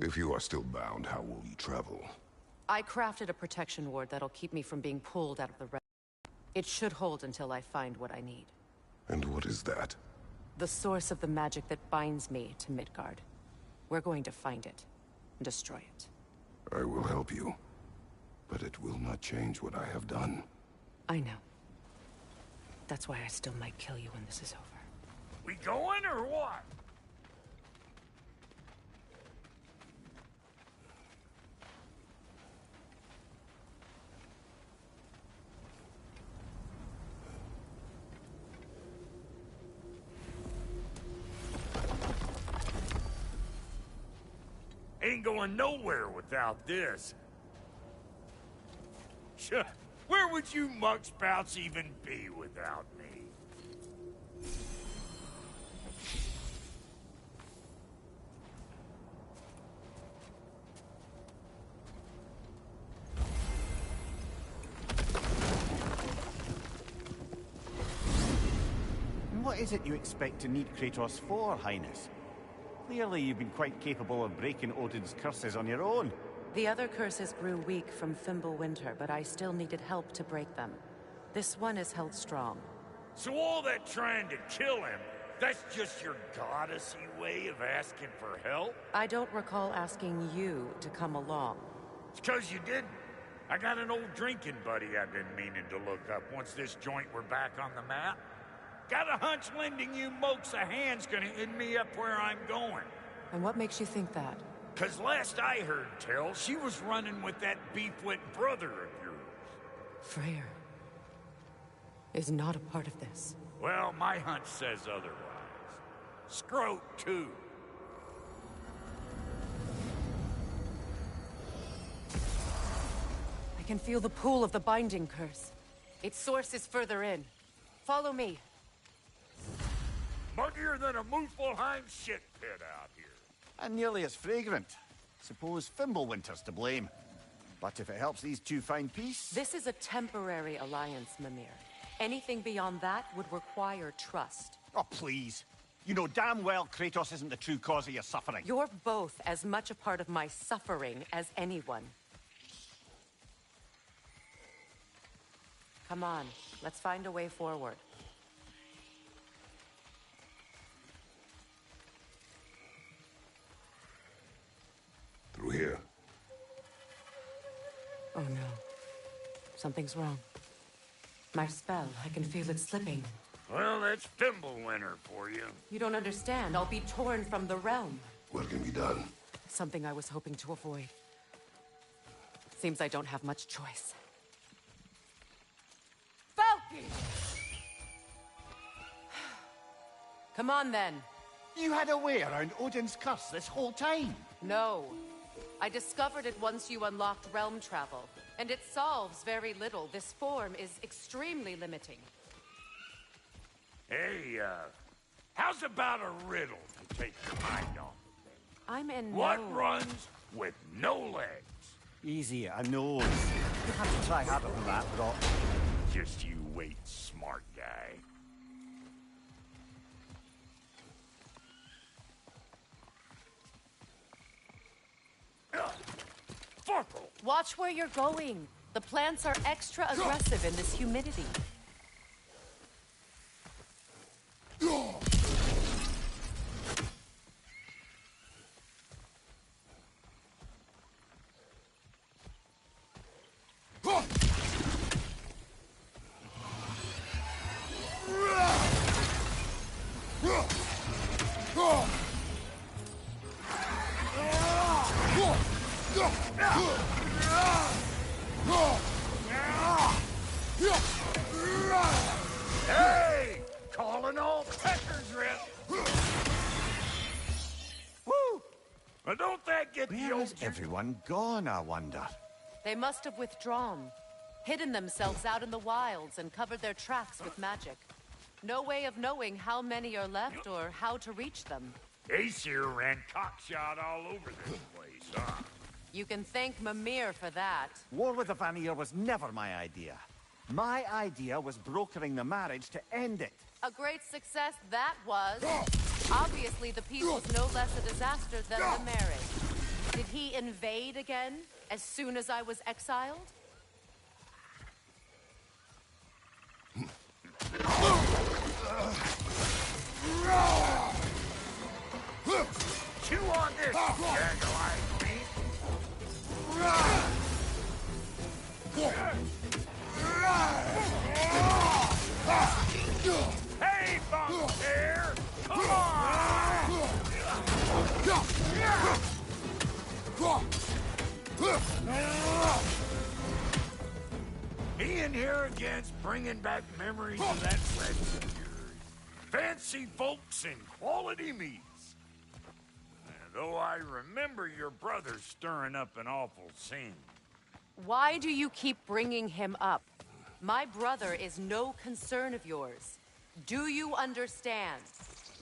If you are still bound, how will you travel? I crafted a protection ward that'll keep me from being pulled out of the It should hold until I find what I need. And what is that? The source of the magic that binds me to Midgard. We're going to find it and destroy it. I will help you, but it will not change what I have done. I know. That's why I still might kill you when this is over. We going or what? Ain't going nowhere without this. Where would you muckspouts even be without me? What is it you expect to need Kratos for, Highness? Clearly you've been quite capable of breaking Odin's curses on your own. The other curses grew weak from Fimbulwinter, but I still needed help to break them. This one is held strong. So all that trying to kill him, that's just your goddessy way of asking for help? I don't recall asking you to come along. It's 'cause you didn't. I got an old drinking buddy I've been meaning to look up once this joint were back on the map. Got a hunch lending you mokes a hand's gonna end me up where I'm going. And what makes you think that? 'Cause last I heard tell, she was running with that beef-wit brother of yours. Freyr is not a part of this. Well, my hunch says otherwise. Scroat, too. I can feel the pull of the binding curse. Its source is further in. Follow me. Muggier than a Muspelheim shit pit out here. And nearly as fragrant. Suppose Fimbulwinter's to blame. But if it helps these two find peace... This is a temporary alliance, Mimir. Anything beyond that would require trust. Oh, please. You know damn well Kratos isn't the true cause of your suffering. You're both as much a part of my suffering as anyone. Come on, let's find a way forward. Through here. Oh no. Something's wrong. My spell, I can feel it slipping. Well, that's Fimbulwinter for you. You don't understand. I'll be torn from the realm. What can be done? Something I was hoping to avoid. Seems I don't have much choice. Falky! Come on, then. You had a way around Odin's curse this whole time. No. I discovered it once you unlocked realm travel, and it solves very little. This form is extremely limiting. Hey, how's about a riddle to take your mind off? I'm in What runs with no legs? Easy, I know. You have to try harder than that, Brock. Just you wait, smart guy. Farkle! Watch where you're going. The plants are extra aggressive in this humidity. Hey! Calling all peckers, Rip! Woo! Now don't that get the Where old... is everyone gone, I wonder? They must have withdrawn, hidden themselves out in the wilds and covered their tracks with magic. No way of knowing how many are left or how to reach them. Aesir ran cockshot all over this place, huh? You can thank Mimir for that. War with the Vanir was never my idea. My idea was brokering the marriage to end it. A great success that was. Obviously, the peace was no less a disaster than the marriage. Did he invade again as soon as I was exiled? Chew on this, Jaguar meat. Hey, Bunk Bear! Come on! He in here again's bringing back memories of that wedding of yours. Fancy folks and quality meats. Though I remember your brother stirring up an awful scene. Why do you keep bringing him up? My brother is no concern of yours. Do you understand?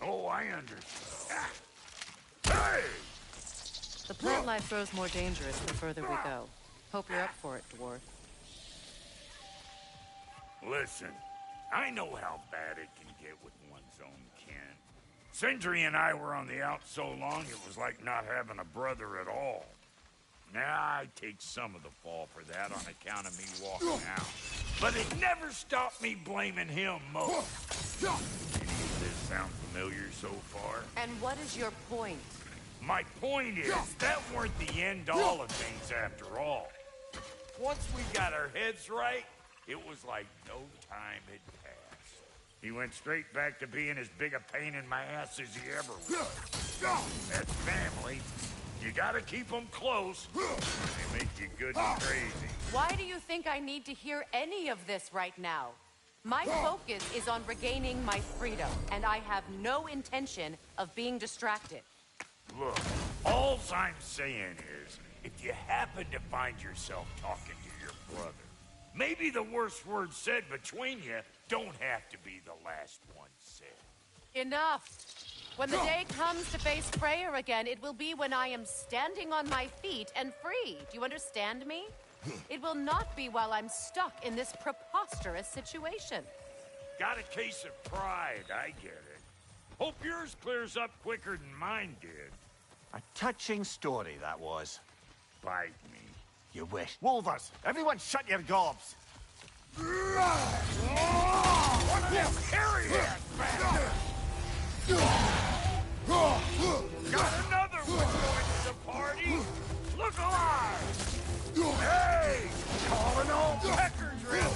Oh, I understand. Hey! The plant life grows more dangerous the further we go. Hope you're up for it, dwarf. Listen, I know how bad it can get with one's own kin. Sindri and I were on the out so long, it was like not having a brother at all. Now, I take some of the fall for that on account of me walking out. But it never stopped me blaming him most. Any of this sound familiar so far? And what is your point? My point is, that weren't the end all of things after all. Once we got our heads right, it was like no time had passed. He went straight back to being as big a pain in my ass as he ever was. That's family. You gotta keep them close. They make you good and crazy. Why do you think I need to hear any of this right now? My focus is on regaining my freedom, and I have no intention of being distracted. Look, all I'm saying is, if you happen to find yourself talking to your brother, maybe the worst words said between you don't have to be the last one said. Enough! When the day comes to face Freyr again, it will be when I am standing on my feet and free. Do you understand me? It will not be while I'm stuck in this preposterous situation. Got a case of pride, I get it. Hope yours clears up quicker than mine did. A touching story, that was. Bite me. You wish. Wolvers, everyone shut your gobs! One of them carry that bastard! Got another one going to the party? Look alive! Hey! Calling all pecker drill!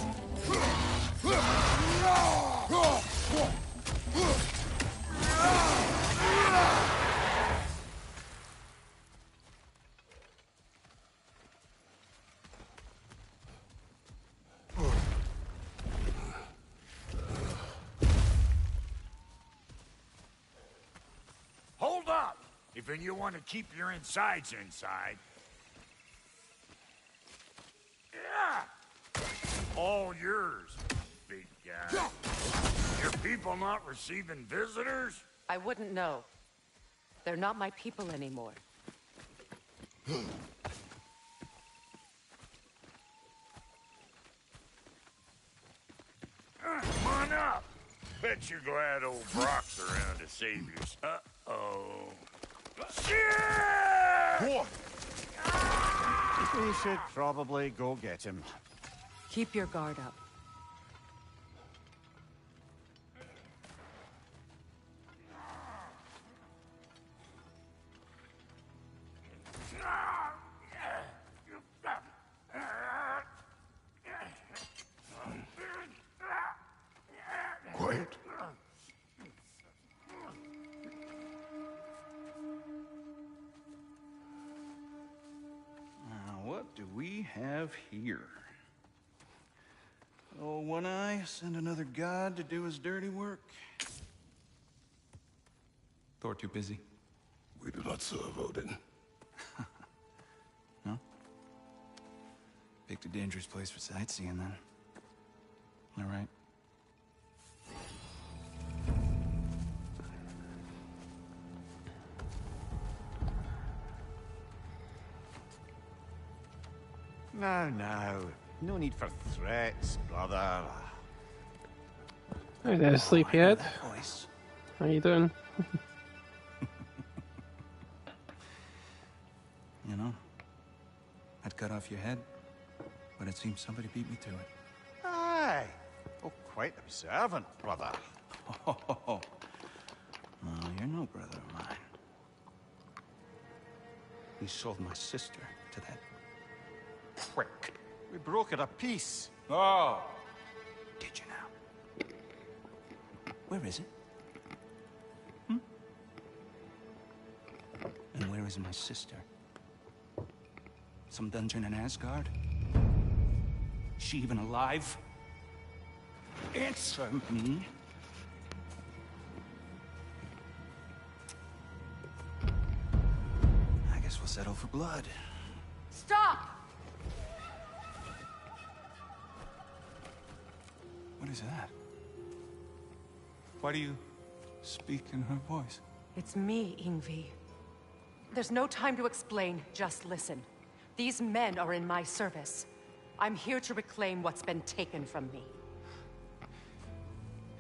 Hold up! If you want to keep your insides inside. Yeah! All yours, big guy. Your people not receiving visitors? I wouldn't know. They're not my people anymore. Come on up. Bet you're glad old Brock's around to save you. Uh-oh. Shit! What? We should probably go get him. Keep your guard up. Quiet. What do we have here? Oh, One Eye, send another god to do his dirty work. Thor too busy. We do not serve Odin. No? Picked a dangerous place for sightseeing, then. All right. No. No need for threats, brother. Hey there, sleepyhead. Voice. How you doing? You know, cut off your head, but it seems somebody beat me to it. Aye. Oh, quite observant, brother. Oh, you're no brother of mine. You sold my sister to that prick. We broke it a piece. Oh! Did you now? Where is it? And where is my sister? Some dungeon in Asgard? Is she even alive? Answer me. I guess we'll settle for blood. Stop! What is that? Why do you speak in her voice? It's me, Ingvi. There's no time to explain, just listen. These men are in my service. I'm here to reclaim what's been taken from me.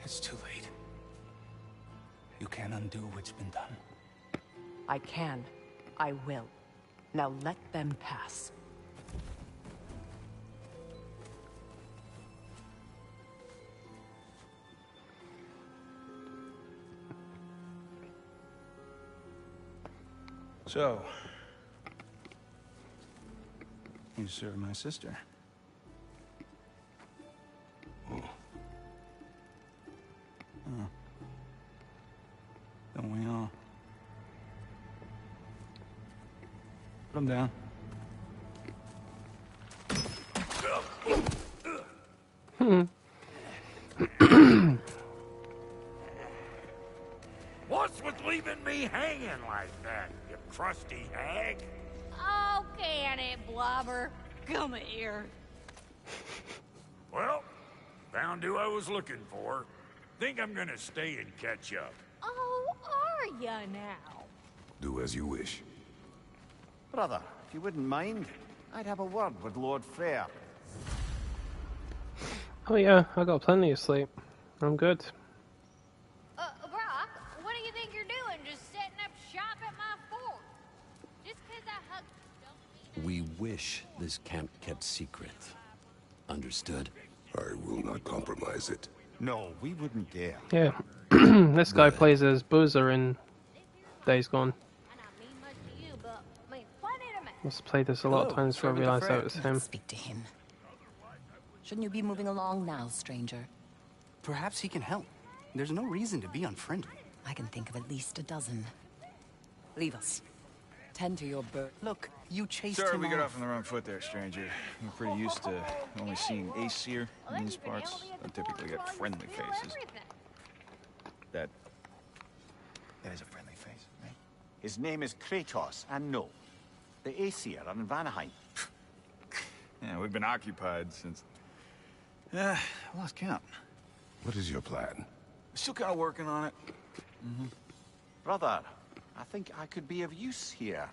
It's too late. You can't undo what's been done. I can. I will. Now let them pass. So, you served my sister. Oh. Don't we all? Put him down. What's with leaving me hanging like that, you crusty hag? Oh, can it, Blobber? Come here. Well, found who I was looking for. Think I'm gonna stay and catch up. Oh, are ya now? Do as you wish. Brother, if you wouldn't mind, I'd have a word with Lord Freyr. Oh yeah, I got plenty of sleep. I'm good. Brock, what do you think you're doing? Just setting up shop at my fort? Just 'cause I hugged don't mean We wish this camp kept secret. Understood? I will not compromise it. No, we wouldn't dare. Yeah, this guy plays as Boozer in Days Gone. I not mean much to you, but mean plenty to me. I've played this a lot of times before I realised that it was him. Speak to him. Shouldn't you be moving along now, stranger? Perhaps he can help. There's no reason to be unfriendly. I can think of at least a dozen. Leave us. Tend to your bird. Look, you chased Sorry him we got off. off on the wrong foot there, stranger. I'm pretty used to only seeing Aesir in these parts. I typically get friendly faces. That is a friendly face, right? His name is Kratos, and no. The Aesir are in Vanaheim. Yeah, we've been occupied since... I lost count. What is your plan? Still kind of working on it. Brother, I think I could be of use here.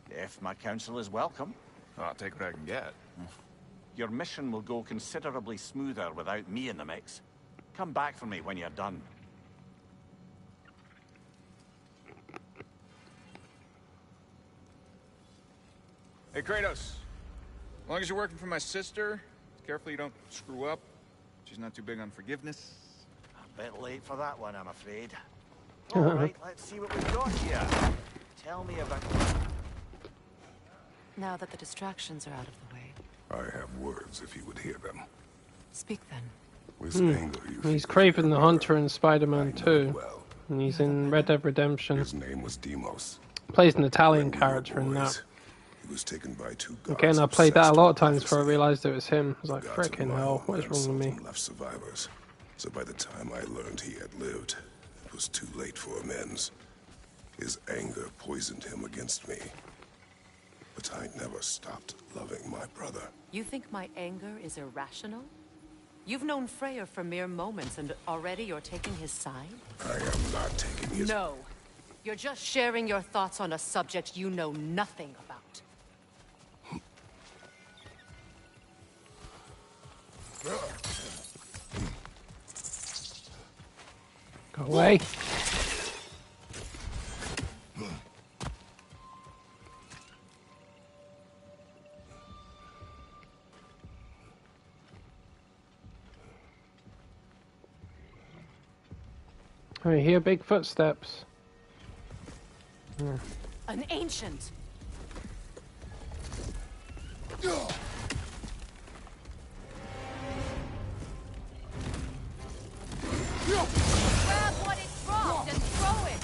If my counsel is welcome. I'll take what I can get. Your mission will go considerably smoother without me in the mix. Come back for me when you're done. Hey, Kratos. As long as you're working for my sister, careful you don't screw up. She's not too big on forgiveness. A bit late for that one, I'm afraid. All right, let's see what we've got here. Tell me about... Now that the distractions are out of the way, I have words if you would hear them. speak then. With anger you He's feel Craven the fear. Hunter in Spider-Man I know it 2. well. And he's in Red Dead Redemption. His name was Demos. Plays an Italian When we were character in that. boys, he was taken by two gods Again, I played that a obsessed lot of with times before I prophecy. realised it was him. I was like, The gods of frickin' my hell, what is homeland wrong with me? seldom left survivors. So by the time I learned he had lived, it was too late for amends. His anger poisoned him against me. But I never stopped loving my brother. You think my anger is irrational? You've known Freyr for mere moments, and already you're taking his side? I am not taking his... No. You're just sharing your thoughts on a subject you know nothing about. Go away. I hear big footsteps. An ancient. Grab what it dropped and throw it.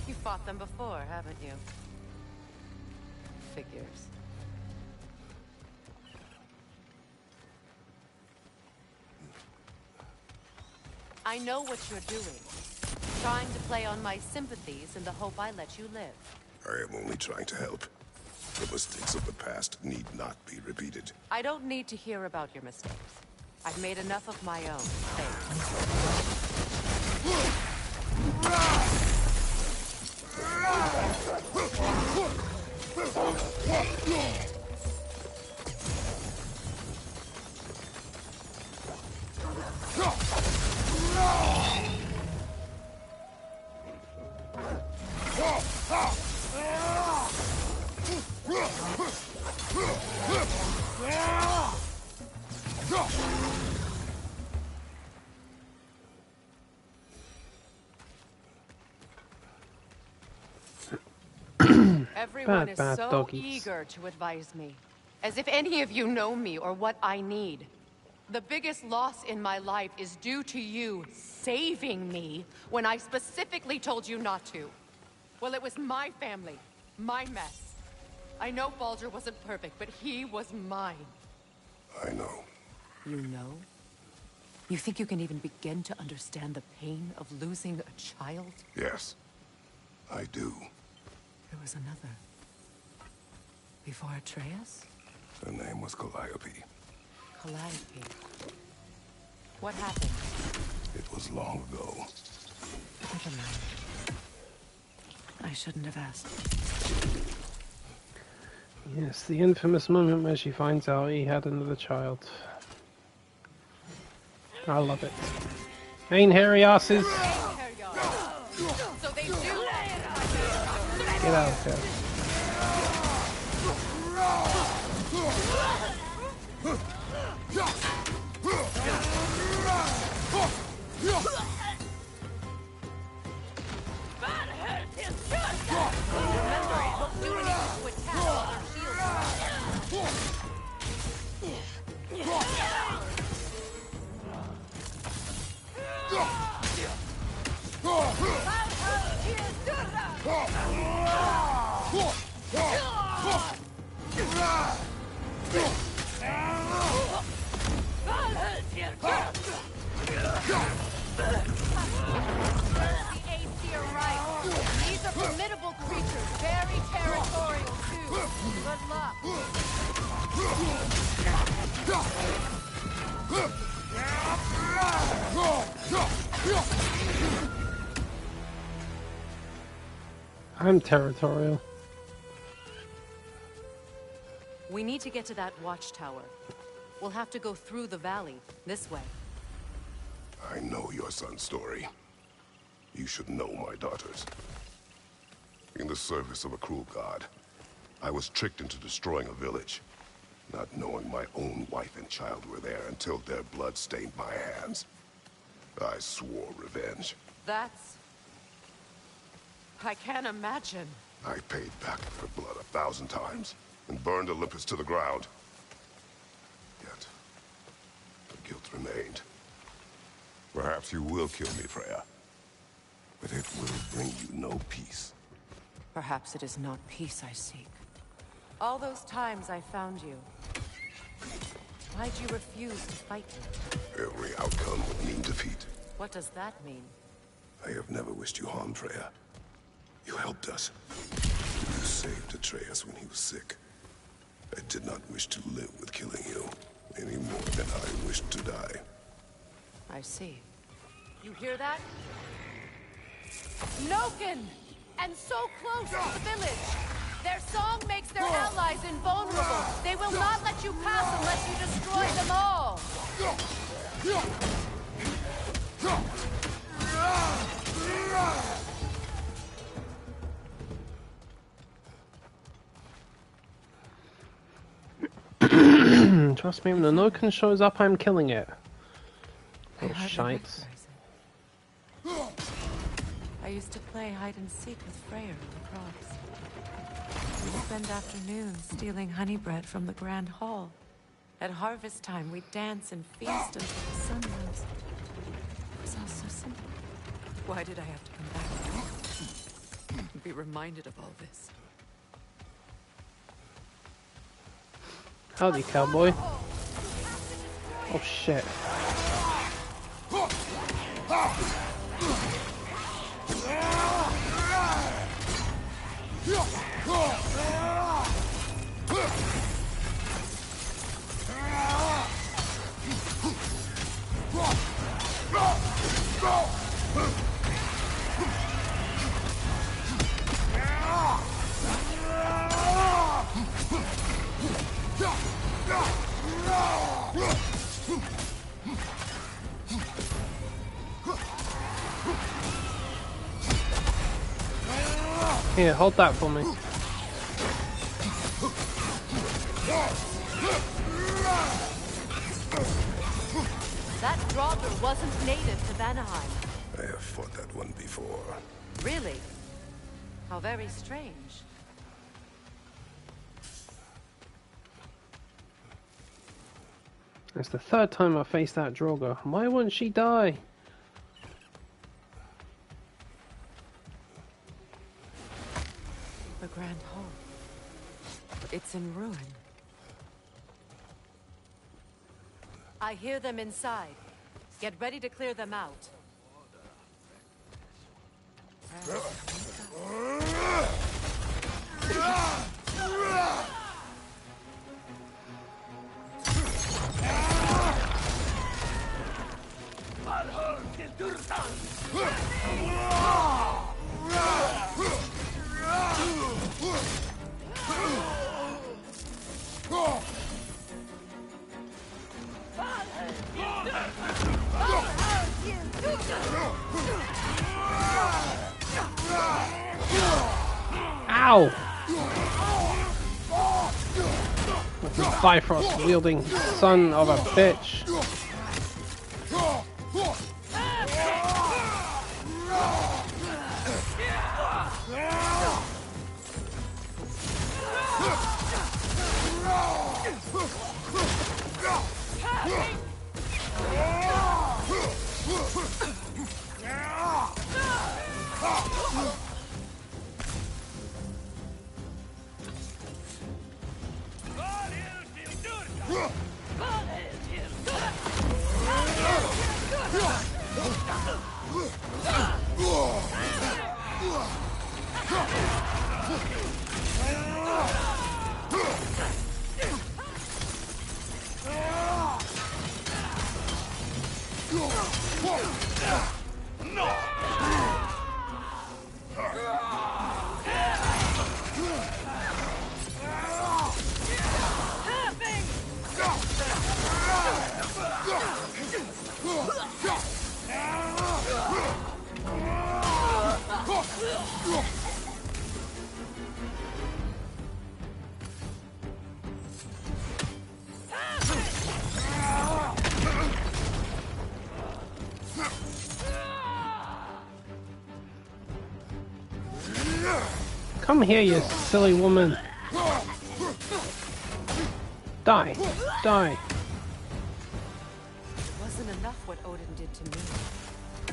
You fought them before, haven't you? Figures. I know what you're doing. Trying to play on my sympathies in the hope I let you live. I am only trying to help. The mistakes of the past need not be repeated. I don't need to hear about your mistakes. I've made enough of my own. Everyone is so doggies. eager to advise me, as if any of you know me or what I need. The biggest loss in my life is due to you saving me when I specifically told you not to. Well, it was my family, my mess. I know Baldur wasn't perfect, but he was mine. I know. You know? You think you can even begin to understand the pain of losing a child? Yes, I do. There was another. Before Atreus? Her name was Calliope. Calliope. What happened? It was long ago. Never mind. I shouldn't have asked. Yes, the infamous moment where she finds out he had another child. I love it. Ain't hairy asses. So they do. Get out of here. These are formidable creatures, very territorial too. Good luck. I'm territorial. We need to get to that watchtower. We'll have to go through the valley, this way. I know your son's story. You should know my daughters. In the service of a cruel god, I was tricked into destroying a village, not knowing my own wife and child were there until their blood stained my hands. I swore revenge. That's... I can't imagine. I paid back their blood 1,000 times and burned Olympus to the ground. Yet, the guilt remained. Perhaps you will kill me, Freya. But it will bring you no peace. Perhaps it is not peace I seek. All those times I found you, why'd you refuse to fight me? Every outcome would mean defeat. What does that mean? I have never wished you harm, Freya. You helped us. You saved Atreus when he was sick. I did not wish to live with killing you, any more than I wished to die. I see. You hear that? Noken! And so close to the village! Their song makes their allies invulnerable. They will not let you pass unless you destroy them all. Trust me, when the Noken shows up, I'm killing it. Little shites. I used to play hide and seek with Freyr in the crops. We'd spend afternoons stealing honey bread from the Grand Hall. At harvest time, we'd dance and feast until the sun rose. It was all so simple. Why did I have to come back and be reminded of all this? Howdy, cowboy. Oh shit. Here, hold that for me. That Draugr wasn't native to Vanaheim. I have fought that one before. Really? How very strange. It's the third time I faced that Draugr. Why wouldn't she die? The Grand Hall. It's in ruin. I hear them inside. Get ready to clear them out. Ow! Bifrost wielding son of a bitch. Come here, you silly woman. Die. Die. It wasn't enough what Odin did to me.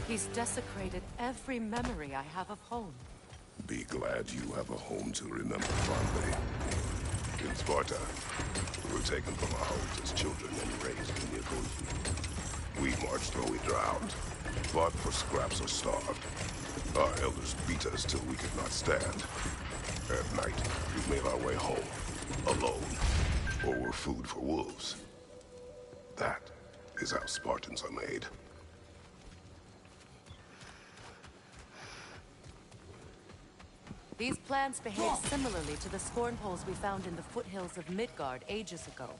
He's desecrated every memory I have of home. Be glad you have a home to remember fondly. In Sparta, we were taken from our homes as children and raised in the Ocean. We marched or we drowned, fought for scraps or starved. Our elders beat us till we could not stand. At night, we made our way home, alone, or were food for wolves. That is how Spartans are made. These plants behave similarly to the scorn poles we found in the foothills of Midgard ages ago.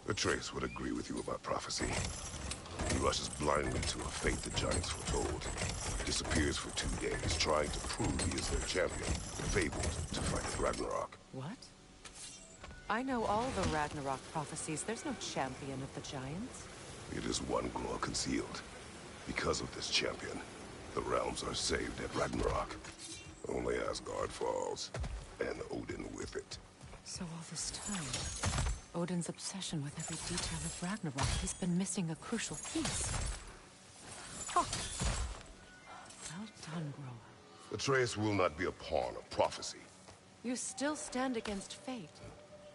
Atreus would agree with you about prophecy. He rushes blindly to a fate the giants foretold. Disappears for 2 days, trying to prove he is their champion, fabled to fight at Ragnarok. What? I know all the Ragnarok prophecies. There's no champion of the giants. It is one glow concealed. Because of this champion, the realms are saved at Ragnarok. Only Asgard falls, and Odin with it. So all this time, Odin's obsession with every detail of Ragnarok, he's been missing a crucial piece. Huh. Well done, Groa. Atreus will not be a pawn of prophecy. You still stand against fate,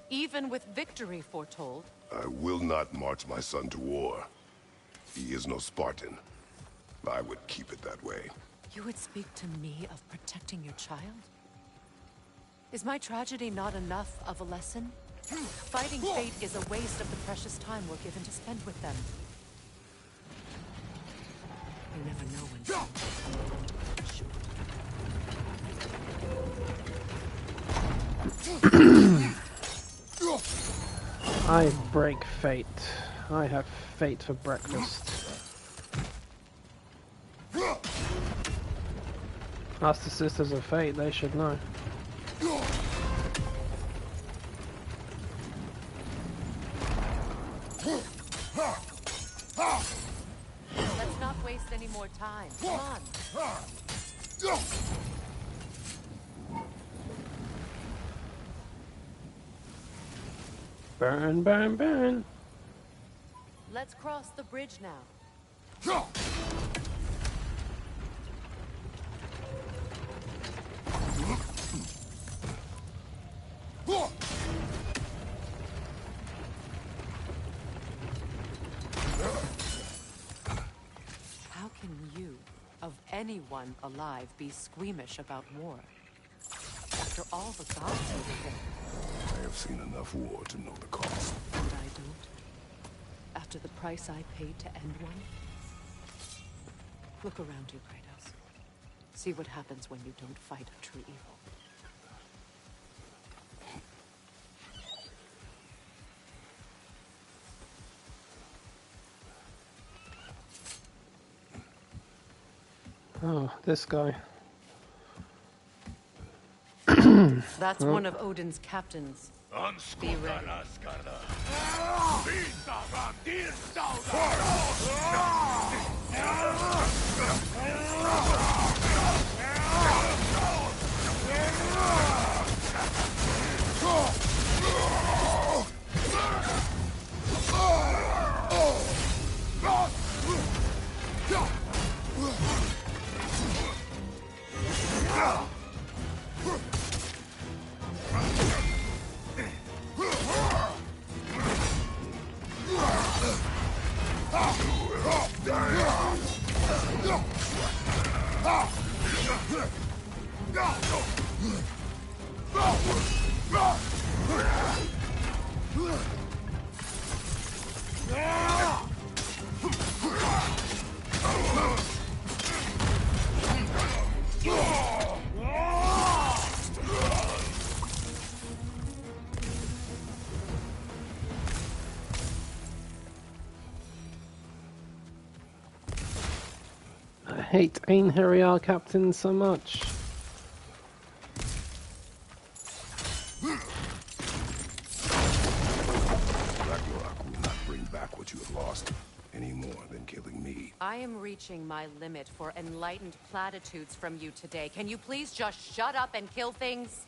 even with victory foretold. I will not march my son to war. He is no Spartan. I would keep it that way. You would speak to me of protecting your child? Is my tragedy not enough of a lesson? Fighting fate is a waste of the precious time we're given to spend with them. You never know when. I break fate. I have fate for breakfast. Ask the Sisters of Fate, they should know. Let's not waste any more time. Come on. Burn, burn, burn. Let's cross the bridge now. How can you, of anyone alive, be squeamish about war? After all the gods over there. I have seen enough war to know the cost. And I don't? After the price I paid to end one? Look around you, Kratos. See what happens when you don't fight a true evil. Oh, this guy. That's one of Odin's captains. Be ready. I hate Einherjar captain so much. Ragnarok will not bring back what you have lost, any more than killing me. I am reaching my limit for enlightened platitudes from you today. Can you please just shut up and kill things?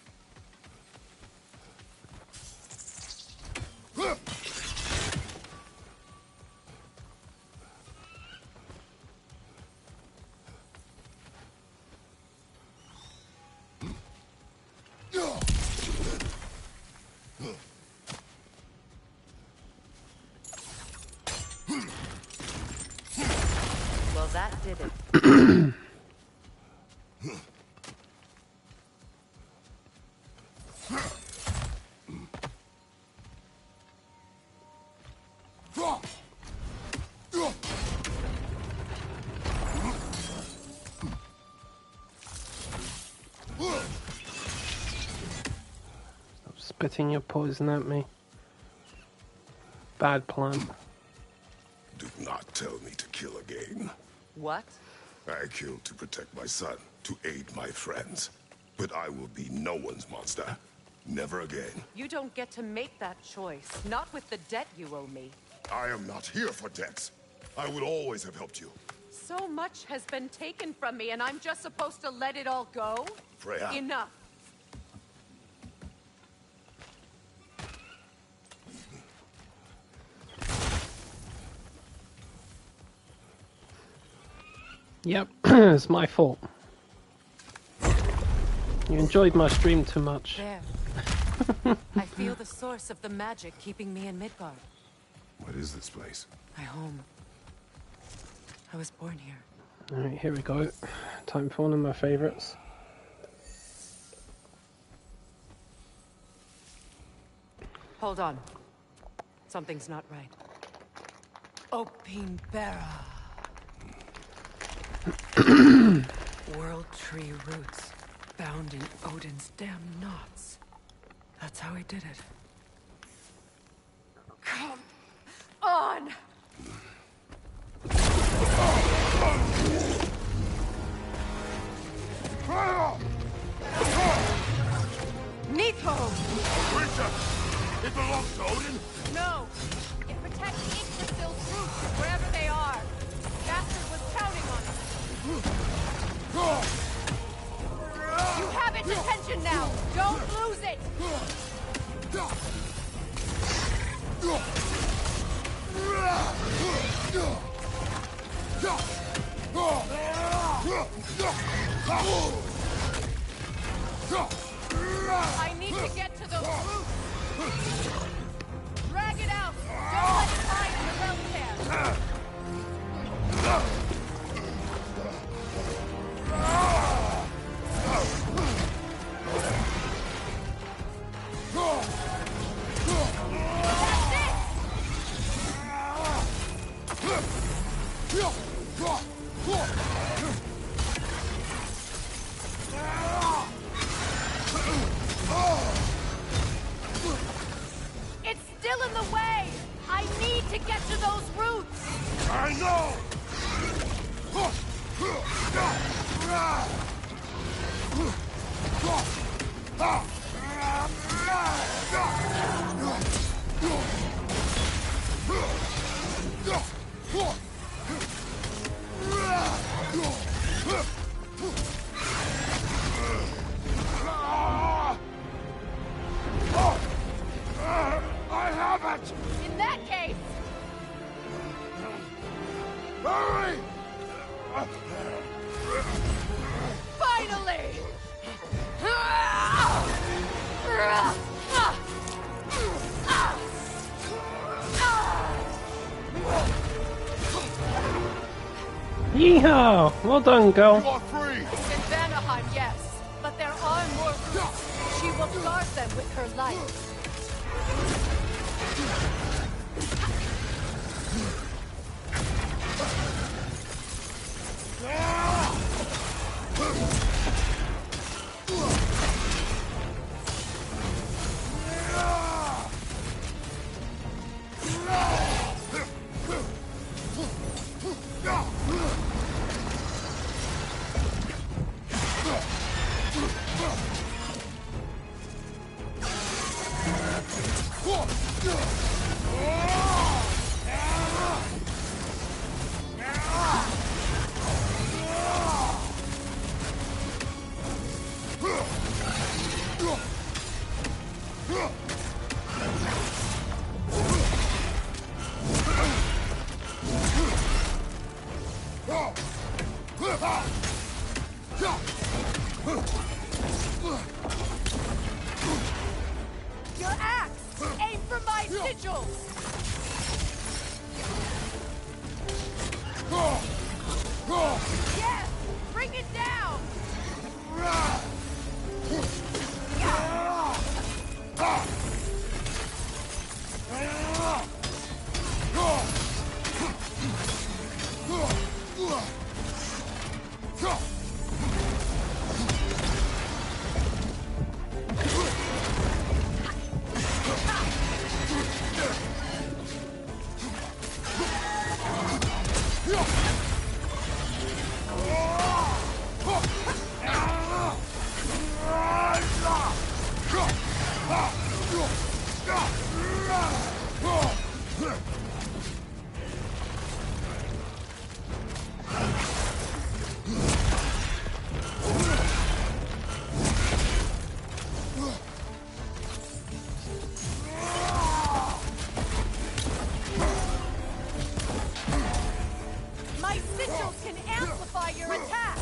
did it. Stop spitting your poison at me. Bad plan. Do not tell me to kill again. What? I killed to protect my son, to aid my friends. But I will be no one's monster. Never again. You don't get to make that choice. Not with the debt you owe me. I am not here for debts. I would always have helped you. So much has been taken from me, and I'm just supposed to let it all go? Freya. Enough. Yep, it's my fault. You enjoyed my stream too much. There. I feel the source of the magic keeping me in Midgard. What is this place? My home. I was born here. Alright, here we go. Time for one of my favourites. Hold on. Something's not right. Opinbera. World tree roots, bound in Odin's damn knots. That's how he did it. Come on! Nito! Creature! It belongs to Odin? No! It protects Yggdrasil's roots, wherever they are. Bastard was counting on it. You have its attention now! Don't lose it! I need to get to those roots! Drag it out! Don't let it hide in the realm tab! It's still in the way! I need to get to those roots! I know! I have it! In that case, Hurry! finally! Yeehaw! Well done, girl. You are free! In Vanaheim, yes. But there are more roots. She will guard them with her life. Your axe! Aim for my sigils! it down! My sigils can amplify your attacks!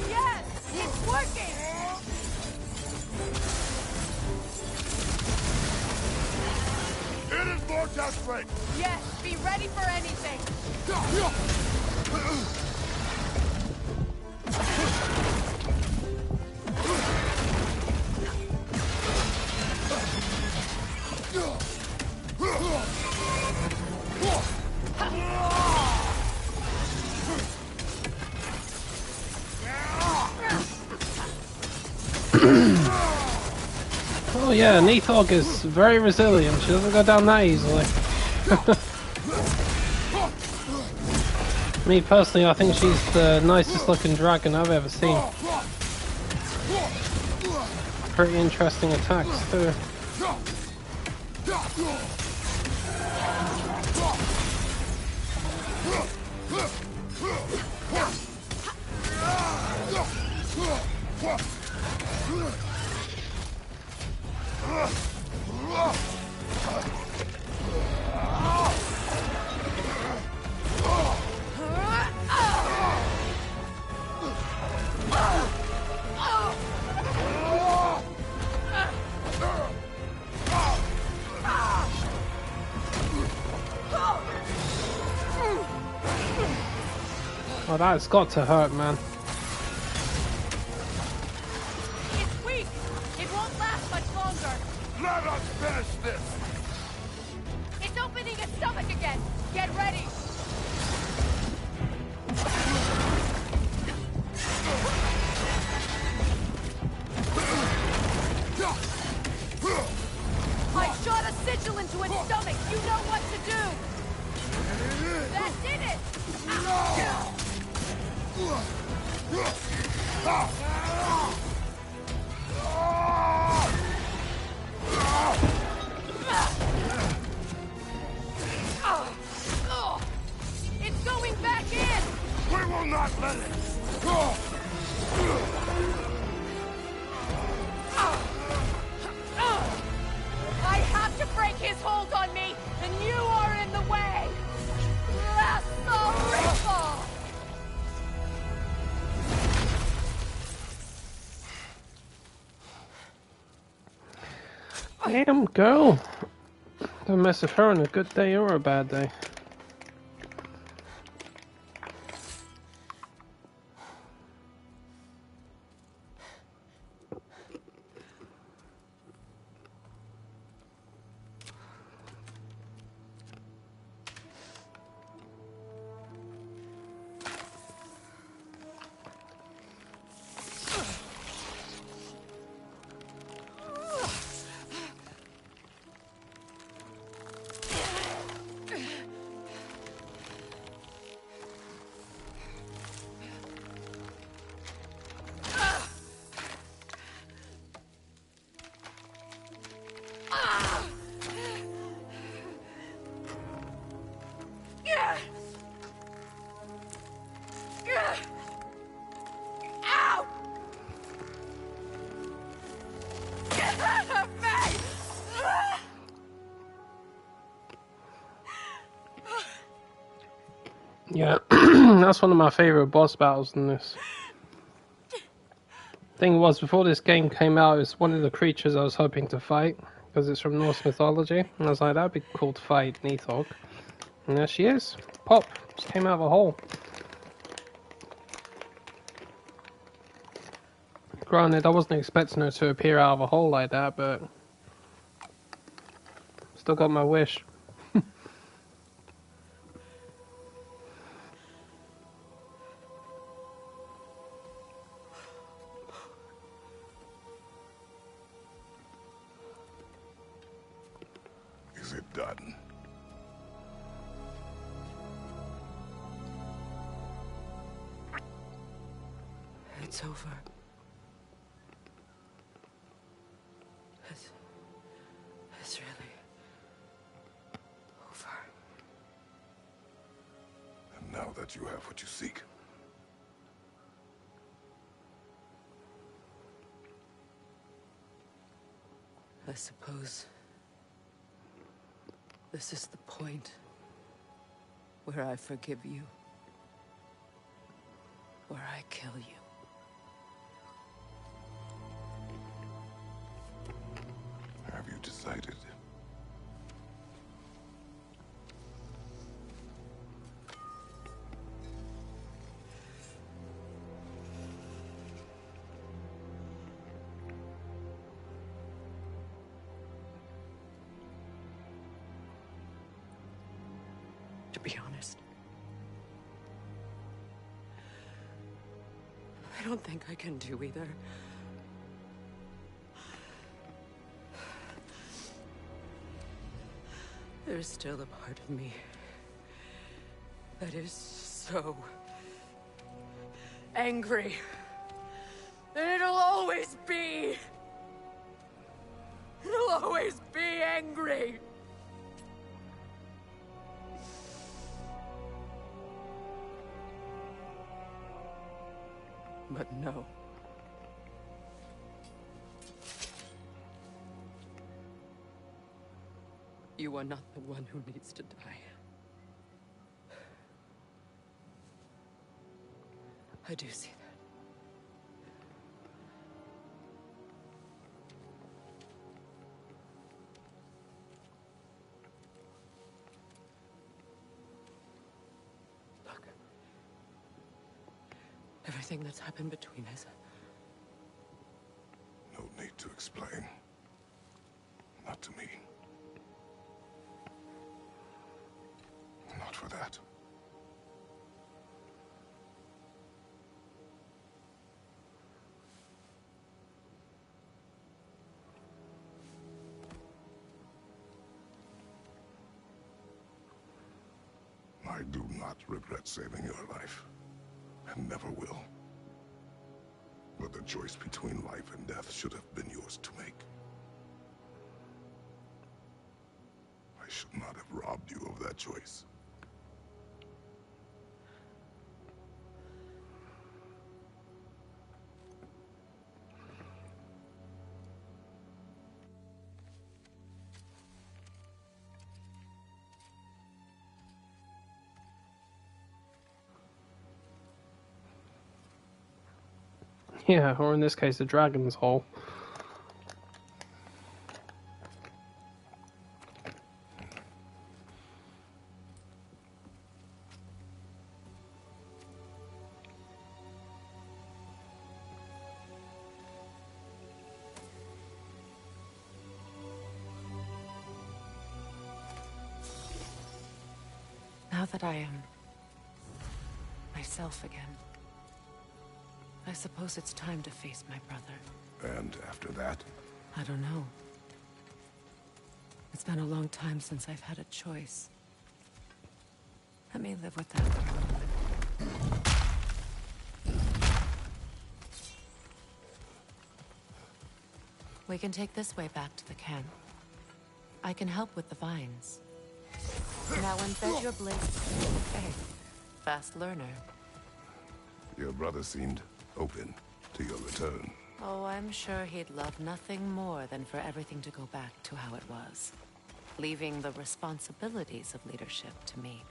Yes! It's working! It is vortex break! Yes, be ready for anything! Oh yeah, Nithog is very resilient. She doesn't go down that easily. Me personally, I think she's the nicest looking dragon I've ever seen. Pretty interesting attacks too. Oh, that's got to hurt, man. It's weak! It won't last much longer! Let us finish this! It's opening its stomach again! Get ready! I shot a sigil into its stomach! You know what to do! That did it! It's going back in! We will not let it! I have to break his hold on me, and you are in the way! Lasso Damn, girl. Don't mess with her on a good day or a bad day. Ow! Get out of me! Yeah, that's one of my favorite boss battles in this. Thing was, before this game came out, it's one of the creatures I was hoping to fight, because it's from Norse mythology, and I was like, that'd be cool to fight Nithog. And there she is. Pop. Just came out of a hole. Granted, I wasn't expecting her to appear out of a hole like that, but still got my wish. Is it done? It's over. It's really over. And now that you have what you seek, I suppose this is the point where I forgive you, where I kill you. have you decided? To be honest, I don't think I can do either. There's still a part of me that is so angry. And it'll always be. It'll always be angry. But no. You are not the one who needs to die. I do see that. Look. Everything that's happened between us. No need to explain. Not to me. Not for that. I do not regret saving your life, and never will. But the choice between life and death should have been yours to make. I should not have robbed you of that choice. Yeah, or in this case, the dragon's hole. Now that I am myself again, I suppose it's time to face my brother. And after that? I don't know. It's been a long time since I've had a choice. Let me live with that for a moment. We can take this way back to the camp. I can help with the vines. Now embed your blade. Hey, fast learner. Your brother seemed open to your return. Oh, I'm sure he'd love nothing more than for everything to go back to how it was, leaving the responsibilities of leadership to me.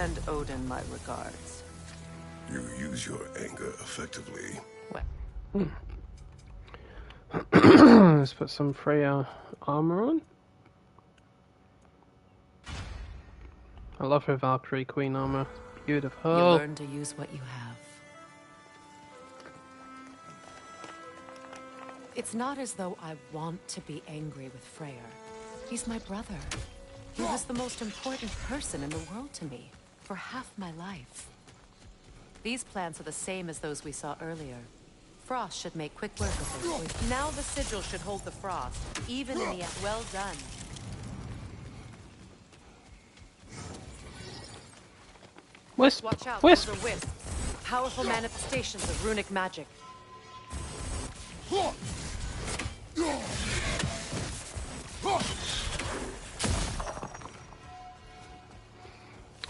Send Odin my regards. You use your anger effectively. Well, let's put some Freya armor on. I love her Valkyrie Queen armor. Beautiful. you learn to use what you have. It's not as though I want to be angry with Freyr. He's my brother. He was the most important person in the world to me for half my life. These plans are the same as those we saw earlier. Frost should make quick work of it. Now the sigil should hold the frost, even in the end. Well done. Wisp! Watch out, Wisp! those are wisps. Powerful manifestations of runic magic.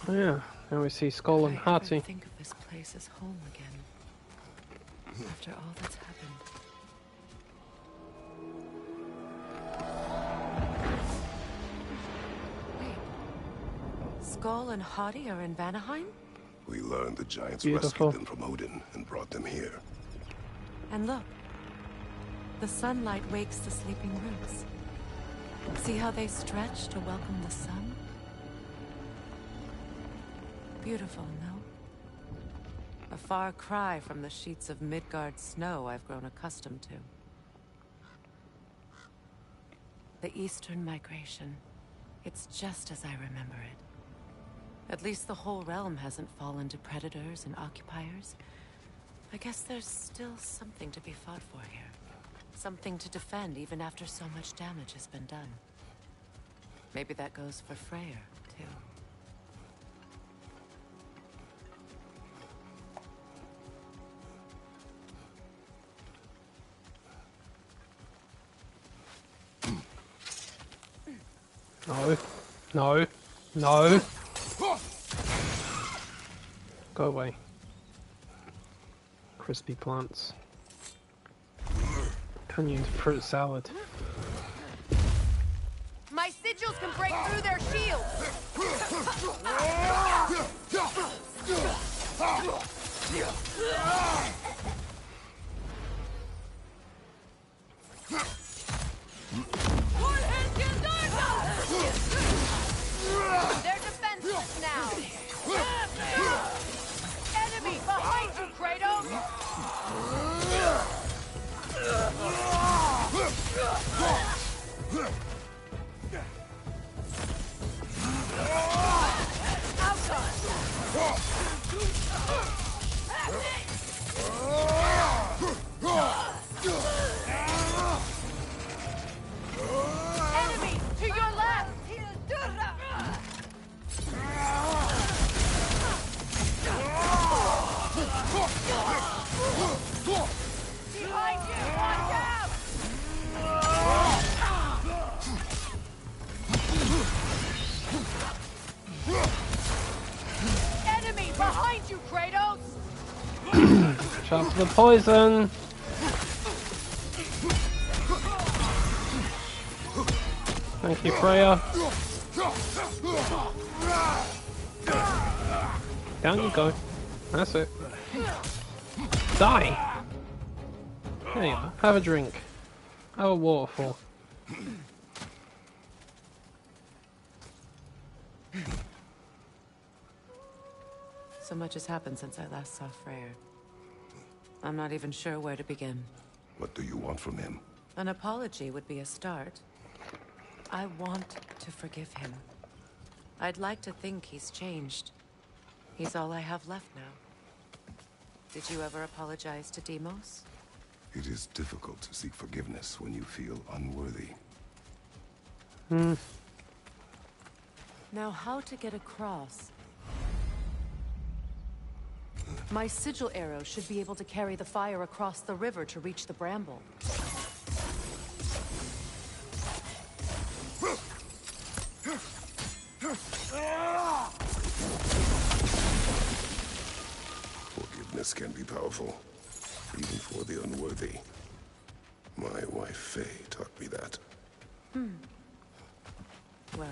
Oh yeah, now we see Skull and I Hearty. think of this place as home again. After all that's happened. Wait. Skull and Hati are in Vanaheim? We learned the giants Beautiful. rescued them from Odin and brought them here. And look. The sunlight wakes the sleeping roots. See how they stretch to welcome the sun? Beautiful, no? A far cry from the sheets of Midgard snow I've grown accustomed to. The Eastern Migration. It's just as I remember it. At least the whole realm hasn't fallen to predators and occupiers. I guess there's still something to be fought for here. Something to defend even after so much damage has been done. Maybe that goes for Freyr, too. No. No. No. Go away. Crispy plants. Turn you into fruit salad. My sigils can break through their shields! They're defenseless now! Enemy behind you, Kratos! Enemy to your left! Behind you! Watch out! Enemy behind you, Kratos! Shot for the poison! Thank you, Freya. Down you go. That's it. Die! There you are. Have a drink. Have a waterfall. So much has happened since I last saw Freyr. I'm not even sure where to begin. What do you want from him? An apology would be a start. I want to forgive him. I'd like to think he's changed. He's all I have left now. Did you ever apologize to Deimos? It is difficult to seek forgiveness when you feel unworthy. Now, how to get across? My sigil arrow should be able to carry the fire across the river to reach the bramble. Forgiveness can be powerful, even for the unworthy. My wife Faye taught me that. Well,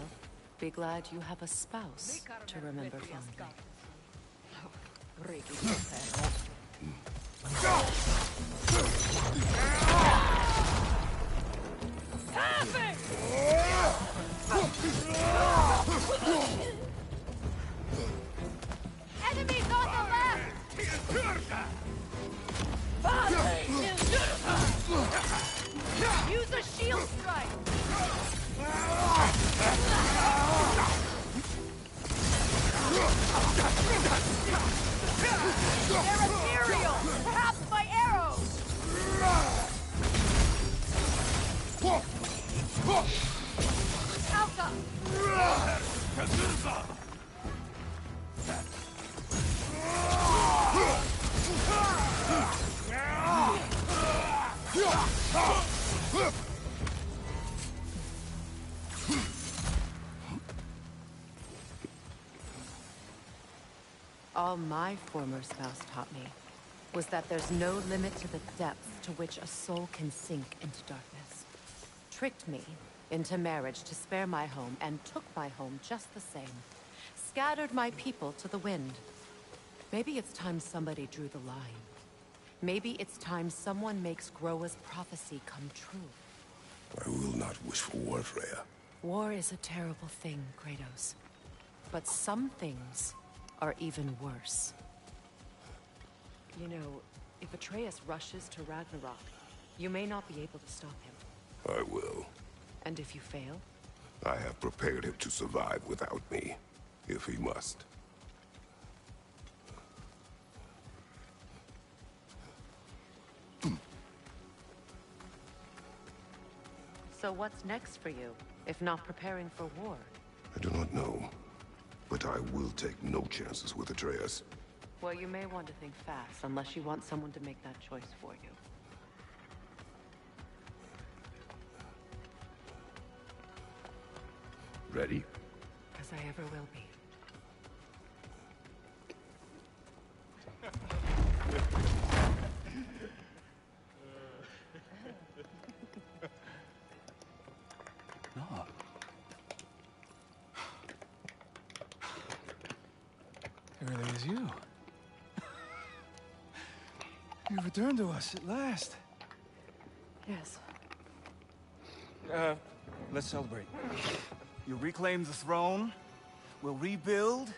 be glad you have a spouse to remember fondly. Enemies on the left! Use a shield strike! They're ethereal! Perhaps by arrows! Alpha! All my former spouse taught me was that there's no limit to the depths to which a soul can sink into darkness. Tricked me into marriage to spare my home and took my home just the same. Scattered my people to the wind. Maybe it's time somebody drew the line. Maybe it's time someone makes Groa's prophecy come true. I will not wish for war, Freya. War is a terrible thing, Kratos. But some things are even worse. You know, if Atreus rushes to Ragnarok, you may not be able to stop him. I will. And if you fail? I have prepared him to survive without me, if he must. So what's next for you, if not preparing for war? I do not know, but I will take no chances with Atreus. Well, you may want to think fast, unless you want someone to make that choice for you. Ready? As I ever will be. No. It really is you. You returned to us at last. Yes. Let's celebrate. You reclaim the throne. We'll rebuild.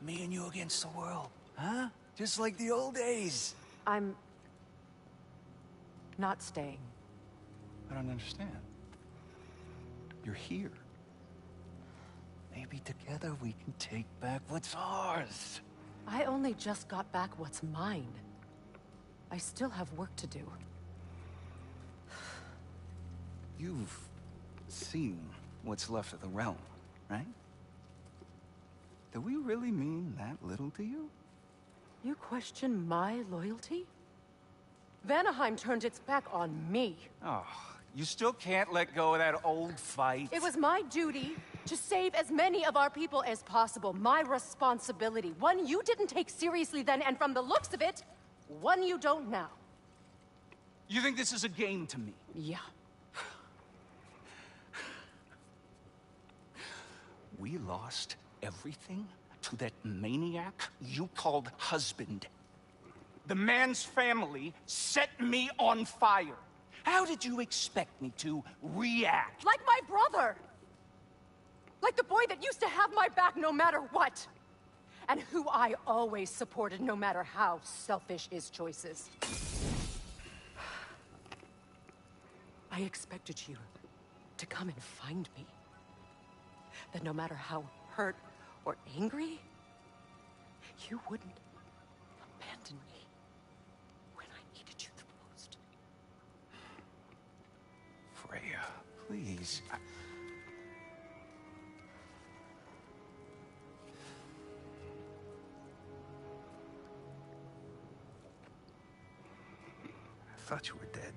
Me and you against the world. Huh? Just like the old days. I'm not staying. I don't understand. You're here. Maybe together we can take back what's ours. I only just got back what's mine. I still have work to do. You've seen what's left of the realm, right? Do we really mean that little to you? You question my loyalty? Vanaheim turned its back on me. Oh, you still can't let go of that old fight. It was my duty to save as many of our people as possible. My responsibility. One you didn't take seriously then, and from the looks of it, one you don't now. You think this is a game to me? Yeah. We lost everything to that maniac you called husband. The man's family set me on fire. How did you expect me to react? Like my brother! Like the boy that used to have my back no matter what! And who I always supported no matter how selfish his choices. I expected you to come and find me. That no matter how hurt or angry, you wouldn't abandon me when I needed you the most. Freya, please. I thought you were dead.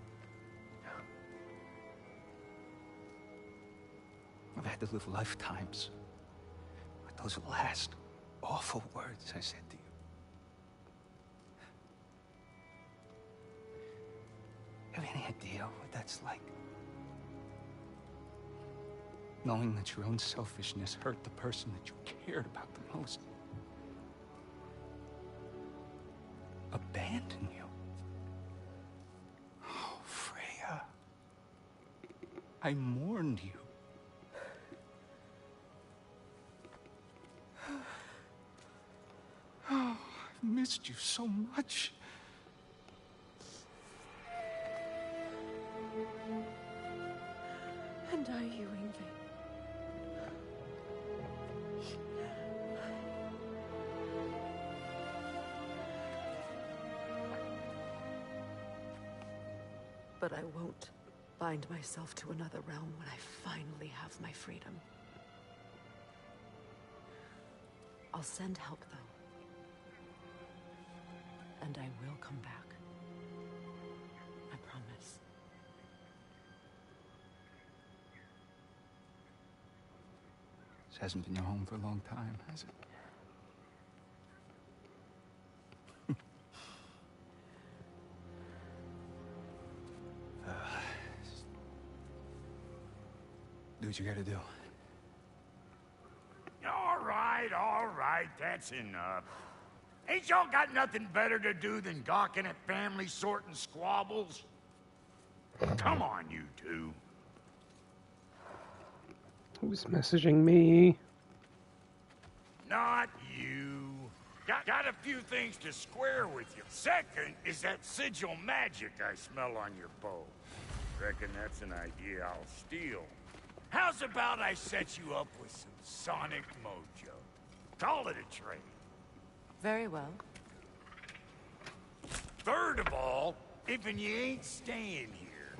I've had to live lifetimes with those last awful words I said to you. Have any idea what that's like? Knowing that your own selfishness hurt the person that you cared about the most. Abandon you. Oh, Freya. I mourned you. Oh, I've missed you so much. And are you, Ingrid? But I won't bind myself to another realm when I finally have my freedom. I'll send help, though. And I will come back. I promise. This hasn't been your home for a long time, has it? Do what you gotta do. All right, that's enough. Ain't y'all got nothing better to do than gawking at family sorting squabbles? Come on, you two. Who's messaging me? Not you. Got a few things to square with you. Second is that sigil magic I smell on your bow. Reckon that's an idea I'll steal. How's about I set you up with some sonic mojo? Call it a trade. Very well. Third of all, if you ain't staying here,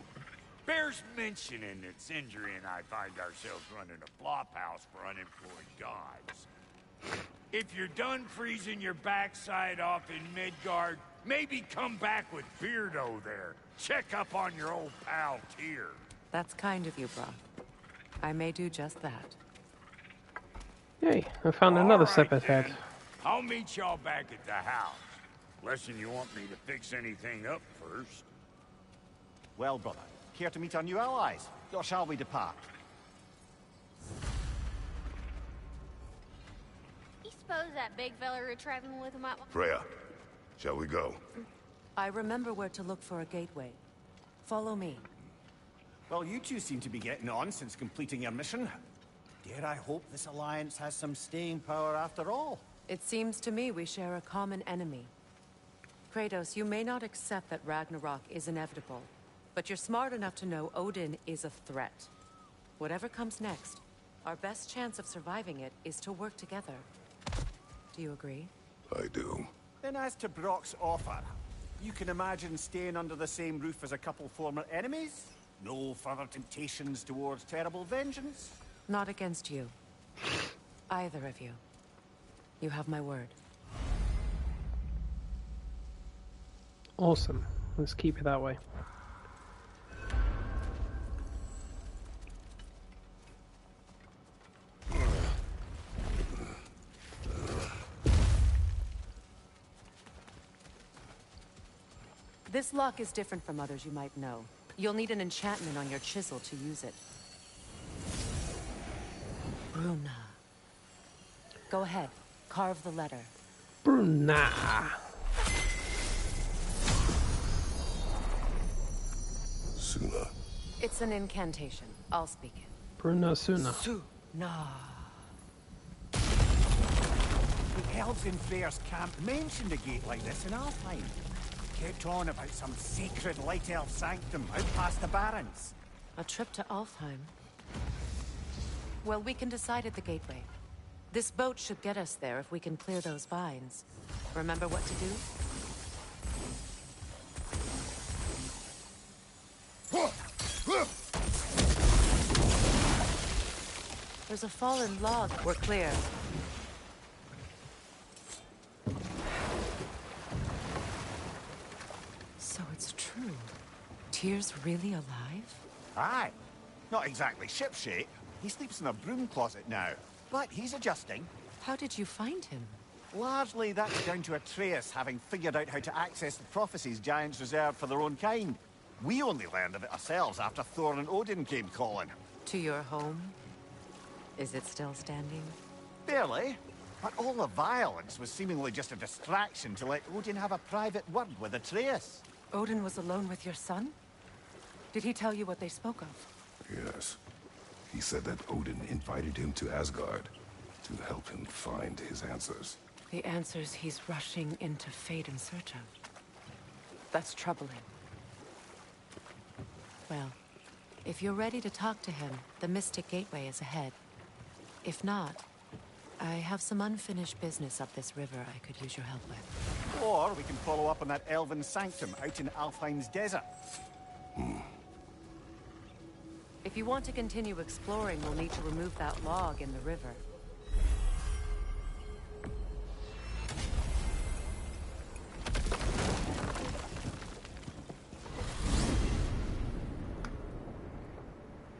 bears mentioning that Sindri and I find ourselves running a flop house for unemployed gods. If you're done freezing your backside off in Midgard, maybe come back with Beardo there. Check up on your old pal Tyr. That's kind of you, Brock. I may do just that. Yay, I found another All right, separate head. then. I'll meet y'all back at the house. Less'n you want me to fix anything up first. Well, brother, care to meet our new allies? Or shall we depart? You suppose that big fella you're traveling with might... Freya, shall we go? I remember where to look for a gateway. Follow me. Well, you two seem to be getting on since completing your mission. Dare I hope this alliance has some staying power after all? It seems to me we share a common enemy. Kratos, you may not accept that Ragnarok is inevitable, but you're smart enough to know Odin is a threat. Whatever comes next, our best chance of surviving it is to work together. Do you agree? I do. Then as to Brock's offer, you can imagine staying under the same roof as a couple former enemies? No further temptations towards terrible vengeance? Not against you. Either of you. You have my word. Awesome. Let's keep it that way. This lock is different from others you might know. You'll need an enchantment on your chisel to use it. Bruna. Go ahead. Carve the letter. Bruna. Suna. It's an incantation. I'll speak it. Bruna Suna. Nah. The elves in Freyr's camp mentioned a gate like this in Alfheim. Kept on about some sacred light elf sanctum out past the Barrens. A trip to Alfheim? Well, we can decide at the gateway. This boat should get us there if we can clear those vines. Remember what to do? There's a fallen log. We're clear. So it's true. Tyr's really alive? Aye. Not exactly shipshape. He sleeps in a broom closet now. But he's adjusting. How did you find him? Largely that's down to Atreus having figured out how to access the prophecies giants reserved for their own kind. We only learned of it ourselves after Thor and Odin came calling. To your home? Is it still standing? Barely. But all the violence was seemingly just a distraction to let Odin have a private word with Atreus. Odin was alone with your son? Did he tell you what they spoke of? Yes. He said that Odin invited him to Asgard to help him find his answers. The answers he's rushing into fate in search of. That's troubling. Well, if you're ready to talk to him, the Mystic Gateway is ahead. If not, I have some unfinished business up this river I could use your help with. Or we can follow up on that elven sanctum out in Alfheim's desert. If you want to continue exploring, we'll need to remove that log in the river.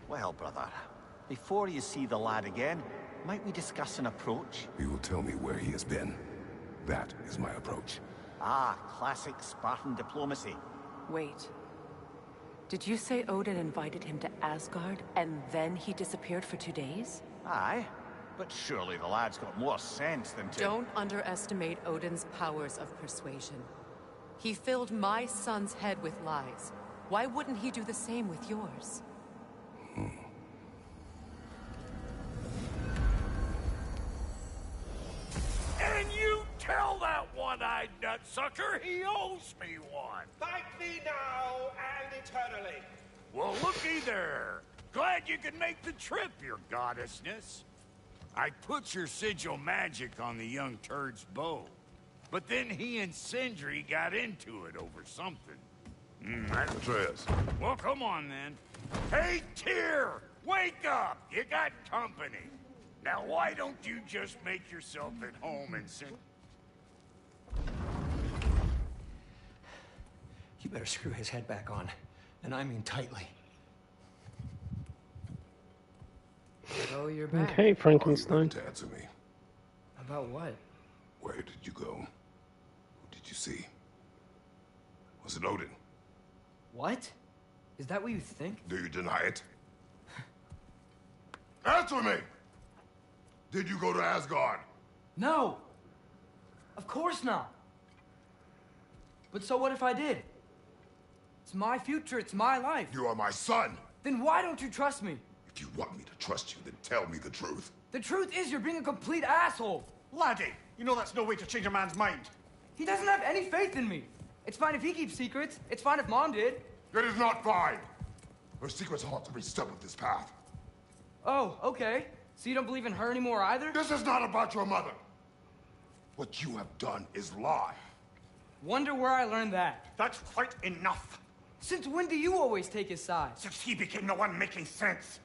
Well, brother, before you see the lad again, might we discuss an approach? He will tell me where he has been. That is my approach. Ah, classic Spartan diplomacy. Wait. Did you say Odin invited him to Asgard, and then he disappeared for 2 days? Aye, but surely the lad's got more sense than to... Don't underestimate Odin's powers of persuasion. He filled my son's head with lies. Why wouldn't he do the same with yours? And you tell that one-eyed nutsucker he owes me one. Thank me now and eternally. Well, looky there. Glad you could make the trip, your goddessness. I put your sigil magic on the young turd's bow. But then he and Sindri got into it over something. Atreus. Well, come on then. Hey, Tyr! Wake up! You got company. Now, why don't you just make yourself at home and sit... You better screw his head back on. And I mean tightly. Oh, you're back. Okay, Frankenstein. To answer me. About what? Where did you go? Who did you see? Was it Odin? What? Is that what you think? Do you deny it? Answer me! Did you go to Asgard? No! Of course not! But so what if I did? It's my future, it's my life. You are my son! Then why don't you trust me? If you want me to trust you, then tell me the truth. The truth is you're being a complete asshole! Laddie, you know that's no way to change a man's mind. He doesn't have any faith in me. It's fine if he keeps secrets. It's fine if Mom did. It is not fine! Her secrets haunt every step of this path. Oh, okay. So you don't believe in her anymore either? This is not about your mother. What you have done is lie. Wonder where I learned that. That's quite enough. Since when do you always take his side? Since he became the one making sense.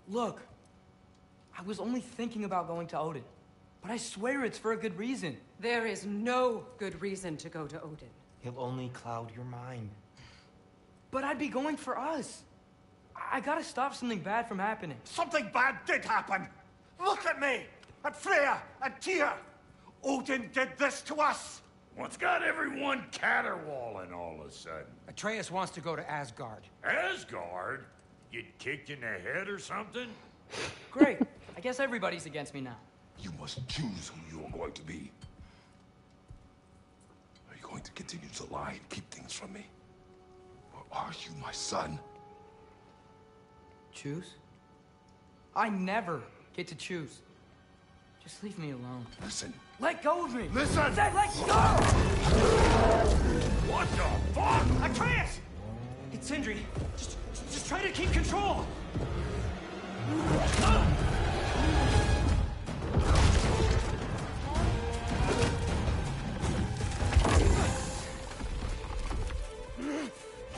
Look, I was only thinking about going to Odin. But I swear it's for a good reason. There is no good reason to go to Odin. He'll only cloud your mind. But I'd be going for us. I gotta stop something bad from happening. Something bad did happen. Look at me, at Freya, at Tyr. Odin did this to us. What's got everyone caterwauling all of a sudden? Atreus wants to go to Asgard. Asgard? Get kicked in the head or something? Great. I guess everybody's against me now. You must choose who you are going to be. Are you going to continue to lie and keep things from me? Or are you my son? Choose? I never get to choose. Just leave me alone. Listen. Let go of me! Listen! I said let go! What the fuck? Atreus! It's Sindri. Just try to keep control!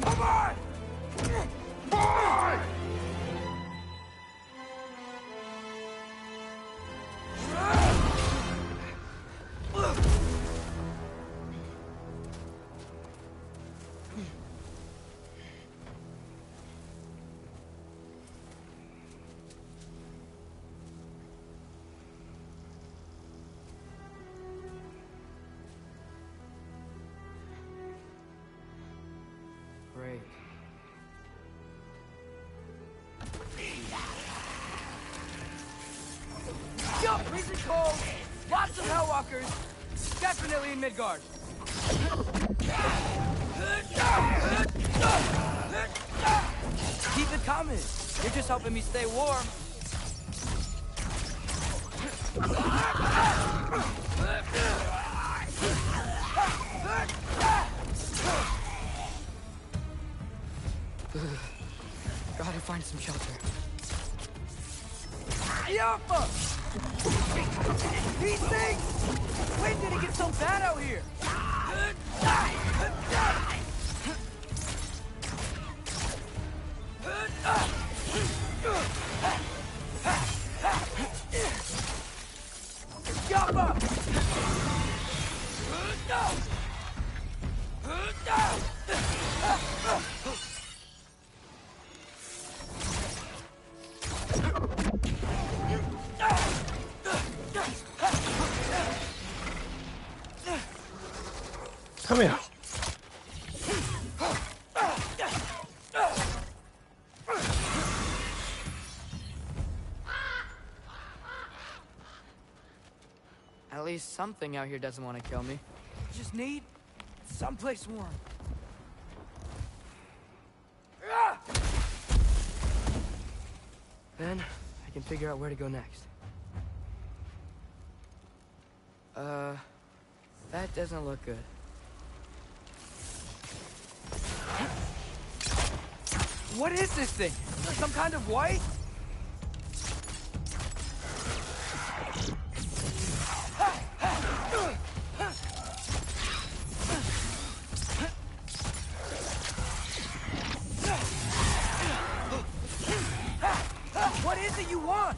Come on! Boy! and cold, lots of Hellwalkers, definitely in Midgard. Keep it coming. You're just helping me stay warm. Gotta find some shelter. Yappa! These things! When did it get so bad out here? Yappa! Come here. At least something out here doesn't want to kill me. Just need someplace warm. Then I can figure out where to go next. That doesn't look good. What is this thing? Some kind of white? What is it you want?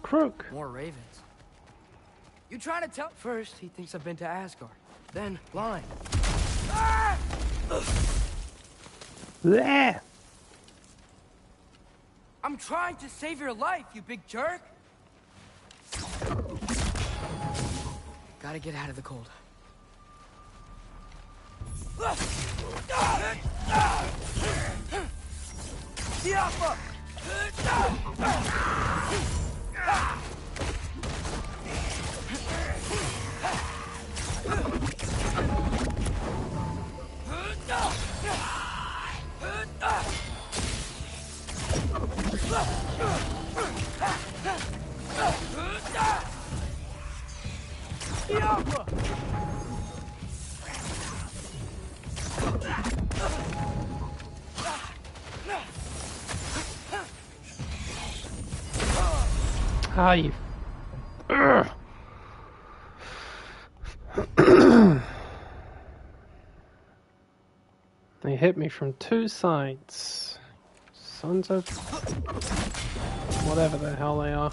Croak. More ravens. You trying to tell? First, he thinks I've been to Asgard. Then, blind. Ah! Bleh. I'm trying to save your life, you big jerk! Gotta get out of the cold. Yappa! Ah, you... They hit me from two sides. Sons of... whatever the hell they are.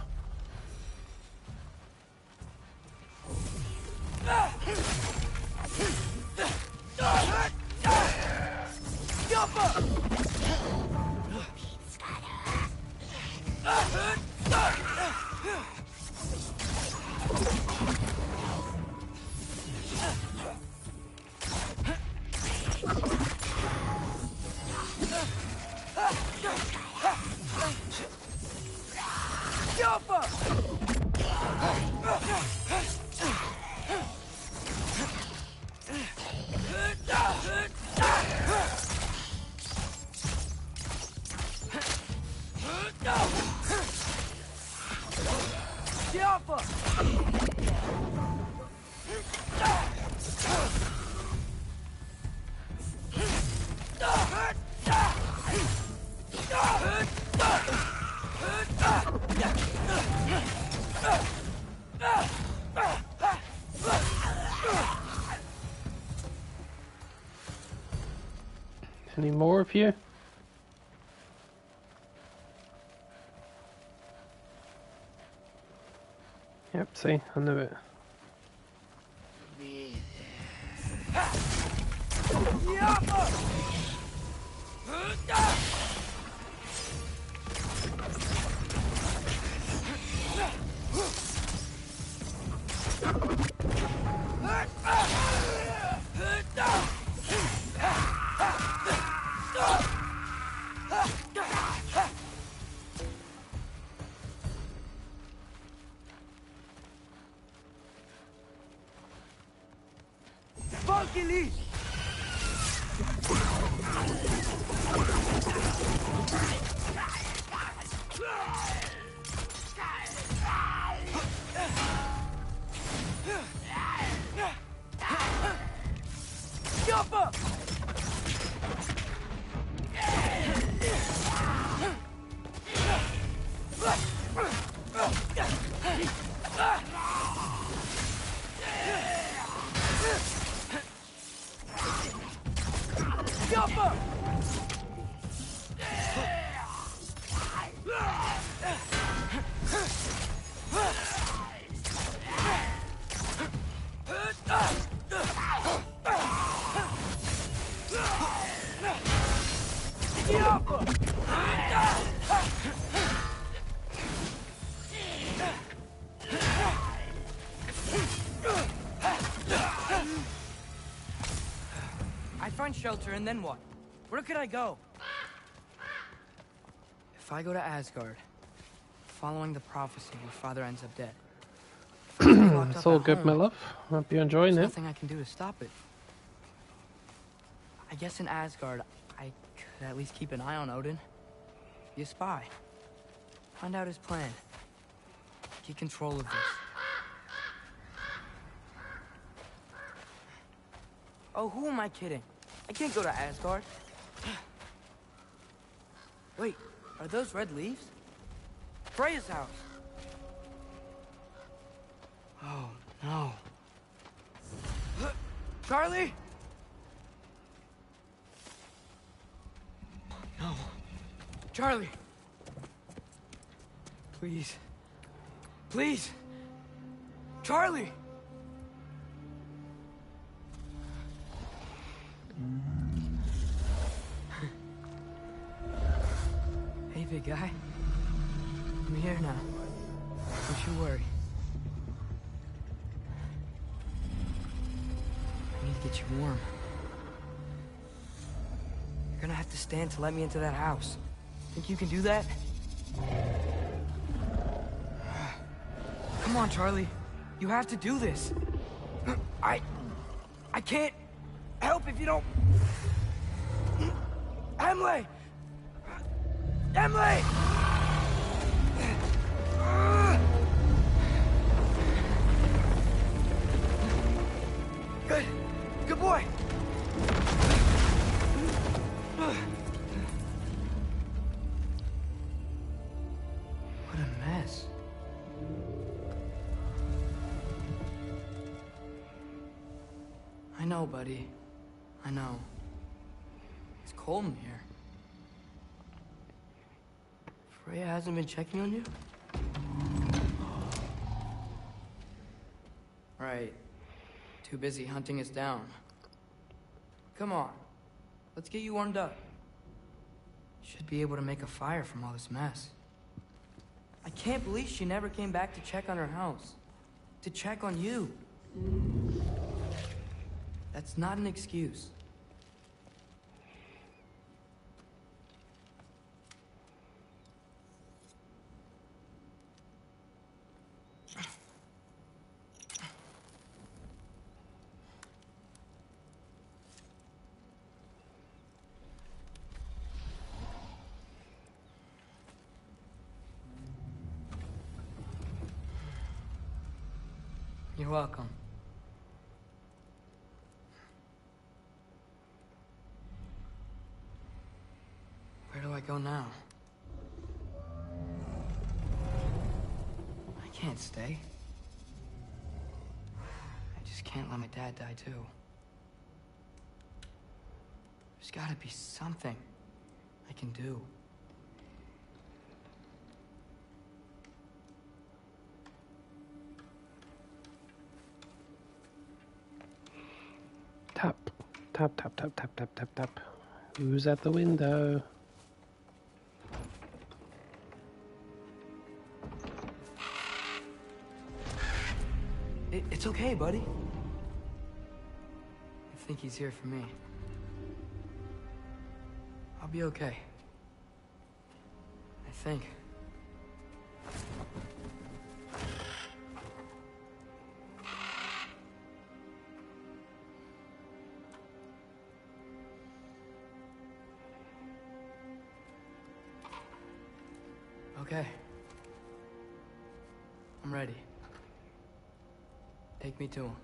Any more of you? Yep, see, I knew it. I find shelter, and then what? Where could I go? If I go to Asgard, following the prophecy, your father ends up dead. It's all good, my love. Hope you're enjoying There's it. nothing I can do to stop it. I guess in Asgard, I could at least keep an eye on Odin. Be a spy. Find out his plan. Get control of this. Oh, who am I kidding? I can't go to Asgard. Wait, are those red leaves? Freya's house. Oh, no. Charlie? No. Charlie! Please. Please! Charlie! Hey, big guy. I'm here now. Don't you worry. I need to get you warm. You're gonna have to stand to let me into that house. Think you can do that? Come on, Charlie. You have to do this. I can't help if you don't... Emily! Emily! Good. Good boy. What a mess. I know, buddy. I know. It's cold in here. Freya hasn't been checking on you? Right. Too busy hunting us down. Come on. Let's get you warmed up. Should be able to make a fire from all this mess. I can't believe she never came back to check on her house. To check on you. That's not an excuse. You're welcome. Where do I go now? I can't stay. I just can't let my dad die too. There's gotta be something I can do. Tap, tap, tap, tap, tap, tap, tap, tap. Who's at the window? It's okay, buddy. I think he's here for me. I'll be okay. I think. Okay. I'm ready. Take me to him.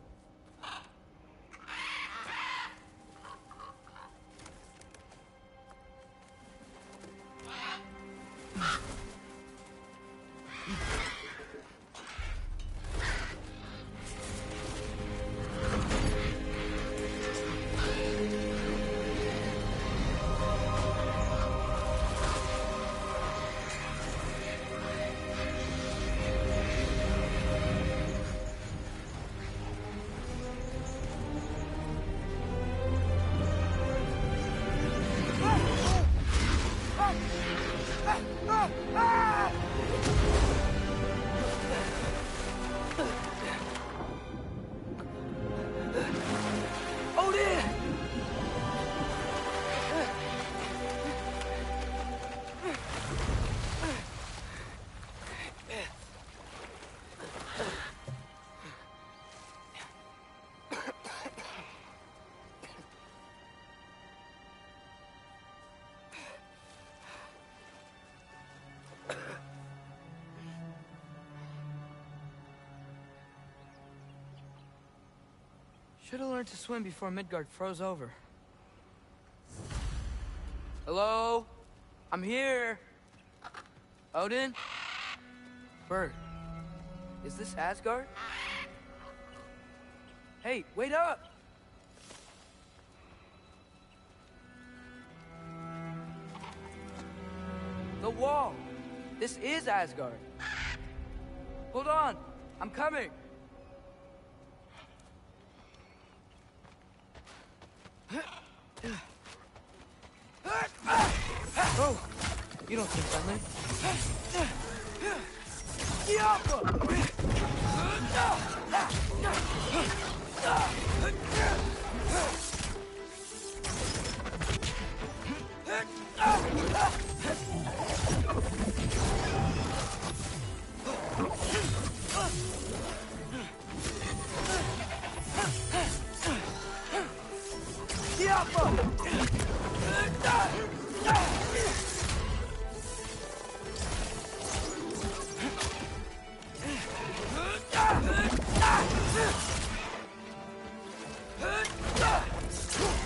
Should have learned to swim before Midgard froze over. Hello? I'm here. Odin? Bird. Is this Asgard? Hey, wait up! The wall! This is Asgard. Hold on, I'm coming. Oh, you don't think friendly?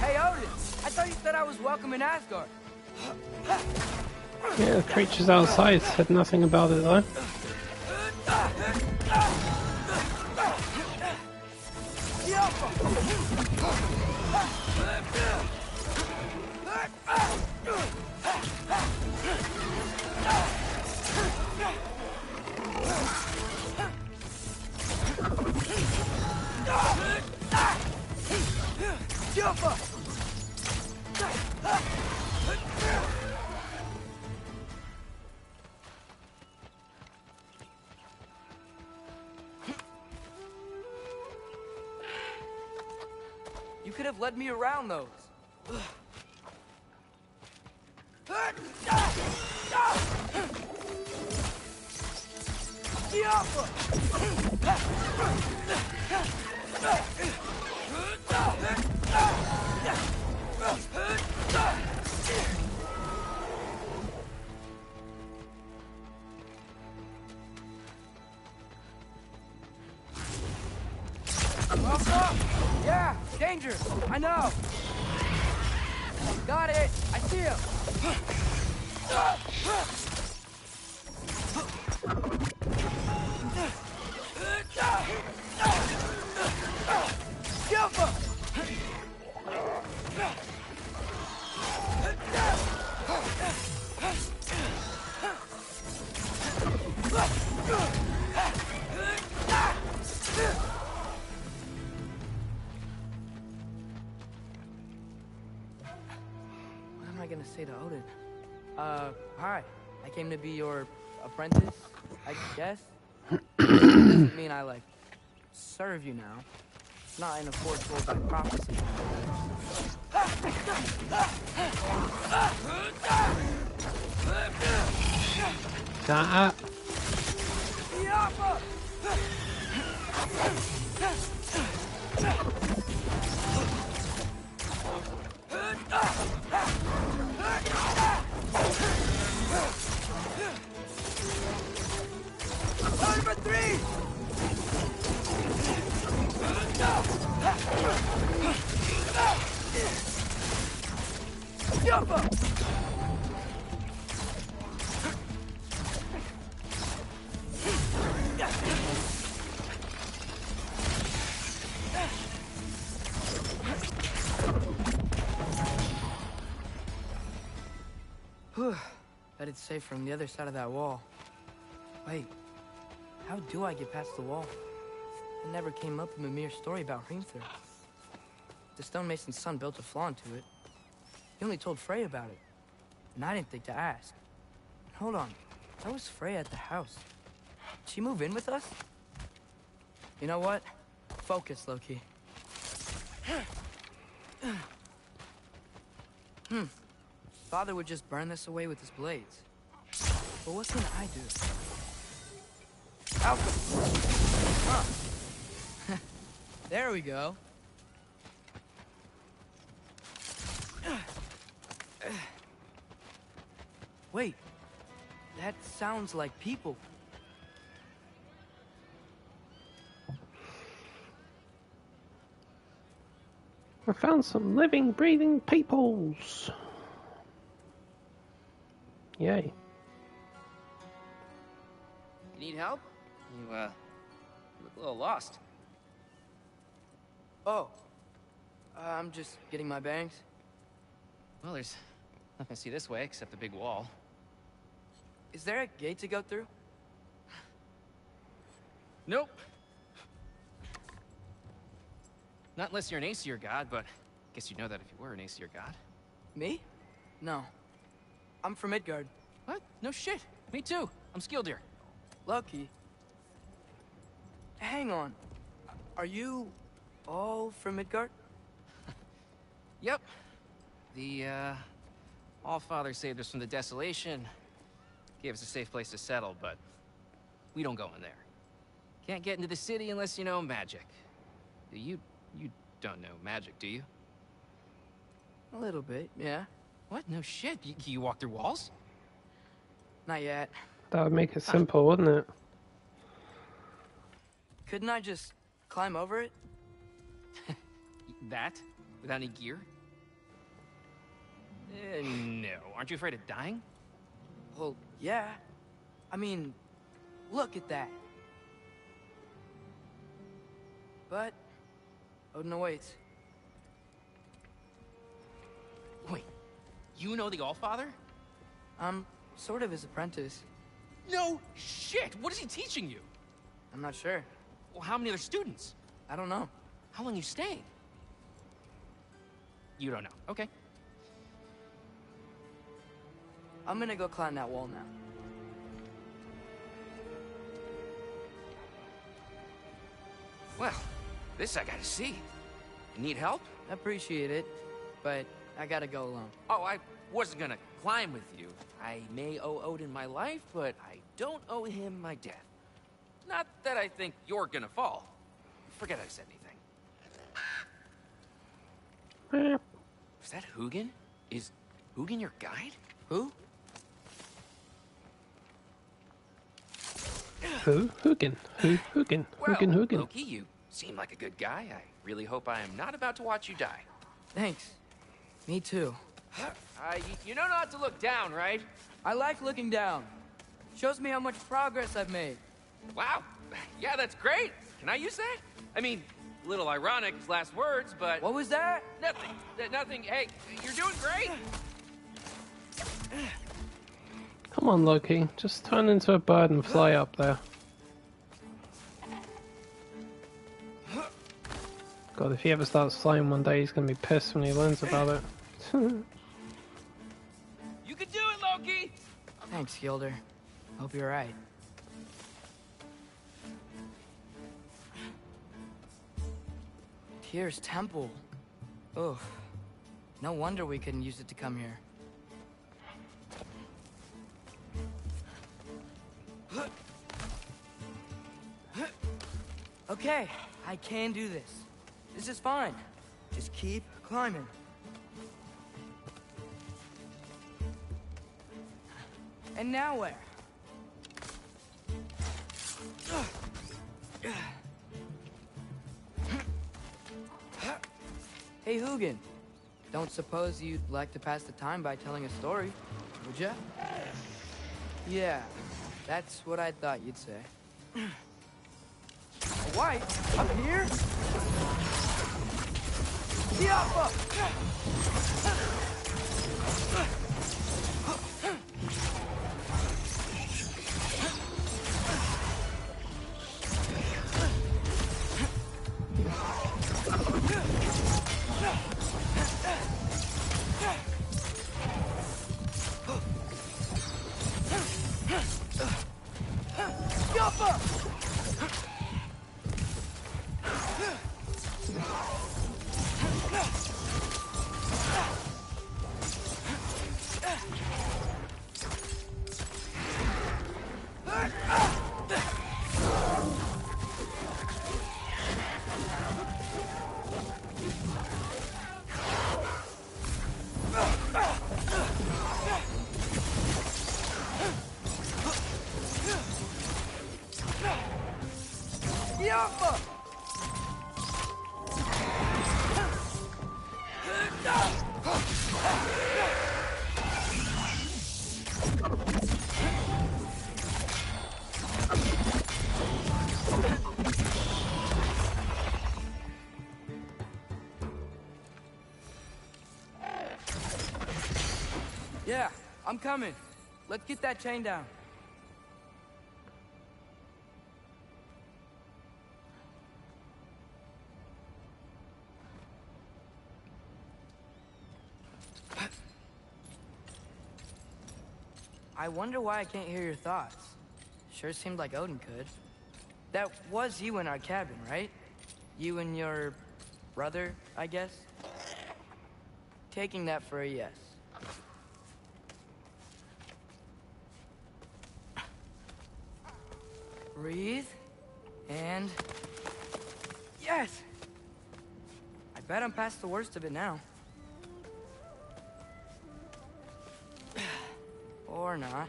Hey, Odin! I thought you said I was welcome in Asgard. Yeah, the creatures outside said nothing about it though. You could have led me around those. Yeah, danger. I know. Got it. I see him. say to Odin. Hi. I came to be your apprentice, I guess. Doesn't mean I, like, serve you now. Not in a forceful by prophecy. Number 3! Whew. Bet it's safe from the other side of that wall. Wait, how do I get past the wall? It never came up in Mimir's story about Hrimthur. The stonemason's son built a flaw into it. He only told Frey about it, and I didn't think to ask. Hold on, how was Frey at the house? Did she move in with us? You know what? Focus, Loki. Father would just burn this away with his blades. But what can I do? Alpha! Huh. There we go. Wait, that sounds like people. I found some living, breathing peoples. Yay. You need help? You look a little lost. Oh, I'm just getting my bangs. Well, there's nothing to see this way except the big wall. Is there a gate to go through? Nope. Not unless you're an Aesir god, but I guess you'd know that if you were an Aesir god. Me? No. I'm from Midgard. What? No shit. Me too. I'm Skildir. Lucky. Hang on. Are you all from Midgard? Yep. The, All-Father saved us from the desolation. Gave us a safe place to settle, but we don't go in there. Can't get into the city unless you know magic. You don't know magic, do you? A little bit, yeah. What? No shit. You walk through walls? Not yet. That would make it simple, wouldn't it? Couldn't I just climb over it? That? Without any gear? No. Aren't you afraid of dying? Well, yeah. I mean, look at that. But Odin awaits. Wait, you know the Allfather? I'm sort of his apprentice. No shit! What is he teaching you? I'm not sure. Well, how many other students? I don't know. How long you staying? You don't know. Okay. I'm gonna go climb that wall now. Well, this I gotta see. You need help? Appreciate it, but I gotta go alone. Oh, I wasn't gonna climb with you. I may owe Odin my life, but I don't owe him my death. Not that I think you're gonna fall. Forget I said anything. Is that Hugin? Is Hugin your guide? Who? Who? Hugin. Who? Hugin. Well, Hugin. Loki, you seem like a good guy. I really hope I am not about to watch you die. Thanks. Me too. You know not to look down, right? I like looking down. Shows me how much progress I've made. Wow. Yeah, that's great. Can I use that? I mean, a little ironic, his last words, but... What was that? Nothing. Nothing. Hey, you're doing great. Come on, Loki. Just turn into a bird and fly up there. God, if he ever starts flying one day, he's going to be pissed when he learns about it. Smokey! Thanks, Gilder. Hope you're right. Tyr's temple. Ugh. No wonder we couldn't use it to come here. Okay, I can do this. This is fine. Just keep climbing. And now where? Hey, Hugin. Don't suppose you'd like to pass the time by telling a story, would ya? Yeah, that's what I thought you'd say. A white? Up here? Diapa! Yeah, I'm coming. Let's get that chain down. I wonder why I can't hear your thoughts. Sure seemed like Odin could. That was you in our cabin, right? You and your brother, I guess? Taking that for a yes. Breathe. And... yes! I bet I'm past the worst of it now. Or not.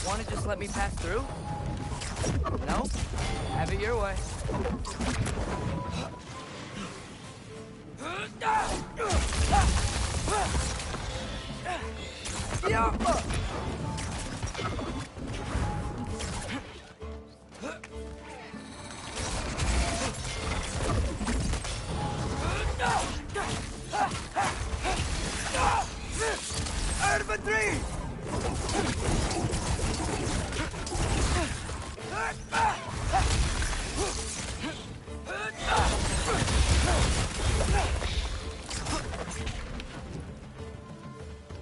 Wanna just let me pass through? No? Have it your way.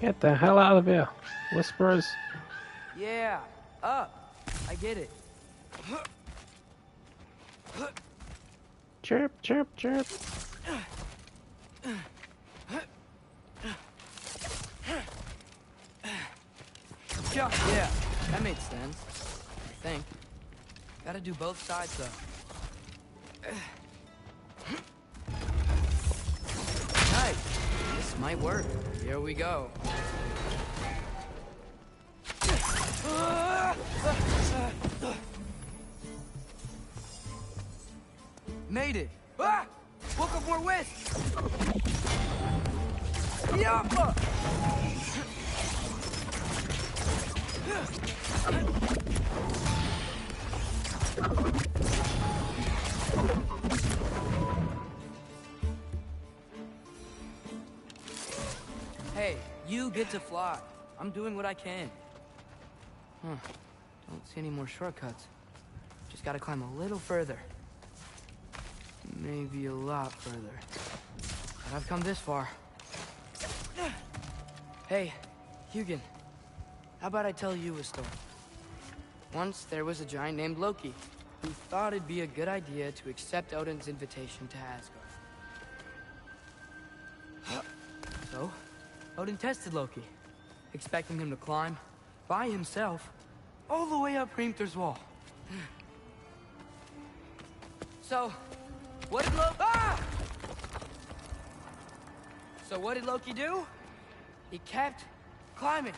Get the hell out of here, Whisperers. Yeah, up. I get it. Chirp, chirp, chirp. Yeah, that makes sense. I think. Gotta do both sides, though. Nice. This might work. Here we go. Made it. Ah! Woke up more wisps. Yappa! Hey, you get to fly. I'm doing what I can. Huh. Don't see any more shortcuts. Just gotta climb a little further. Maybe a lot further. But I've come this far. Hey, Hugin. How about I tell you a story? Once there was a giant named Loki who thought it'd be a good idea to accept Odin's invitation to Asgard. So, Odin tested Loki, expecting him to climb by himself all the way up Hrimthur's wall. So, what did Loki... Ah! So what did Loki do? He kept climbing.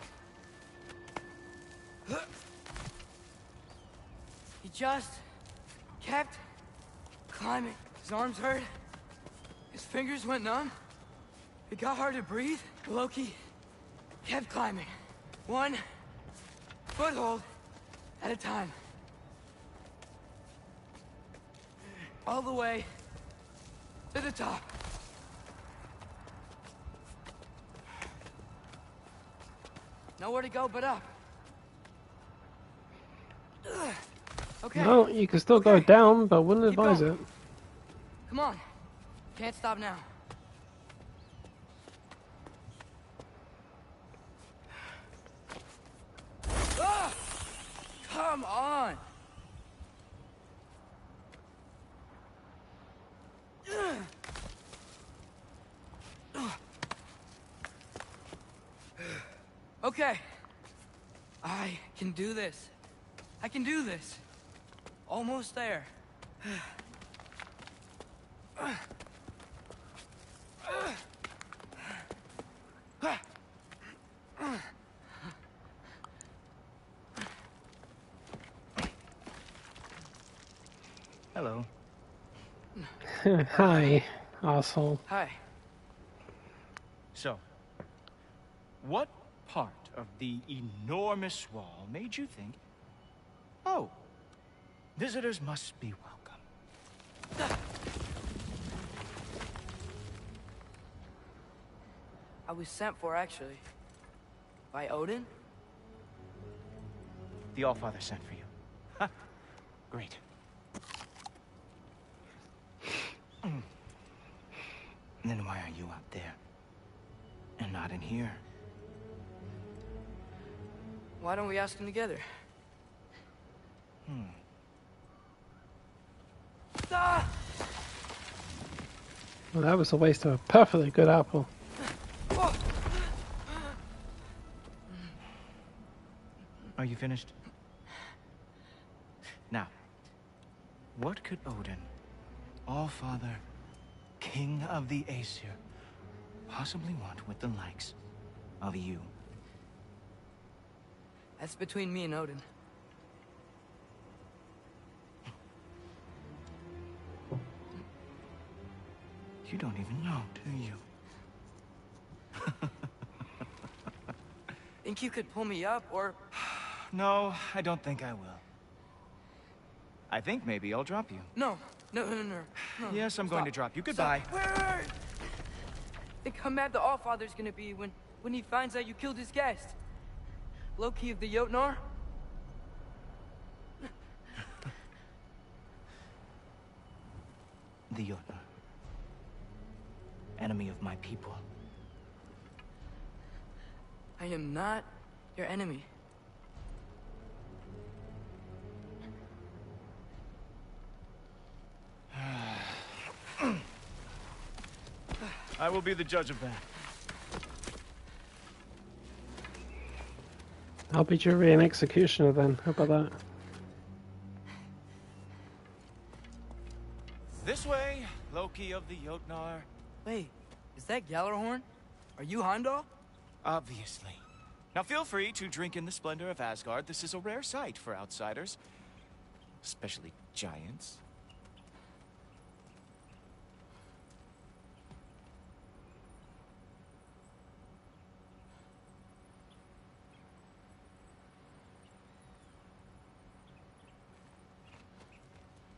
He just kept climbing. His arms hurt. His fingers went numb. It got hard to breathe. Loki kept climbing. One foothold at a time. All the way to the top. Nowhere to go but up. Okay. Well, you can still go down, but wouldn't advise it. Come on. Can't stop now. Ah! Come on. Okay. I can do this. I can do this. Almost there. Hello. Hi, asshole. Hi. So, what part of the enormous wall made you think, oh, visitors must be welcome? I was sent for, actually. By Odin? The Allfather sent for you. Ha! Great. Then why are you up there? And not in here? Why don't we ask them together? Ah! Well, that was a waste of a perfectly good apple. Are you finished? Now, what could Odin, Allfather, King of the Aesir, possibly want with the likes of you? That's between me and Odin. You don't even know, do you? Think you could pull me up, or... No, I don't think I will. I think maybe I'll drop you. No. No. Yes, I'm going to drop you. Goodbye. Stop. Wait. Think how mad the Allfather's gonna be when he finds out you killed his guest. Loki of the Jotnar? The Jotnar. Enemy of my people. I am not your enemy. I will be the judge of that. I'll be jury and executioner then. How about that? This way, Loki of the Jotnar. Wait, is that Gjallarhorn? Are you Heimdall? Obviously. Now feel free to drink in the splendor of Asgard. This is a rare sight for outsiders. Especially giants.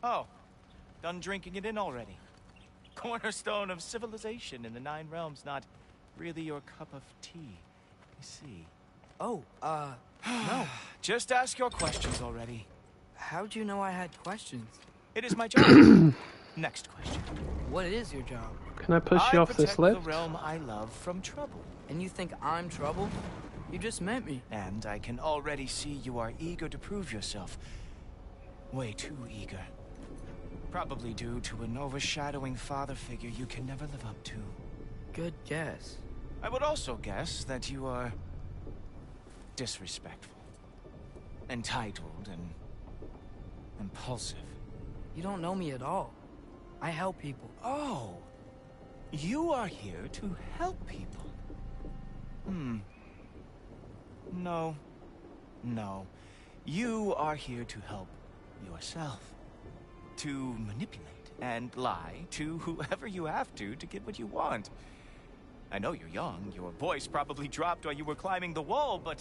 Oh, done drinking it in already. Cornerstone of civilization in the 9 realms, not really your cup of tea, you see. Oh, no. Just ask your questions already. How'd you know I had questions? It is my job. Next question. What is your job? Can I push you off this protect lift? the realm I love from trouble. And you think I'm trouble? You just met me. And I can already see you are eager to prove yourself. Way too eager. Probably due to an overshadowing father figure you can never live up to. Good guess. I would also guess that you are disrespectful, entitled, and impulsive. You don't know me at all. I help people. Oh, you are here to help people. No. No. You are here to help yourself. To manipulate and lie to whoever you have to get what you want. I know you're young. Your voice probably dropped while you were climbing the wall, but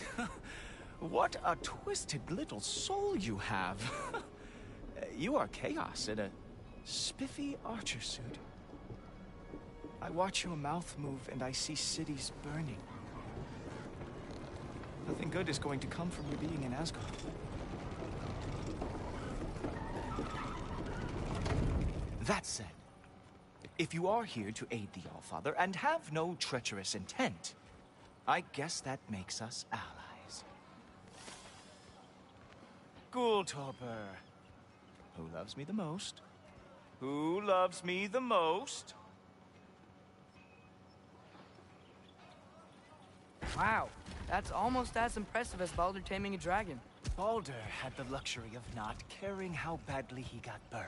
what a twisted little soul you have. You are chaos in a spiffy archer suit. I watch your mouth move and I see cities burning. Nothing good is going to come from you being in Asgard. That said, if you are here to aid the Allfather and have no treacherous intent, I guess that makes us allies. Ghoultober. Who loves me the most? Who loves me the most? Wow, that's almost as impressive as Baldur taming a dragon. Baldur had the luxury of not caring how badly he got burned.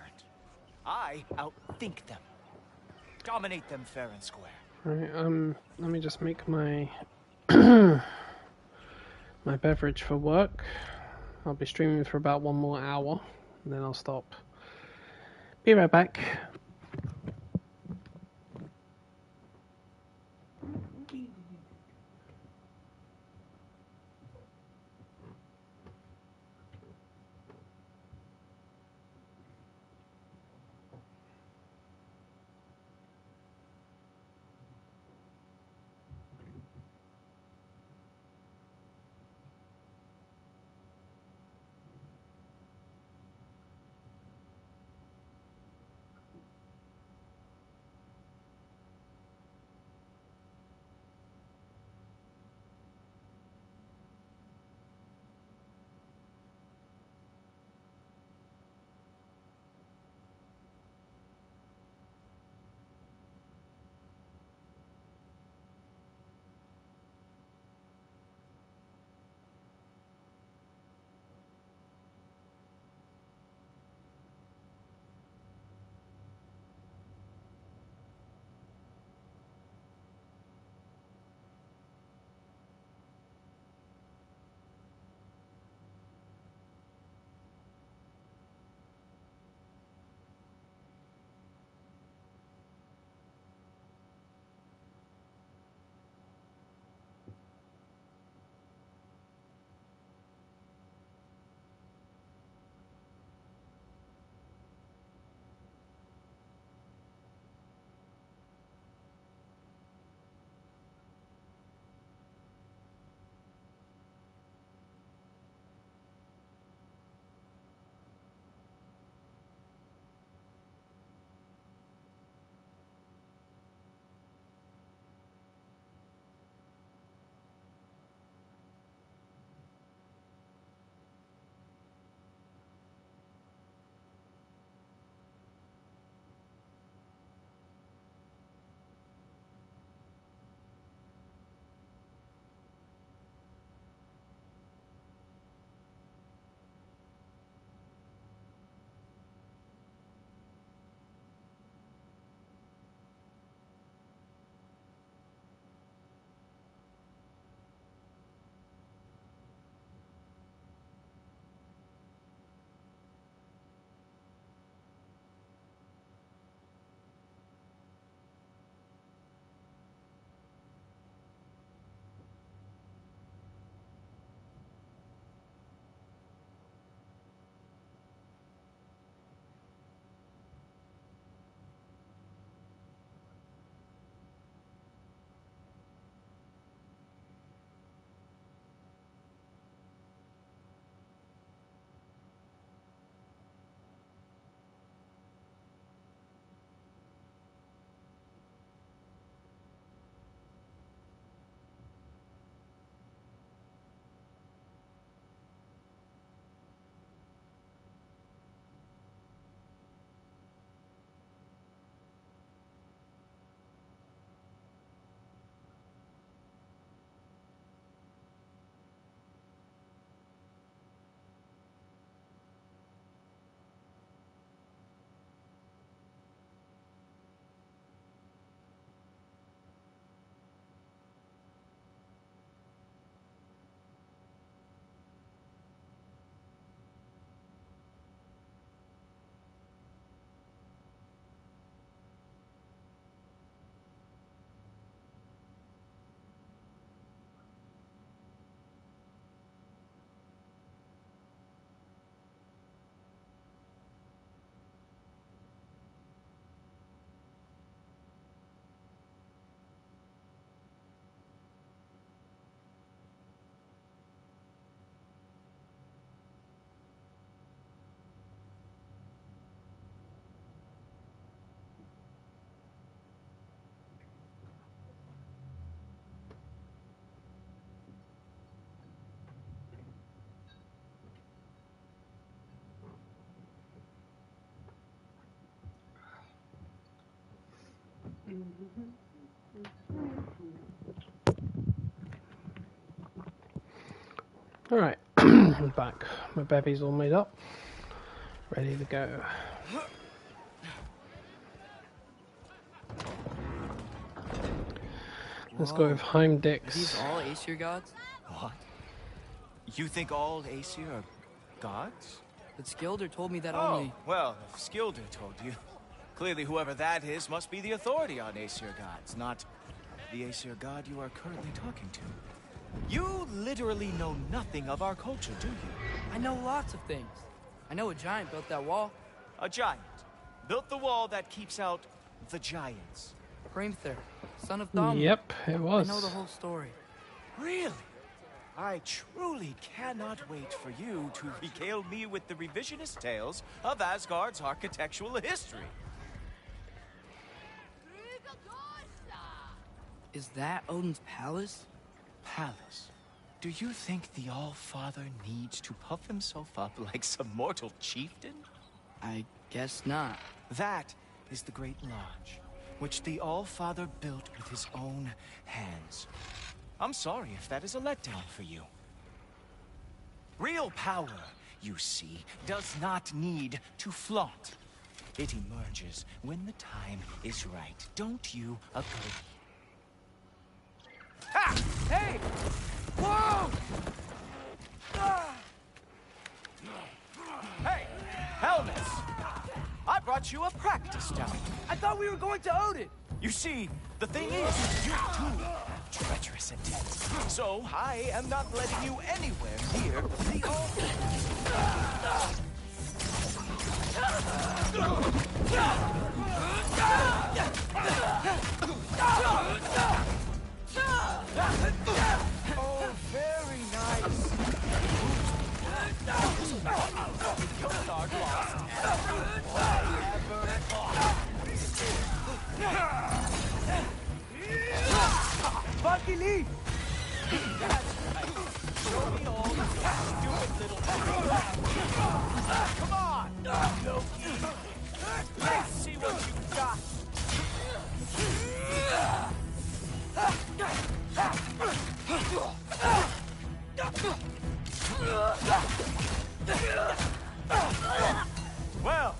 I outthink them. Dominate them fair and square. Right, let me just make my my beverage for work. I'll be streaming for about 1 more hour, and then I'll stop. Be right back. Alright, I'm back. My bevy's all made up. Ready to go. Let's go with Heimdix. Are these all Aesir gods? What? You think all Aesir are gods? But Skilder told me that Oh, only... well, if Skilder told you. Clearly whoever that is must be the authority on Aesir gods, not the Aesir god you are currently talking to. You literally know nothing of our culture, do you? I know lots of things. I know a giant built that wall. A giant built the wall that keeps out the giants. Hrimthur, son of Thamur. Yep, it was. I know the whole story. Really? I truly cannot wait for you to regale me with the revisionist tales of Asgard's architectural history. Is that Odin's palace? Palace? Do you think the All-Father needs to puff himself up like some mortal chieftain? I guess not. That is the Great Lodge, which the All-Father built with his own hands. I'm sorry if that is a letdown for you. Real power, you see, does not need to flaunt. It emerges when the time is right. Don't you agree? Ha! Hey! Whoa! Ah! Hey, helmets! I brought you a practice down. I thought we were going to Odin! You see, the thing is, you too have treacherous intent. So I am not letting you anywhere near the altar. Oh, very nice. Your guard lost. Bucky Lee! That's right. Show me all the stupid little Come on, Loki. Let's see what you got. Well,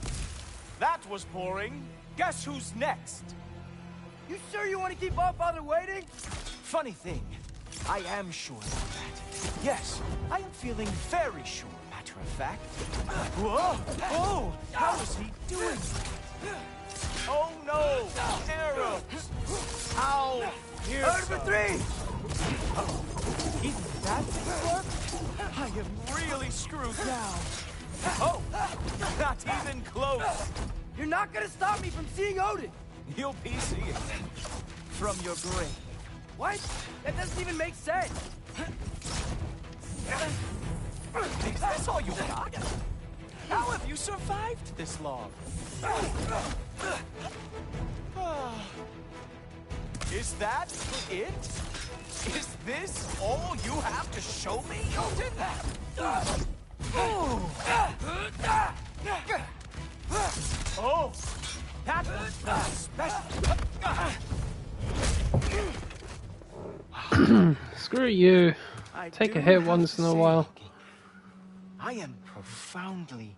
that was boring. Guess who's next? You sure you want to keep All-Father waiting? Funny thing, I am sure of that. Yes, I am feeling very sure, matter of fact. Whoa! Oh! How is he doing that? Oh no! Arrows! How fearsome! For three! Even that didn't work? I am really screwed now. Oh! Not even close! You're not gonna stop me from seeing Odin! You'll be seeing it from your grave. What? That doesn't even make sense! Is this all you got? How have you survived this long? Is that it? Is this all you have to show me, Odin? Oh, that was special. Screw you. Take a hit once in a while. I am profoundly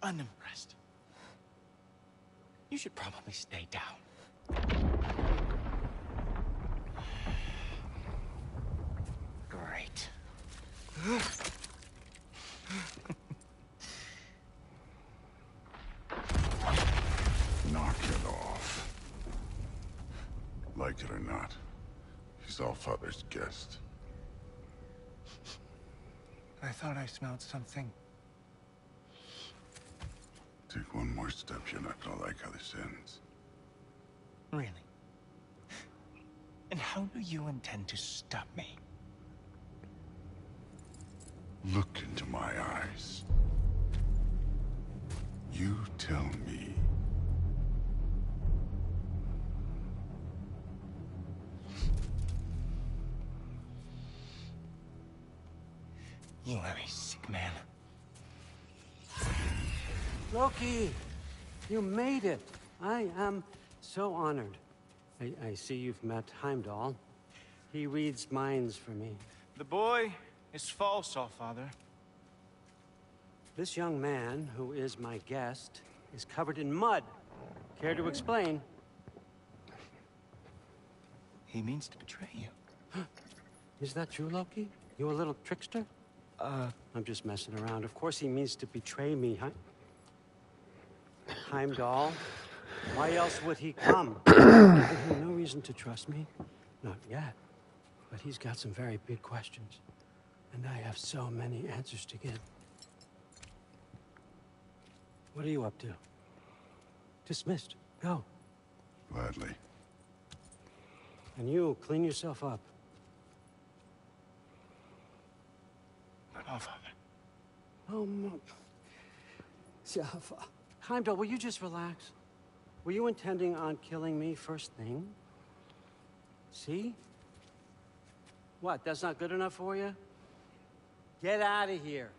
unimpressed. You should probably stay down. Great. Knock it off. Like it or not, he's All-Father's guest. I thought I smelled something. Take one more step, you're not gonna like how this ends. Really? And how do you intend to stop me? Look into my eyes. You tell me. You are a sick man. Loki, you made it. I am so honored. I see you've met Heimdall. He reads minds for me. The boy is false, Allfather. This young man, who is my guest, is covered in mud. Care to explain? He means to betray you. Is that true, Loki? You a little trickster? I'm just messing around. Of course he means to betray me, Heimdall. Why else would he come? No reason to trust me. Not yet. But he's got some very big questions. And I have so many answers to give. What are you up to? Dismissed. Go. Gladly. And you, clean yourself up. But Allfather. Oh, no. Heimdall, will you just relax? Were you intending on killing me first thing? See? What, that's not good enough for you? Get out of here.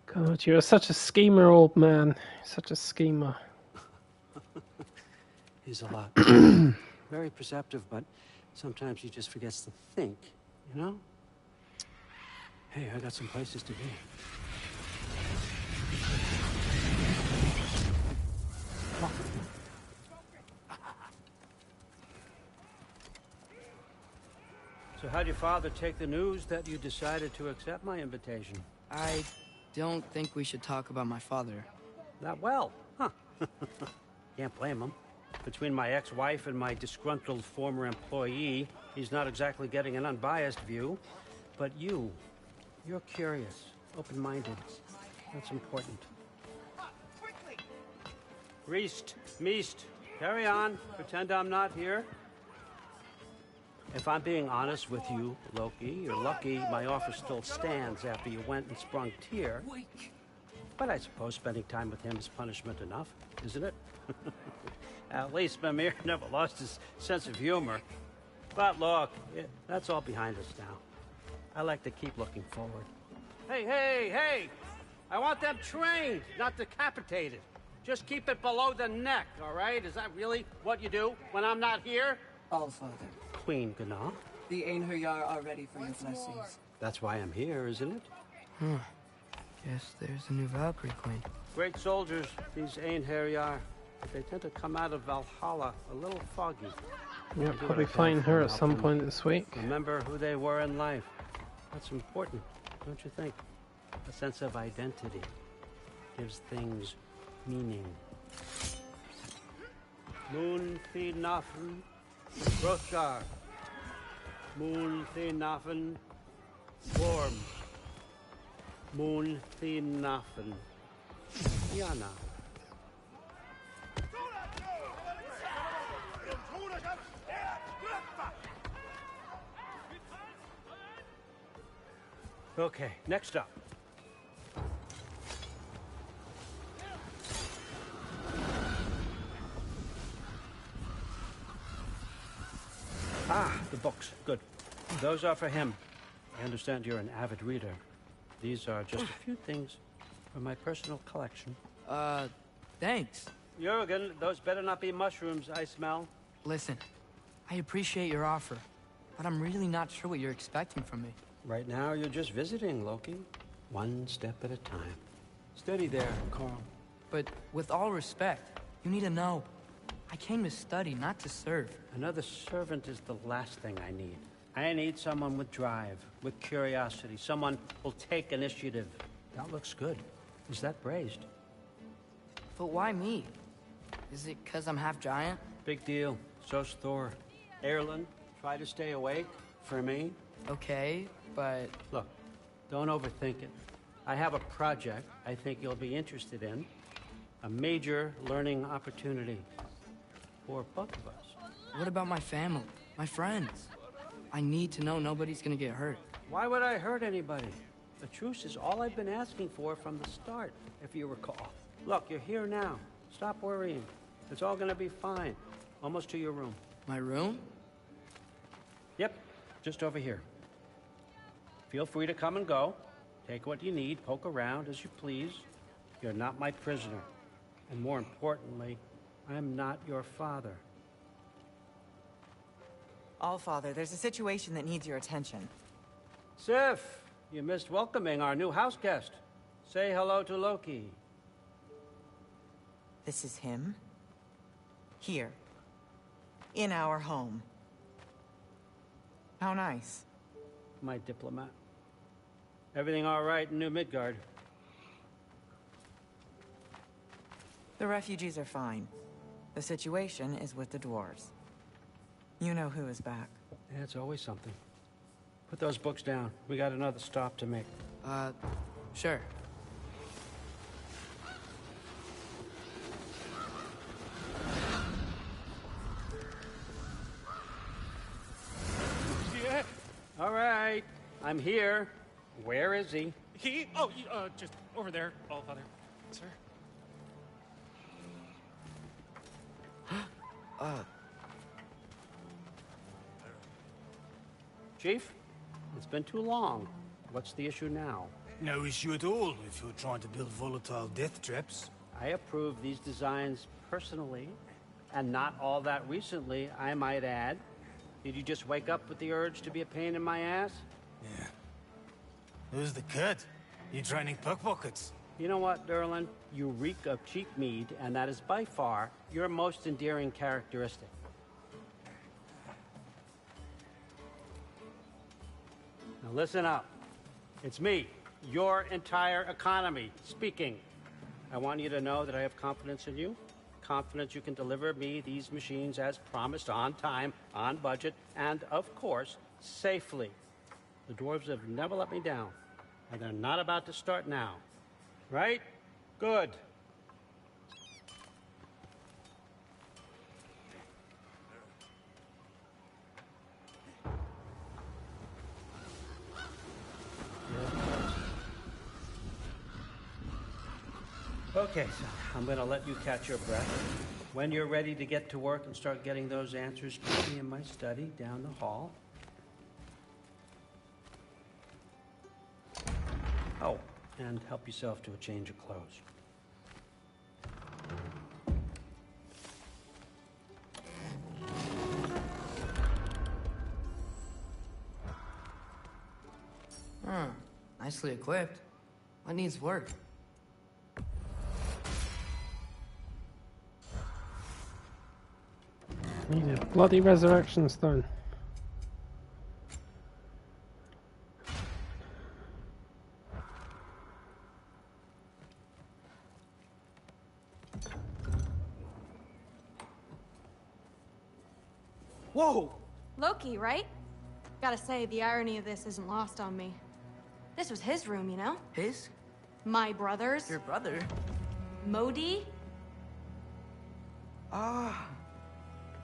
God, you're such a schemer, old man. Such a schemer. He's a lot. Very perceptive, but sometimes he just forgets to think, you know? Hey, I got some places to be. Oh. So how'd your father take the news that you decided to accept my invitation? I don't think we should talk about my father. Not well, huh? Can't blame him. Between my ex-wife and my disgruntled former employee, he's not exactly getting an unbiased view. But you're curious, open-minded. That's important. Reist, Meest, carry on. Pretend I'm not here. If I'm being honest with you, Loki, you're lucky my offer still stands after you went and sprung Tyr. But I suppose spending time with him is punishment enough, isn't it? At least Mimir never lost his sense of humor. But look, that's all behind us now. I like to keep looking forward. Hey! I want them trained, not decapitated. Just keep it below the neck, all right? Is that really what you do when I'm not here? Allfather. Queen Gná. The Einherjar are ready for your blessings. That's why I'm here, isn't it? Guess there's a new Valkyrie Queen. Great soldiers, these Einherjar. They tend to come out of Valhalla a little foggy. Yeah, probably find her at some point this week. Remember who they were in life. That's important, don't you think? A sense of identity gives things meaning. Moon Thi Nafen, Hrothgar. Moon Thi Nafen, Worm. Moon Thi Nafen, Yana. Okay, next up. The books. Good. Those are for him. I understand you're an avid reader. These are just a few things from my personal collection. Thanks. Jurgen, those better not be mushrooms I smell. Listen, I appreciate your offer, but I'm really not sure what you're expecting from me. Right now, you're just visiting, Loki. One step at a time. Steady there, Carl. But with all respect, you need to know. I came to study, not to serve. Another servant is the last thing I need. I need someone with drive, with curiosity, someone who'll take initiative. That looks good. Is that braised? But why me? Is it because I'm half giant? Big deal. So's Thor. Erlen, try to stay awake for me. Okay, but... Look, don't overthink it. I have a project I think you'll be interested in. A major learning opportunity. For both of us. What about my family? My friends? I need to know nobody's gonna get hurt. Why would I hurt anybody? The truce is all I've been asking for from the start, if you recall. Look, you're here now. Stop worrying. It's all gonna be fine. Almost to your room. My room? Yep, just over here. Feel free to come and go. Take what you need, poke around as you please. You're not my prisoner. And more importantly, I'm not your father. Allfather, there's a situation that needs your attention. Sif, you missed welcoming our new house guest. Say hello to Loki. This is him? Here. In our home. How nice. My diplomat. Everything all right in New Midgard? The refugees are fine. The situation is with the dwarves. You know who is back. Yeah, it's always something. Put those books down. We got another stop to make. Sure. Yeah. All right. I'm here. Where is he? Just over there, Allfather. Sir? Chief, it's been too long. What's the issue now? No issue at all if you're trying to build volatile death traps. I approve these designs personally, and not all that recently, I might add. Did you just wake up with the urge to be a pain in my ass? Yeah. Who's the cut? You training pickpockets? You know what, Derlin? You reek of cheap mead, and that is by far your most endearing characteristic. Now listen up. It's me, your entire economy, speaking. I want you to know that I have confidence in you. Confidence you can deliver me these machines as promised, on time, on budget, and, of course, safely. The dwarves have never let me down, and they're not about to start now. Right? Good. Okay, so I'm going to let you catch your breath. When you're ready to get to work and start getting those answers, meet me in my study down the hall. Oh, and help yourself to a change of clothes. Nicely equipped. What needs work? Need a bloody resurrection stone. Whoa! Loki, right? Gotta say, the irony of this isn't lost on me. This was his room, you know? His? My brother's. Your brother? Modi? Ah,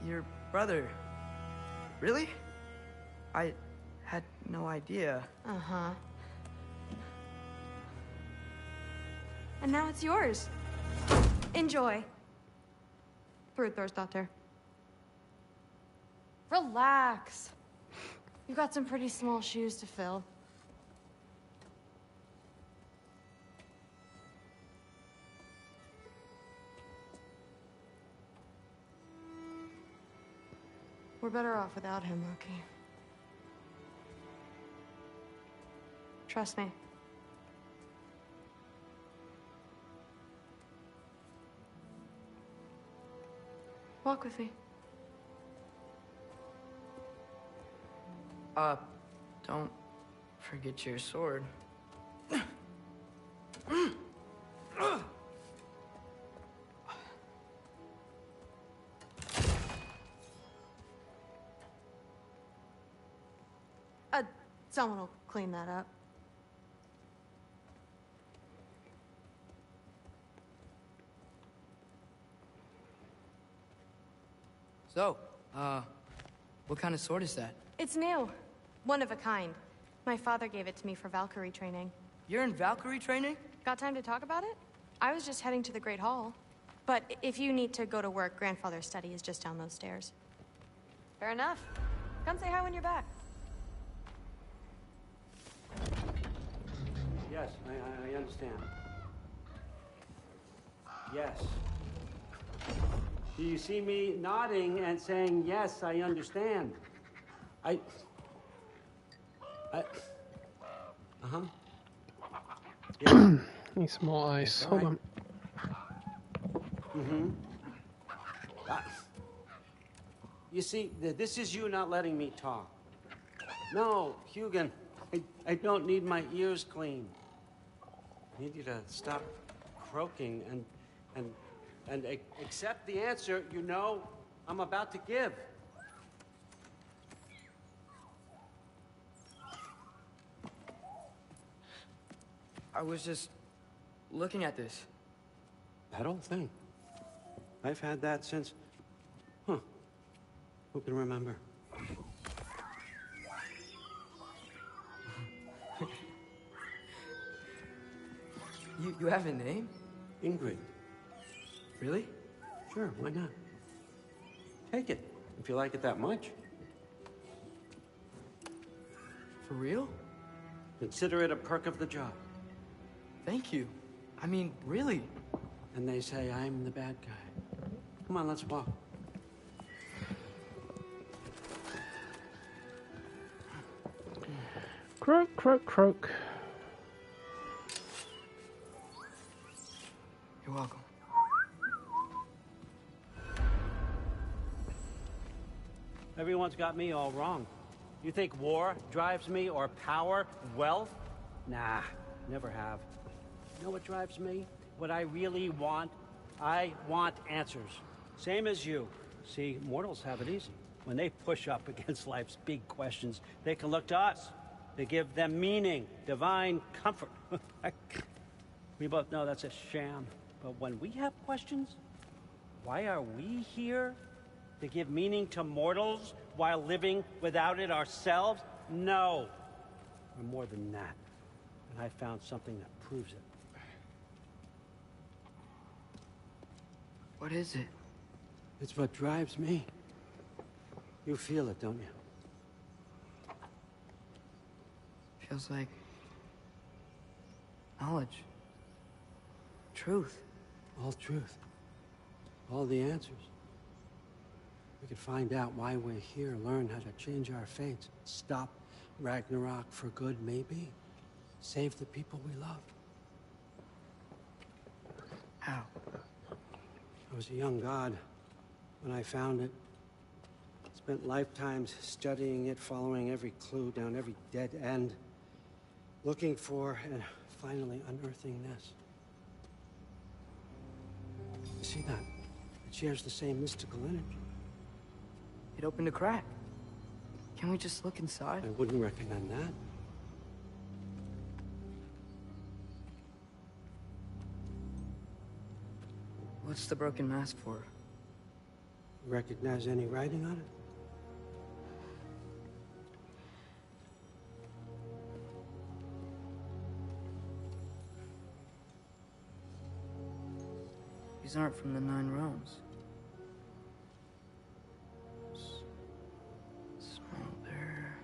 your brother. Really? I had no idea. Uh-huh. And now it's yours. Enjoy. Daughter. Relax. You've got some pretty small shoes to fill. We're better off without him, Loki. Trust me. Walk with me. Don't forget your sword. Someone will clean that up. So, what kind of sword is that? It's new. One of a kind. My father gave it to me for Valkyrie training. You're in Valkyrie training? Got time to talk about it? I was just heading to the Great Hall. But if you need to go to work, Grandfather's study is just down those stairs. Fair enough. Come say hi when you're back. Yes, I understand. Yes. Do you see me nodding and saying, yes, I understand? Uh-huh. Yeah. Need some more ice. Hold on. Mm-hmm. You see, this is you not letting me talk. No, Hugin, I don't need my ears cleaned. I need you to stop croaking and accept the answer you know I'm about to give. I was just looking at this. That old thing. I've had that since... Huh. Who can remember? You have a name? Ingrid. Really? Sure, why not? Take it, if you like it that much. For real? Consider it a perk of the job. Thank you. I mean, really. And they say I'm the bad guy. Come on, let's walk. Croak, croak, croak. You're welcome. Everyone's got me all wrong. You think war drives me, or power, wealth? Nah, never have. You know what drives me? What I really want? I want answers. Same as you. See, mortals have it easy. When they push up against life's big questions, they can look to us. They give them meaning, divine comfort. We both know that's a sham. But when we have questions, why are we here? To give meaning to mortals while living without it ourselves? No. We're more than that. And I found something that proves it. What is it? It's what drives me. You feel it, don't you? Feels like knowledge. Truth. All truth. All the answers. We could find out why we're here, learn how to change our fates, stop Ragnarok for good, maybe. Save the people we love. How? I was a young god when I found it. Spent lifetimes studying it, following every clue down every dead end, looking for and finally unearthing this. You see that? It shares the same mystical energy. It opened a crack. Can we just look inside? I wouldn't recommend that. What's the broken mask for? Recognize any writing on it? These aren't from the Nine Realms. Smolder.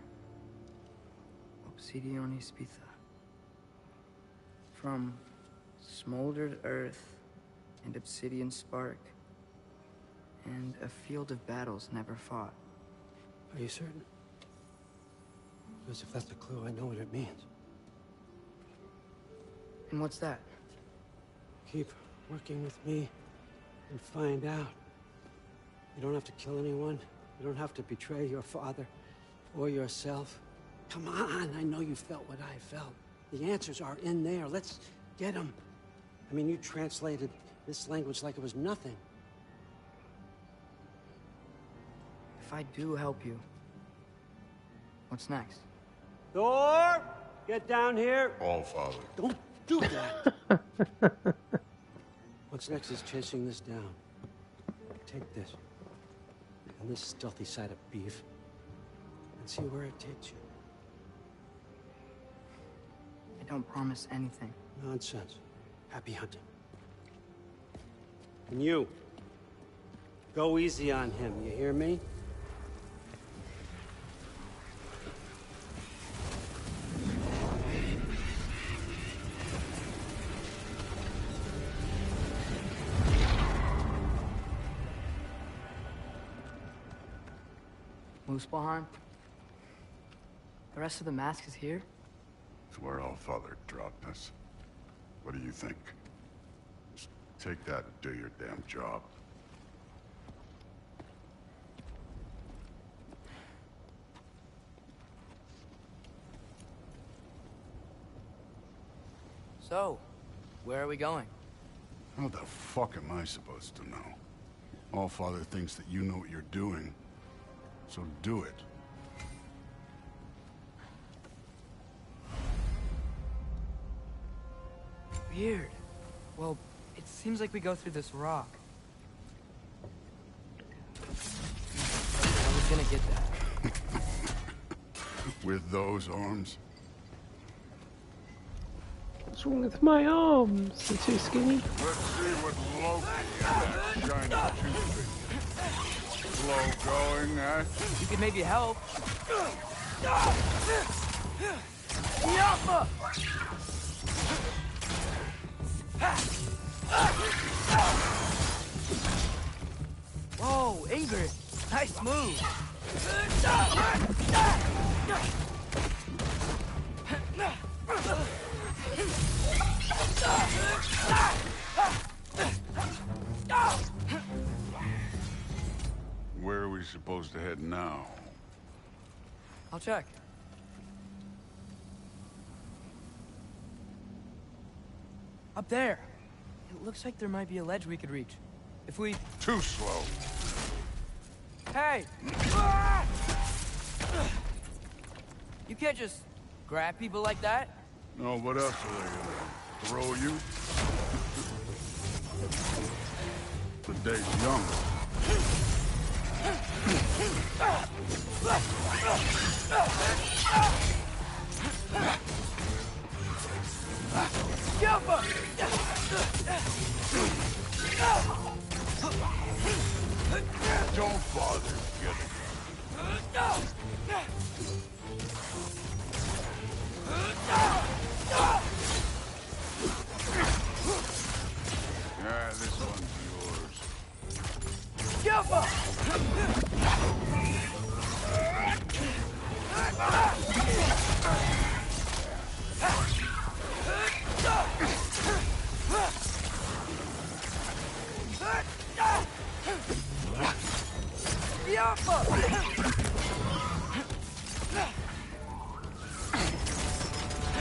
Obsidion Spitha. From smoldered earth and obsidian spark, and a field of battles never fought. Are you certain? Because if that's a clue, I know what it means. And what's that? Keep working with me and find out. You don't have to kill anyone. You don't have to betray your father or yourself. Come on, I know you felt what I felt. The answers are in there. Let's get them. I mean, you translated this language like it was nothing. If I do help you, what's next? Thor! Get down here! All father. Don't do that! What's next is chasing this down. Take this. And this stealthy side of beef. And see where it takes you. I don't promise anything. Nonsense. Happy hunting. And you. Go easy on him, you hear me? Muspelheim? The rest of the mask is here? It's where Allfather dropped us. What do you think? Just take that and do your damn job. So, where are we going? How the fuck am I supposed to know? Allfather thinks that you know what you're doing, so do it. Weird. Well, it seems like we go through this rock. I was gonna get that. With those arms? What's wrong with my arms? They're too skinny. Let's see what Loki and that shiny toothpick. Slow going, eh? You could maybe help. Whoa, Ingrid. Nice move. Where are we supposed to head now? I'll check. Up there. It looks like there might be a ledge we could reach. If we... Too slow. Hey! You can't just grab people like that. No, what else are they gonna throw you? The day's young. Don't bother getting Yeah, this one's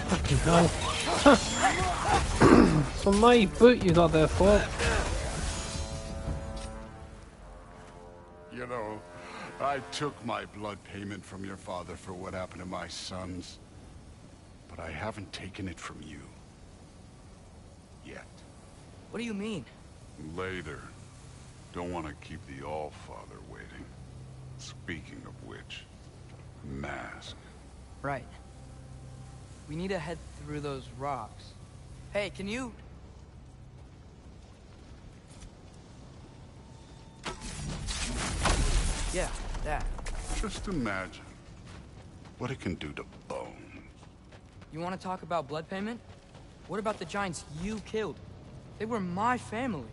Fucking hell. It's on my boot you got there for. You know, I took my blood payment from your father for what happened to my sons. But I haven't taken it from you. Yet. What do you mean? Later. Don't want to keep the Allfather waiting. Speaking of which, mask. Right. We need to head through those rocks. Hey, can you... Yeah, that. Just imagine what it can do to bone. You want to talk about blood payment? What about the giants you killed? They were my family.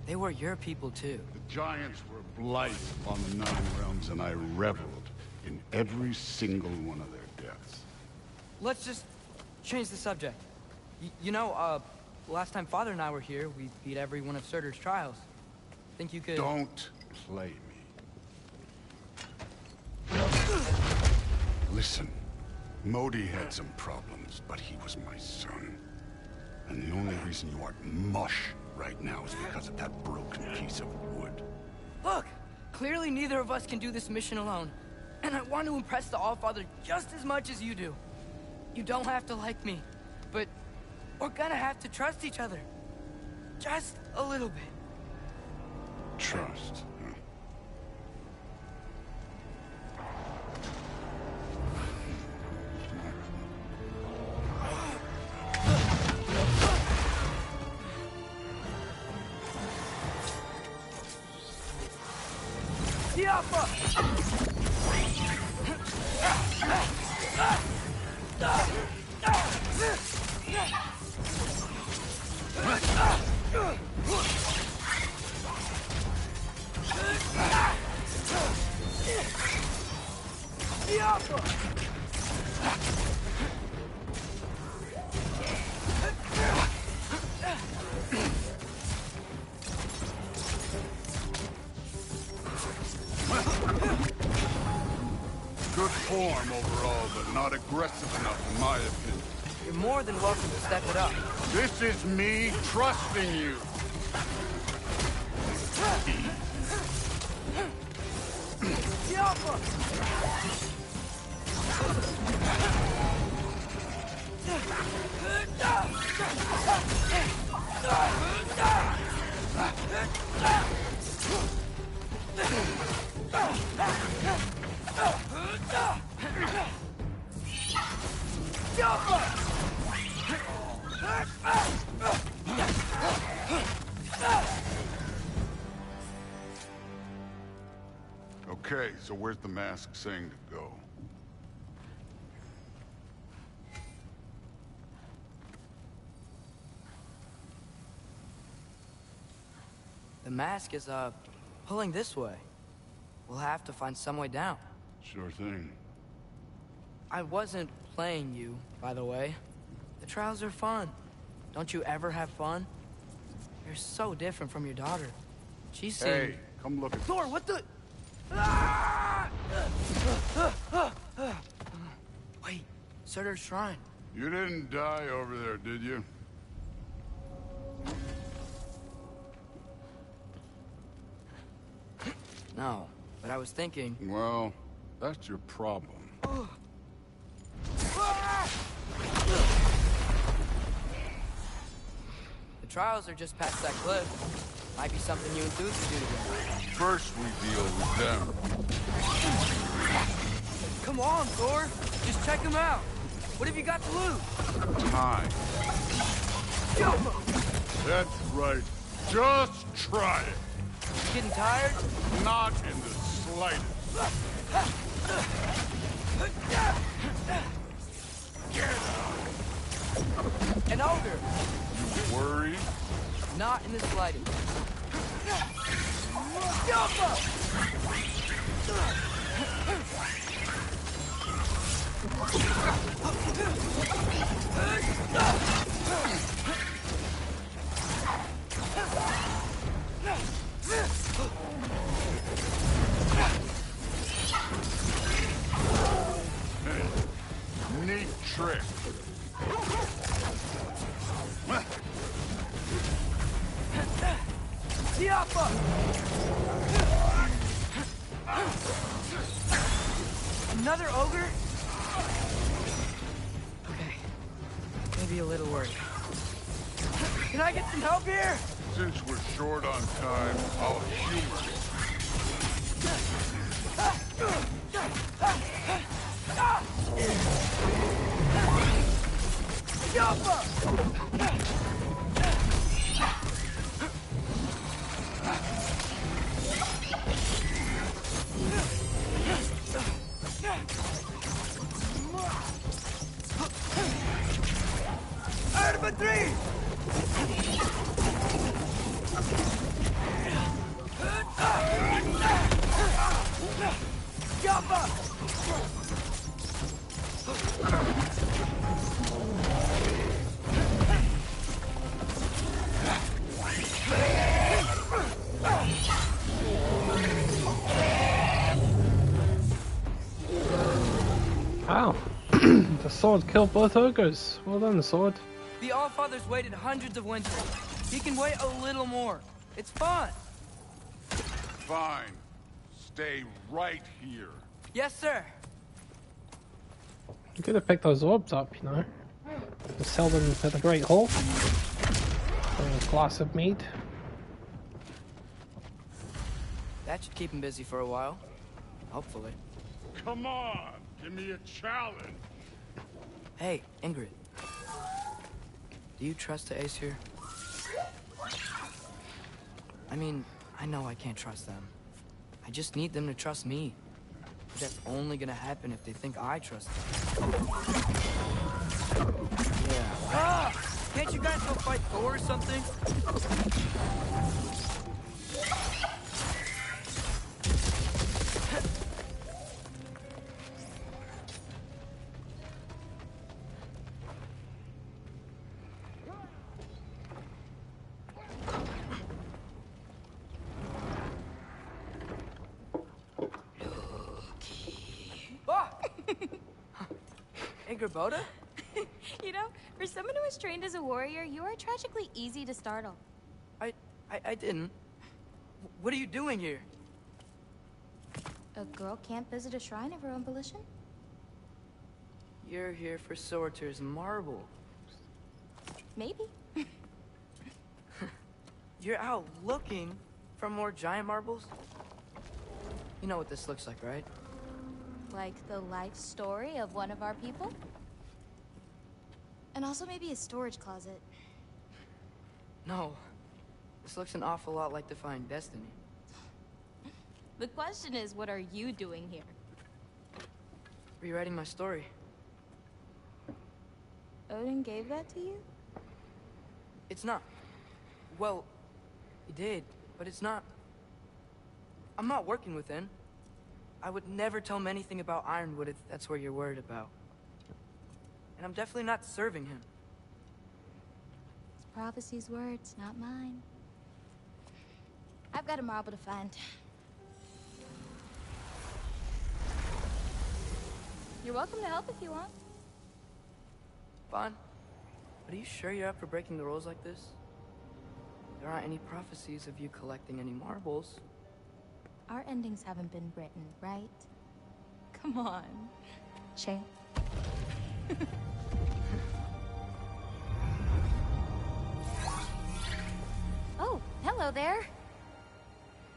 They were your people too. The giants were blight on the Nine Realms, and I reveled in every single one of their deaths. Let's just change the subject. You know, last time Father and I were here, we beat every one of Surtur's trials. Think you could... Don't play me. Listen, Modi had some problems, but he was my son. And the only reason you aren't mush right now is because of that broken piece of wood. Look! Clearly neither of us can do this mission alone. And I want to impress the Allfather just as much as you do. You don't have to like me, but we're gonna have to trust each other. Just a little bit. Trust, huh? Good form overall, but not aggressive enough in my opinion. You're more than welcome to step it up. This is me trusting you. Okay, so where's the mask saying to go? The mask is, pulling this way. We'll have to find some way down. Sure thing. I wasn't playing you, by the way. The trials are fun. Don't you ever have fun? You're so different from your daughter. She's seen... Hey, come look at Thor, what the... Wait, Surtur's shrine. You didn't die over there, did you? No, but I was thinking... Well, that's your problem. The trials are just past that cliff. Might be something you and Zeus could do together. First we deal with them. Come on, Thor. Just check them out. What have you got to lose? Time. That's right. Just try it. Getting tired? Not in the slightest. An ogre. You worried? Not in the slightest. Neat trick. Another ogre? Okay. Maybe a little worried. Can I get some help here? Since we're short on time, I'll humor it. Wow. The sword killed both ogres. Well done, the sword. The Allfather's waited hundreds of winters. He can wait a little more. It's fun. Fine. Stay right here. Yes, sir. You could have picked those orbs up, you know. Just sell them at the Great Hall. For a glass of mead. That should keep him busy for a while. Hopefully. Come on, give me a challenge. Hey, Ingrid. Do you trust the Ace here? I mean, I know I can't trust them. I just need them to trust me. But that's only gonna happen if they think I trust them. Yeah. Ah! Can't you guys go fight Thor or something? Gerboda? You know, for someone who was trained as a warrior, you are tragically easy to startle. I didn't. What are you doing here? A girl can't visit a shrine of her own volition? You're here for Sorter's marble. Maybe. You're out looking for more giant marbles? You know what this looks like, right? Like the life story of one of our people? And also maybe a storage closet. No. This looks an awful lot like Defying Destiny. The question is, what are you doing here? Rewriting my story. Odin gave that to you? It's not. Well, he did, but it's not. I'm not working with him. I would never tell him anything about Ironwood if that's what you're worried about. And I'm definitely not serving him. It's prophecy's words, not mine. I've got a marble to find. You're welcome to help if you want. Fine. But are you sure you're up for breaking the rules like this? There aren't any prophecies of you collecting any marbles. Our endings haven't been written, right? Come on, champ. Oh, hello there.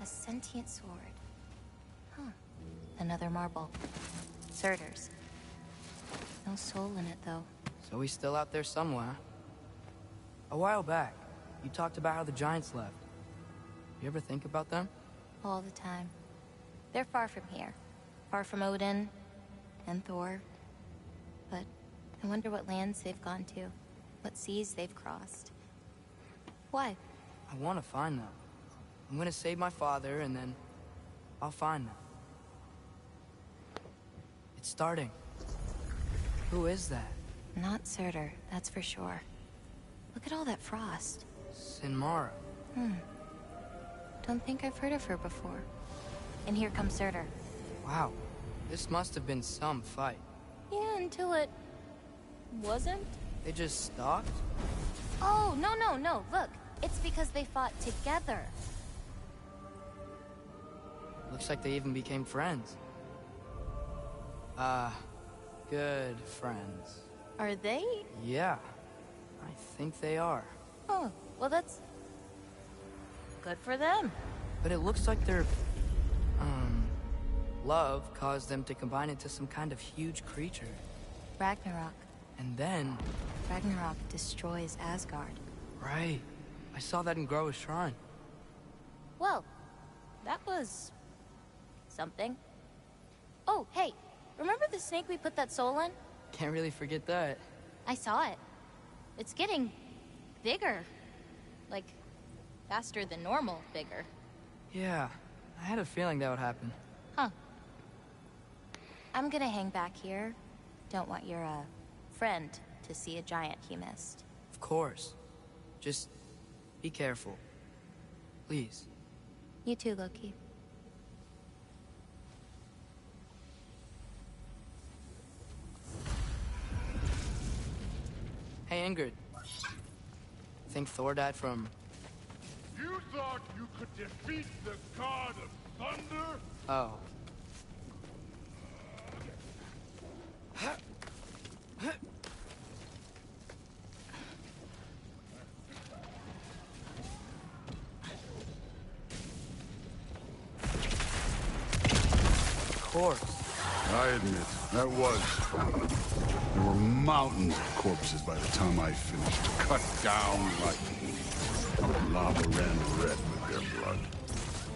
A sentient sword. Huh. Another marble. Surtur's. No soul in it, though. So he's still out there somewhere. A while back, you talked about how the giants left. You ever think about them? All the time. They're far from here. Far from Odin and Thor. But I wonder what lands they've gone to. What seas they've crossed. Why? I want to find them. I'm gonna save my father, and then I'll find them. It's starting. Who is that? Not Surtur, that's for sure. Look at all that frost. Sinmara. Don't think I've heard of her before. And here comes Surtur. Wow. This must have been some fight. Yeah, until it... wasn't? They just stalked? Oh, no. Look, it's because they fought together. Looks like they even became friends. Good friends. Are they? Yeah. I think they are. Oh, well that's... good for them. But it looks like their... love caused them to combine into some kind of huge creature. Ragnarok. And then... Ragnarok destroys Asgard. Right. I saw that in Groa's shrine. Well, that was... something. Oh, hey, remember the snake we put that soul in? Can't really forget that. I saw it. It's getting... bigger. Like, faster than normal bigger. Yeah, I had a feeling that would happen. Huh. I'm gonna hang back here. Don't want your, friend to see a giant he missed. Of course. Just be careful. Please. You too, Loki. Hey, Ingrid. Think Thor died from... You thought you could defeat the god of thunder? Oh. Of course. I admit, that was fun. There were mountains of corpses by the time I finished. Cut down like lava ran red with their blood.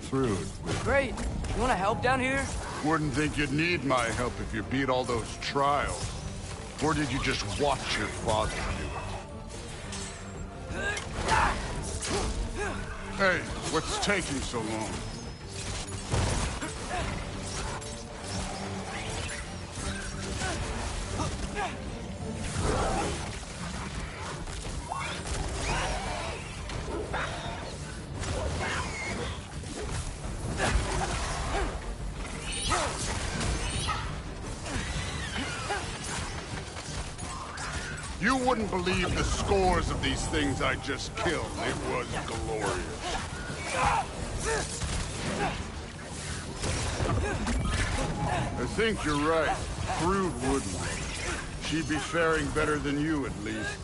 Through it with... Great! You wanna help down here? Wouldn't think you'd need my help if you beat all those trials. Or did you just watch your father do it? Hey, what's taking so long? wouldn't believe the scores of these things I just killed. It was glorious. I think you're right. Brood wouldn't. She'd be faring better than you, at least.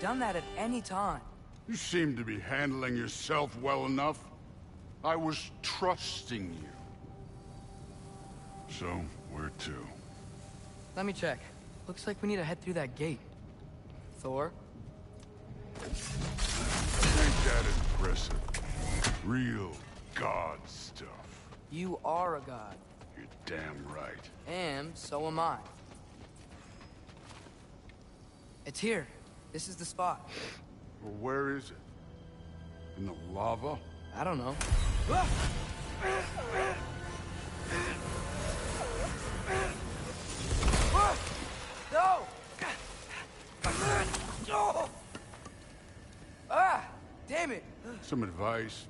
Done that at any time. You seem to be handling yourself well enough. I was trusting you. So, where to? Let me check. Looks like we need to head through that gate. Thor? Ain't that impressive? Real god stuff. You are a god. You're damn right. And so am I. It's here. This is the spot. Well, where is it? In the lava? I don't know. No! Ah! Damn it! Some advice.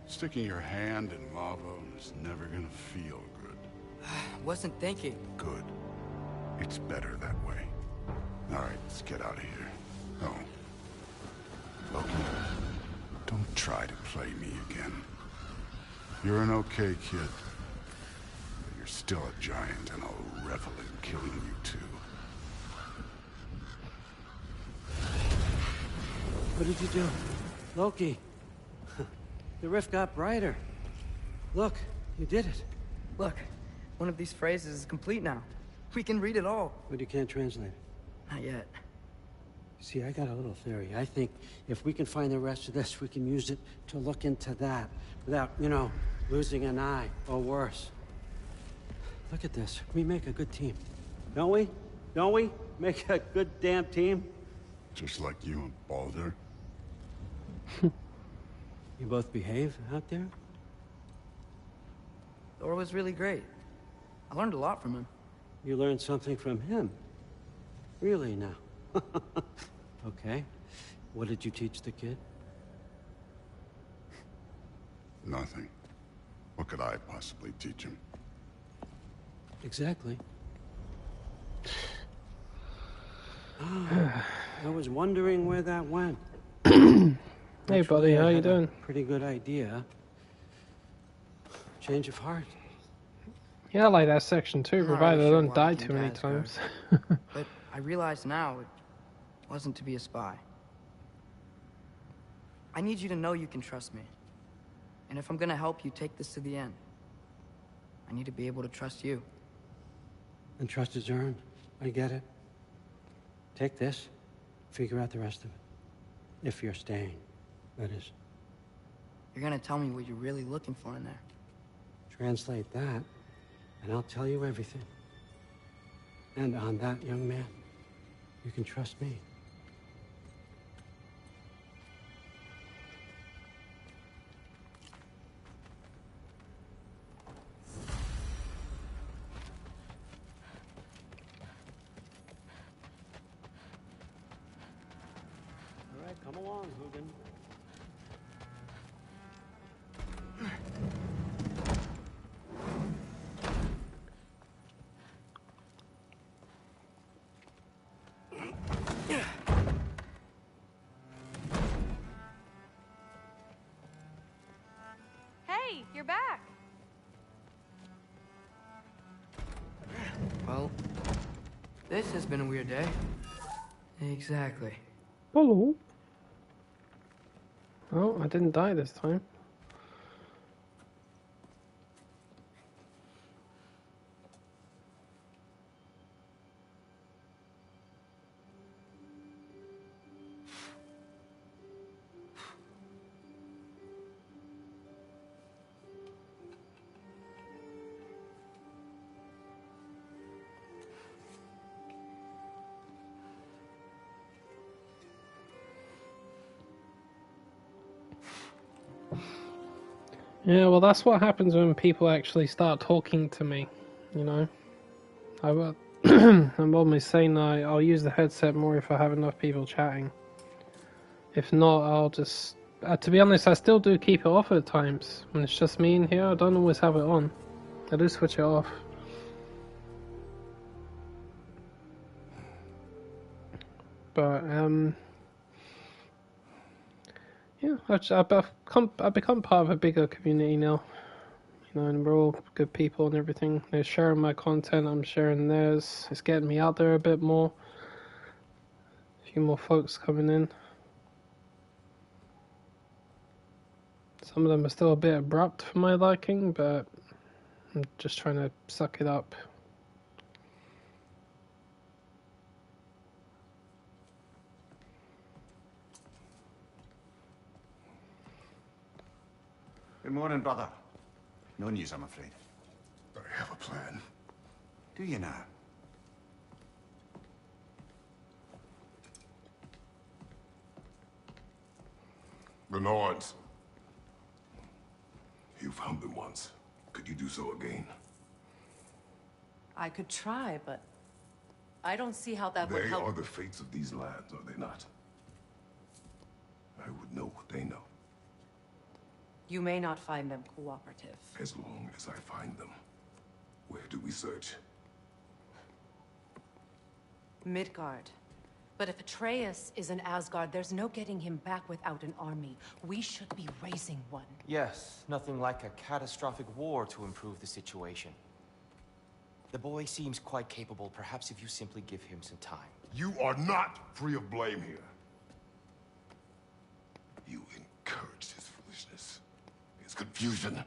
Sticking your hand in lava is never gonna feel good. Wasn't thinking. Good. It's better that way. All right, let's get out of here. Oh. Loki, don't try to play me again. You're an okay kid. But you're still a giant, and I'll revel in killing you too. What did you do? Loki. The rift got brighter. Look, you did it. Look, one of these phrases is complete now. We can read it all. But you can't translate it. Not yet. See, I got a little theory. I think if we can find the rest of this, we can use it to look into that without, you know, losing an eye or worse. Look at this. We make a good team. Don't we? Don't we? Make a good damn team? Just like you and Baldur? You both behave out there? Thor was really great. I learned a lot from him. You learned something from him? Really now? Okay. What did you teach the kid? Nothing. What could I possibly teach him? Exactly. I was wondering where that went. Hey buddy, how you doing? Pretty good idea. Change of heart. Yeah, I like that section too, provided I don't die too many times. But I realize now it wasn't to be a spy. I need you to know you can trust me. And if I'm gonna help you take this to the end, I need to be able to trust you. And trust is earned. I get it. Take this, figure out the rest of it. If you're staying, that is. You're gonna tell me what you're really looking for in there. Translate that, and I'll tell you everything. And on that, young man, you can trust me. All right, come along, Hugin. Hey, you're back. Well, this has been a weird day. Exactly. Hello. Oh, I didn't die this time. Yeah, well, that's what happens when people actually start talking to me, you know. I'm always saying I'll use the headset more if I have enough people chatting. If not, I'll just... to be honest, I still do keep it off at times. When it's just me in here, I don't always have it on. I do switch it off. But, yeah, I've become part of a bigger community now. You know, and we're all good people and everything. They're sharing my content, I'm sharing theirs. It's getting me out there a bit more. A few more folks coming in. Some of them are still a bit abrupt for my liking, but I'm just trying to suck it up. Good morning, brother. No news, I'm afraid. I have a plan. Do you now? The Norns. You found them once. Could you do so again? I could try, but I don't see how that would They help. are the fates of these lands, are they not? I would know what they know. You may not find them cooperative. As long as I find them. Where do we search? Midgard. But if Atreus is in Asgard, there's no getting him back without an army. We should be raising one. Yes, nothing like a catastrophic war to improve the situation. The boy seems quite capable. Perhaps if you simply give him some time. You are not free of blame here. You encouraged his foolishness, his confusion.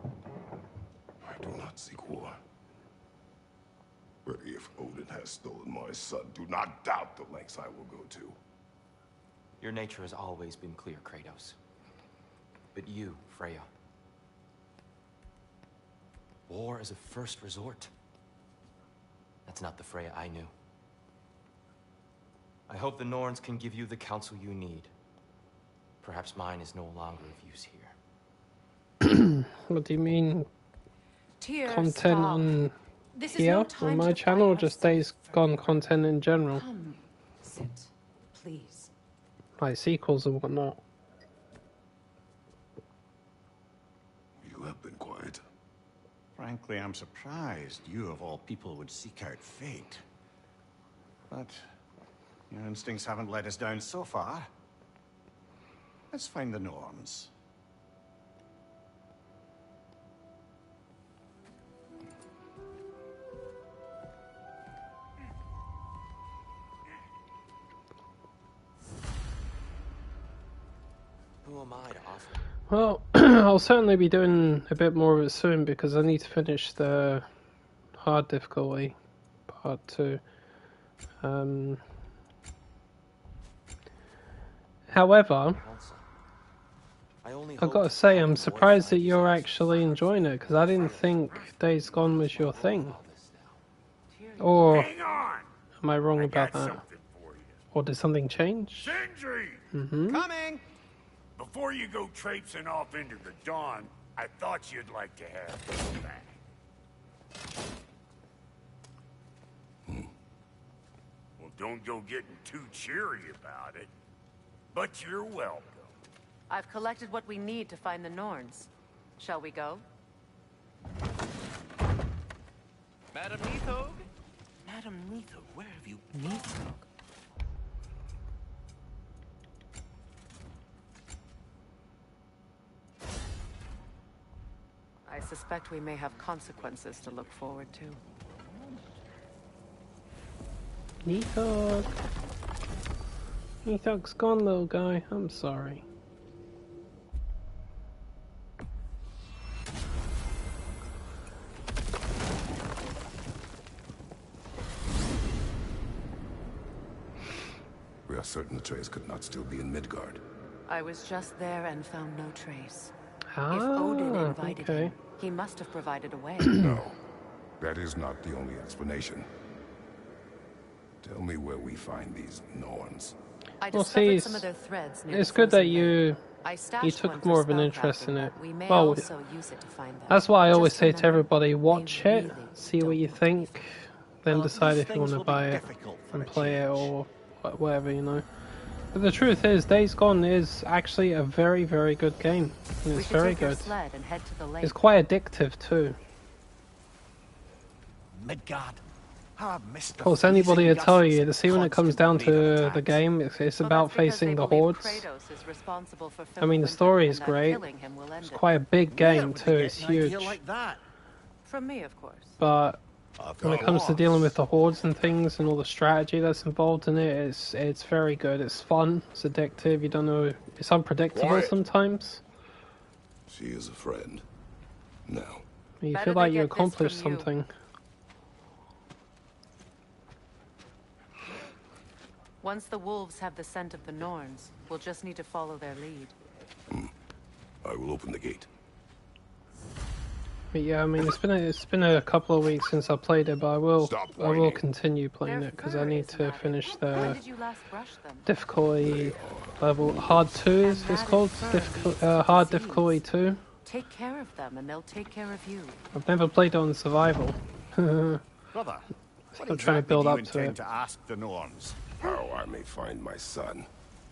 I do not seek war. But if Odin has stolen my son, do not doubt the lengths I will go to. Your nature has always been clear, Kratos. But you, Freya. War is a first resort. That's not the Freya I knew. I hope the Norns can give you the counsel you need. Perhaps mine is no longer of use here. What do you mean? Tyr, Content stop. on This is here, no time on my to channel, or fight just Days Gone content in general? Come, sit, please. Like sequels and whatnot. You have been quiet. Frankly, I'm surprised you of all people would seek out fate. But your instincts haven't let us down so far. Let's find the Norns. Who am I to offer? Well, I'll certainly be doing a bit more of it soon because I need to finish the hard difficulty part 2. However, I've got to say I'm surprised that you're actually enjoying it because I didn't think Days Gone was your thing. Or am I wrong about that? Or did something change? Sindri! Coming! Before you go traipsing off into the dawn, I thought you'd like to have this back. Well, don't go getting too cheery about it. But you're welcome. I've collected what we need to find the Norns. Shall we go? Madam Neathog? Madam Neathog, where have you... Neathog? suspect we may have consequences to look forward to. Nethog. Nethog's gone, little guy. I'm sorry. We are certain Atreus could not still be in Midgard. I was just there and found no trace. Ah, If Odin invited okay. him, he must have provided a way. No, that is not the only explanation. Tell me where we find these Norns. I Well, discovered see, some of their threads near it's the good that frozen lake. I you stashed took one more for of an interest in spellcrafting, it. but we may Well, also use it to find them. that's why I always Just say to remember, everybody, watch they it, really see what you think, then decide if you want to buy it and play it or whatever, you know. But the truth is, Days Gone is actually a very, very good game. And it's very good. And head to the lake. It's quite addictive too. Midgard. Of course, anybody will tell you, to see when it comes down to the game, it's about facing the hordes. I mean, the story is great. It's quite a big game too, it's huge. From me, of course. But when it comes to dealing with the hordes and things and all the strategy that's involved in it, it's very good. It's fun, it's addictive, you don't know, it's unpredictable sometimes. She is a friend. Now. You feel like you accomplished something. Once the wolves have the scent of the Norns, we'll just need to follow their lead. I will open the gate. But yeah, I mean, it's been a couple of weeks since I played it, but I will continue playing it because I need to finish the difficulty level. Hard 2 is it's called hard difficulty 2. Take care of them, and they'll take care of you. I've never played it on survival. Brother, I'm trying to build up to it. To ask the Norns? How I may find my son.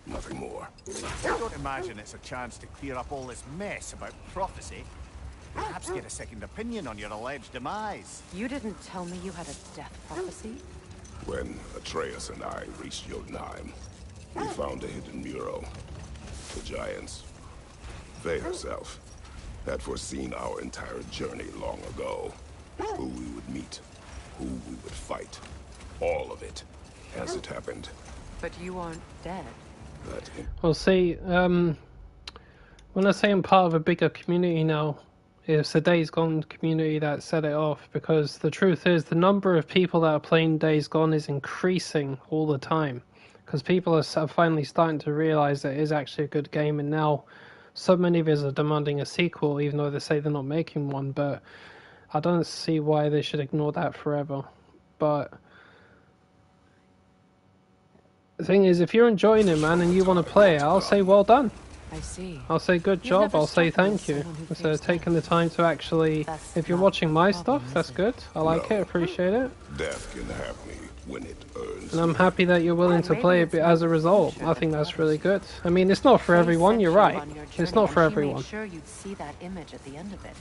Nothing more. I don't imagine it's a chance to clear up all this mess about prophecy. Perhaps get a second opinion on your alleged demise. You didn't tell me you had a death prophecy? When Atreus and I reached Jotunheim, we found a hidden mural. The giants, they herself, had foreseen our entire journey long ago. Who we would meet, who we would fight, all of it, as it happened. But you aren't dead. Well, see, when I say I'm part of a bigger community now, it's the Days Gone community that set it off, because the truth is the number of people that are playing Days Gone is increasing all the time, because people are finally starting to realize that it is actually a good game, and now so many of us are demanding a sequel, even though they say they're not making one. But I don't see why they should ignore that forever. But the thing is, if you're enjoying it, man, and you want to play it, I'll say well done. I see. I'll say good job, I'll say thank you. So taking the time to actually, if you're watching my stuff, that's good. I like it, appreciate it. Death can have me when it earns. And I'm happy that you're willing to play it as a result. I think that's really good. I mean, it's not for everyone, you're right. It's not for everyone. Made sure you'd see that image at the end of it.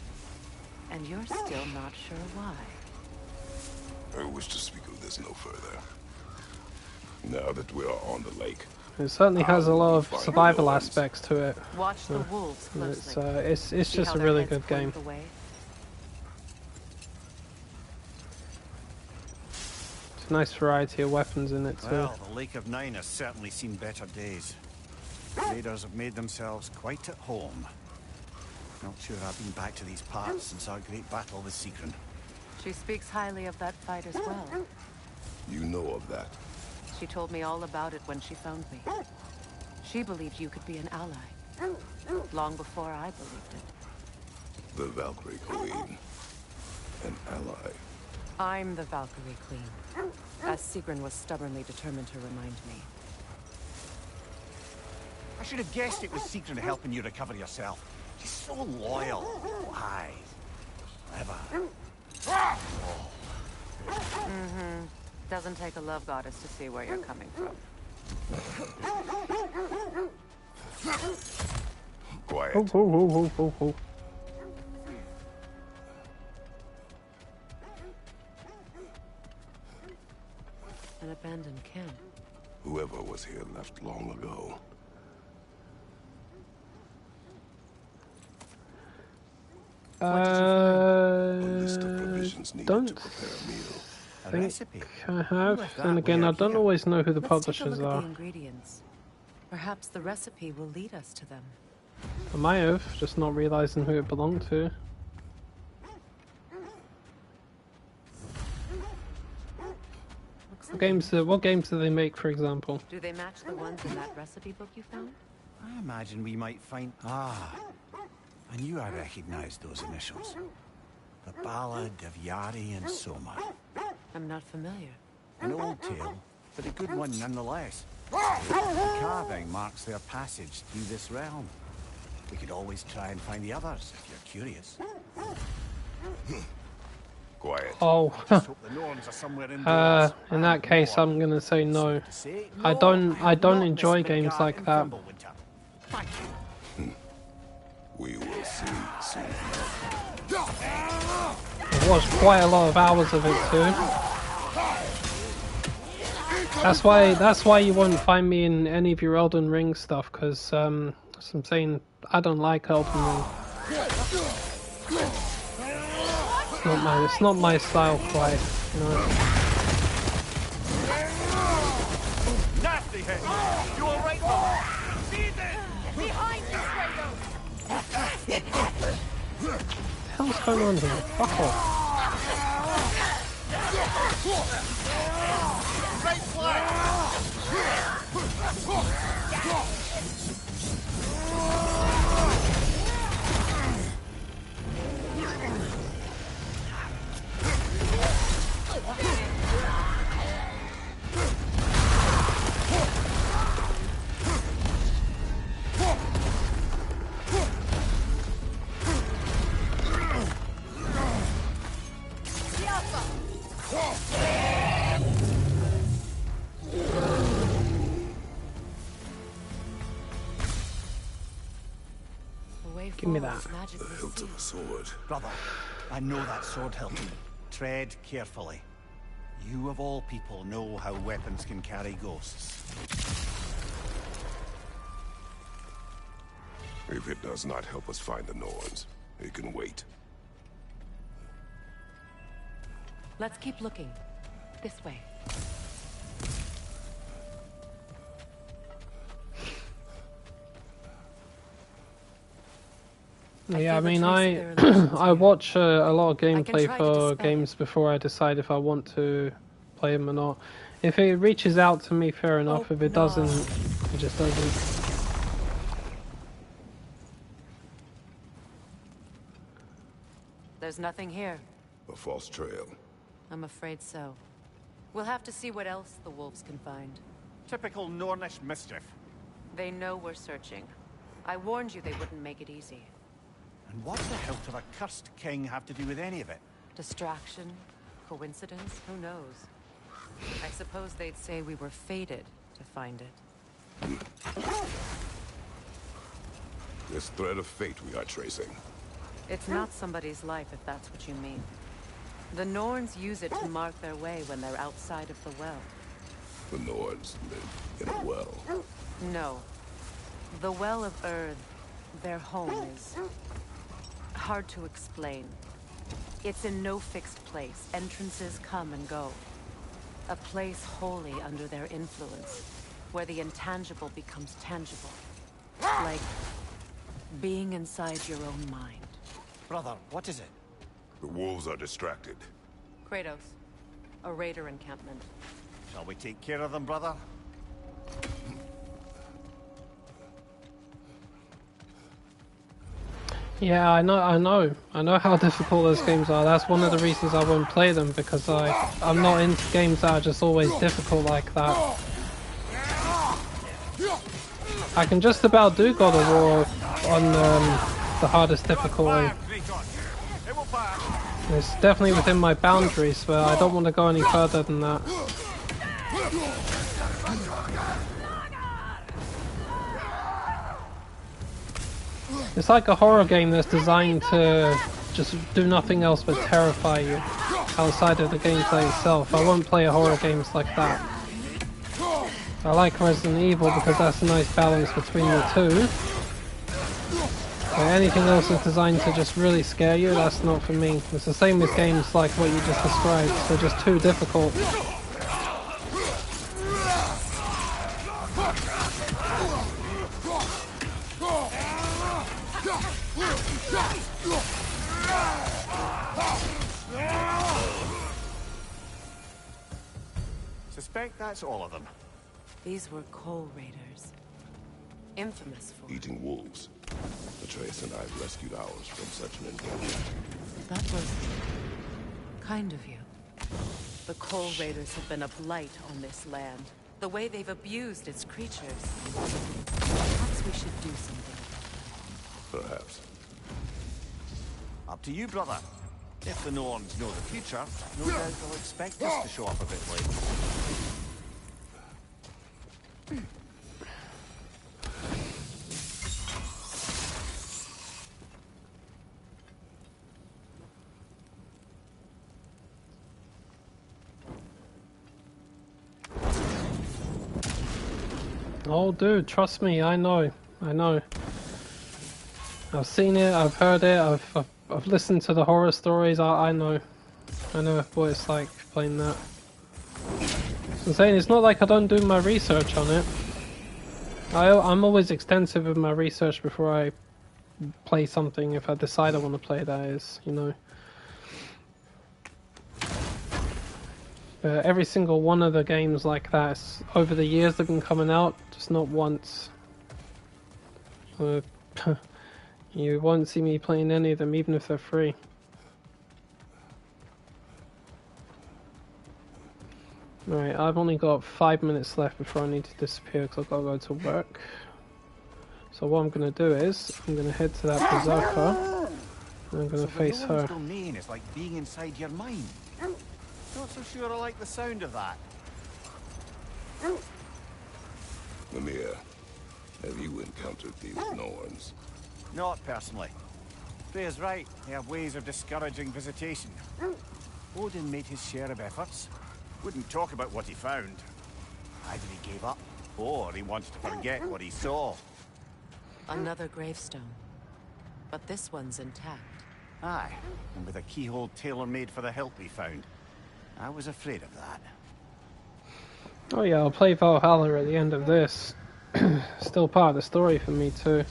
And you're still not sure why. I wish to speak of this no further. Now that we are on the lake, it certainly has a lot of survival aspects to it. Watch the wolves closely. It's just a really good game. It's a nice variety of weapons in it too. Well, the Lake of Nine has certainly seen better days. Raiders have made themselves quite at home. Not sure I've been back to these parts since our great battle with Sigrun. She speaks highly of that fight as well. You know of that. She told me all about it when she found me. She believed you could be an ally. Long before I believed it. The Valkyrie Queen. An ally. I'm the Valkyrie Queen. As Sigrun was stubbornly determined to remind me. I should have guessed it was Sigrun helping you recover yourself. She's so loyal. Wise. Clever. Mm-hmm. Doesn't take a love goddess to see where you're coming from. Quiet. Oh. An abandoned camp. Whoever was here left long ago. Don't think I have. Then again, I don't always know who the publishers Let's take a look at are. the ingredients. Perhaps the recipe will lead us to them. I might have, just not realizing who it belonged to. What games do they make, for example? Do they match the ones in that recipe book you found? I imagine we might find... Ah, I knew I recognized those initials. The Ballad of Yari and Soma. I'm not familiar. An old tale, but a good one nonetheless. The carving marks their passage through this realm. We could always try and find the others, if you're curious. Quiet. Oh, in that case, I'm gonna say no. I don't enjoy games like that. We will see soon. I've watched quite a lot of hours of it too. That's why you won't find me in any of your Elden Ring stuff, because as I'm saying, I don't like Elden Ring. It's not my style quite, you know. Nasty head! You all right, brother? Behind you, Kratos! What the hell's going on here? Fuck off. Right flag! Give me that. The hilt of a sword. Brother, I know that sword hilt. Tread carefully. You of all people know how weapons can carry ghosts. If it does not help us find the Norns, it can wait. Let's keep looking. This way. Yeah, I mean, I watch a lot of gameplay for games before I decide if I want to play them or not. If it reaches out to me, fair enough. If it doesn't, it just doesn't. There's nothing here. A false trail. I'm afraid so. We'll have to see what else the wolves can find. Typical Nornish mischief. They know we're searching. I warned you they wouldn't make it easy. And what the hilt of a cursed king have to do with any of it? Distraction? Coincidence? Who knows? I suppose they'd say we were fated to find it. This thread of fate we are tracing. It's not somebody's life, if that's what you mean. The Norns use it to mark their way when they're outside of the well. The Norns live in a well. No. The Well of Earth, their home, is hard to explain. It's in no fixed place. Entrances come and go. A place wholly under their influence, where the intangible becomes tangible. Like being inside your own mind. Brother, what is it? The wolves are distracted. Kratos, a raider encampment. Shall we take care of them, brother? Yeah, I know how difficult those games are. That's one of the reasons I won't play them, because I'm not into games that are just always difficult like that. I can just about do God of War on the hardest difficulty. It's definitely within my boundaries, but I don't want to go any further than that. It's like a horror game that's designed to just do nothing else but terrify you outside of the gameplay itself. I won't play horror games like that. I like Resident Evil because that's a nice balance between the two. But anything else is designed to just really scare you, that's not for me. It's the same with games like what you just described. They're just too difficult. Suspect that's all of them. These were coal raiders. Infamous for Eating wolves. Atreus and I have rescued ours from such an encounter. That was kind of you. The coal raiders have been a blight on this land. The way they've abused its creatures. Perhaps we should do something about that. Perhaps. Up to you, brother. If the Norns know the future, no doubt they'll expect us to show up a bit late. Oh, dude, trust me, I know. I've seen it, I've heard it, I've listened to the horror stories. I know what it's like playing that. So I'm saying it's not like I don't do my research on it. I'm always extensive with my research before I play something. If I decide I want to play, that is, you know. But every single one of the games like that, over the years they've been coming out, just not once. You won't see me playing any of them, even if they're free. Alright, I've only got 5 minutes left before I need to disappear because I've got to go to work. So what I'm going to do is, I'm going to head to that berserker, and I'm going to face her. Domain is like being inside your mind. Not so sure I like the sound of that. Mimir, have you encountered these Norns? Not personally. Freya's right. They have ways of discouraging visitation. Odin made his share of efforts. Wouldn't talk about what he found. Either he gave up, or he wanted to forget what he saw. Another gravestone. But this one's intact. Aye, and with a keyhole tailor-made for the hilt we found. I was afraid of that. Oh yeah, I'll play Valhalla at the end of this. Still part of the story for me too.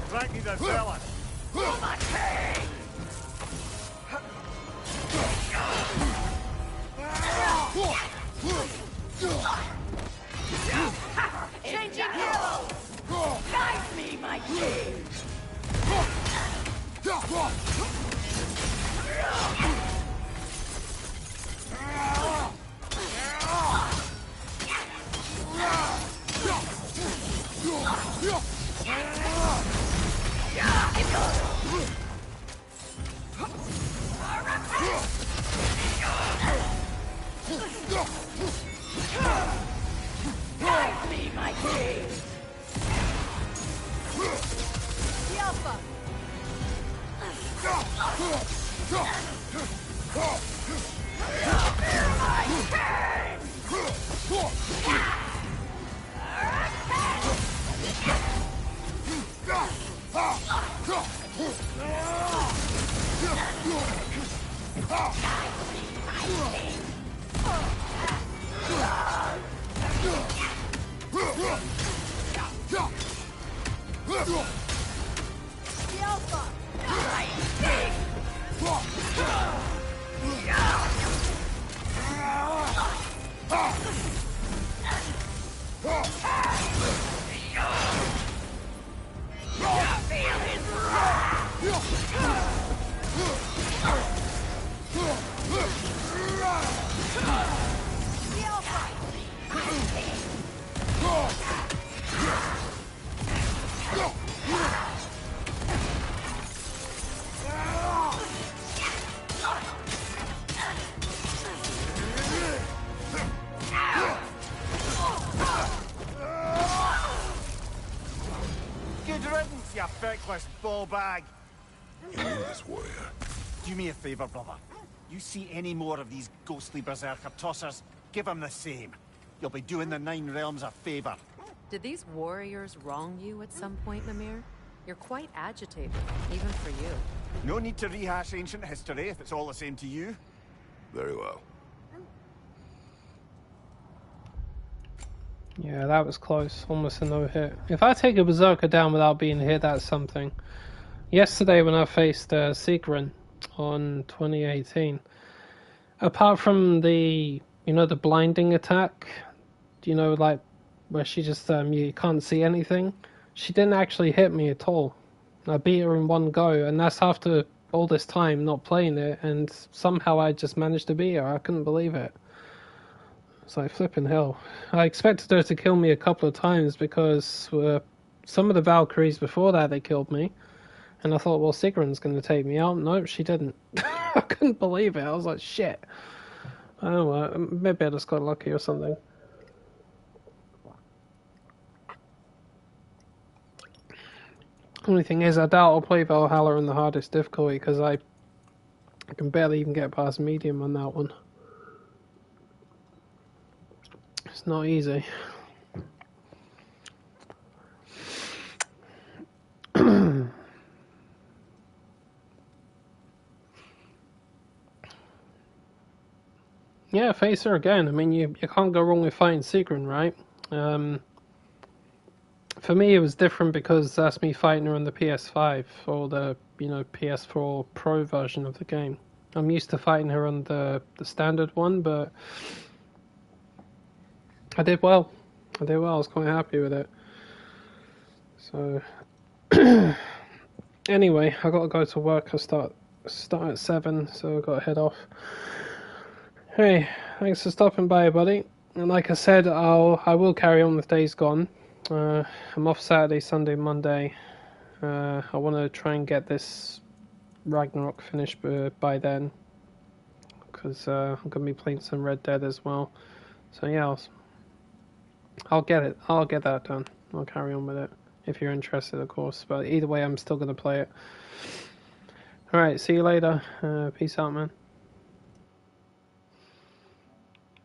Ragni the Zealot! Changing arrows! Guide me, my king! Guide me, my king! The Alpha! Feckless ball bag. You knew this warrior. Do me a favor, brother. You see any more of these ghostly berserker tossers, give them the same. You'll be doing the Nine Realms a favor. Did these warriors wrong you at some point, Mimir? You're quite agitated, even for you. No need to rehash ancient history if it's all the same to you. Very well. Yeah, that was close. Almost a no-hit. If I take a Berserker down without being hit, that's something. Yesterday when I faced Sigrun on 2018, apart from the, the blinding attack, like where she just, you can't see anything, she didn't actually hit me at all. I beat her in one go, and that's after all this time not playing it, and somehow I just managed to beat her. I couldn't believe it. It's like flipping hell. I expected her to kill me a couple of times because some of the Valkyries before that, they killed me. And I thought, well, Sigrun's going to take me out. Nope, she didn't. I couldn't believe it. I was like, shit. I don't know, maybe I just got lucky or something. Only thing is, I doubt I'll play Valhalla in the hardest difficulty because I can barely even get past medium on that one. It's not easy. Yeah, face her again. I mean, you can't go wrong with fighting Sigrun, right? For me, it was different because that's me fighting her on the PS5 or the PS4 Pro version of the game. I'm used to fighting her on the standard one, but I did well. I was quite happy with it. So anyway, I got to go to work. I start at 7, so I got to head off. Hey, thanks for stopping by, buddy. And like I said, I will carry on with Days Gone. I'm off Saturday, Sunday, Monday. I want to try and get this Ragnarok finished by then, because I'm going to be playing some Red Dead as well. So yeah, I'll get it. I'll get that done. I'll carry on with it if you're interested, of course. But either way, I'm still going to play it. All right, see you later. Peace out, man.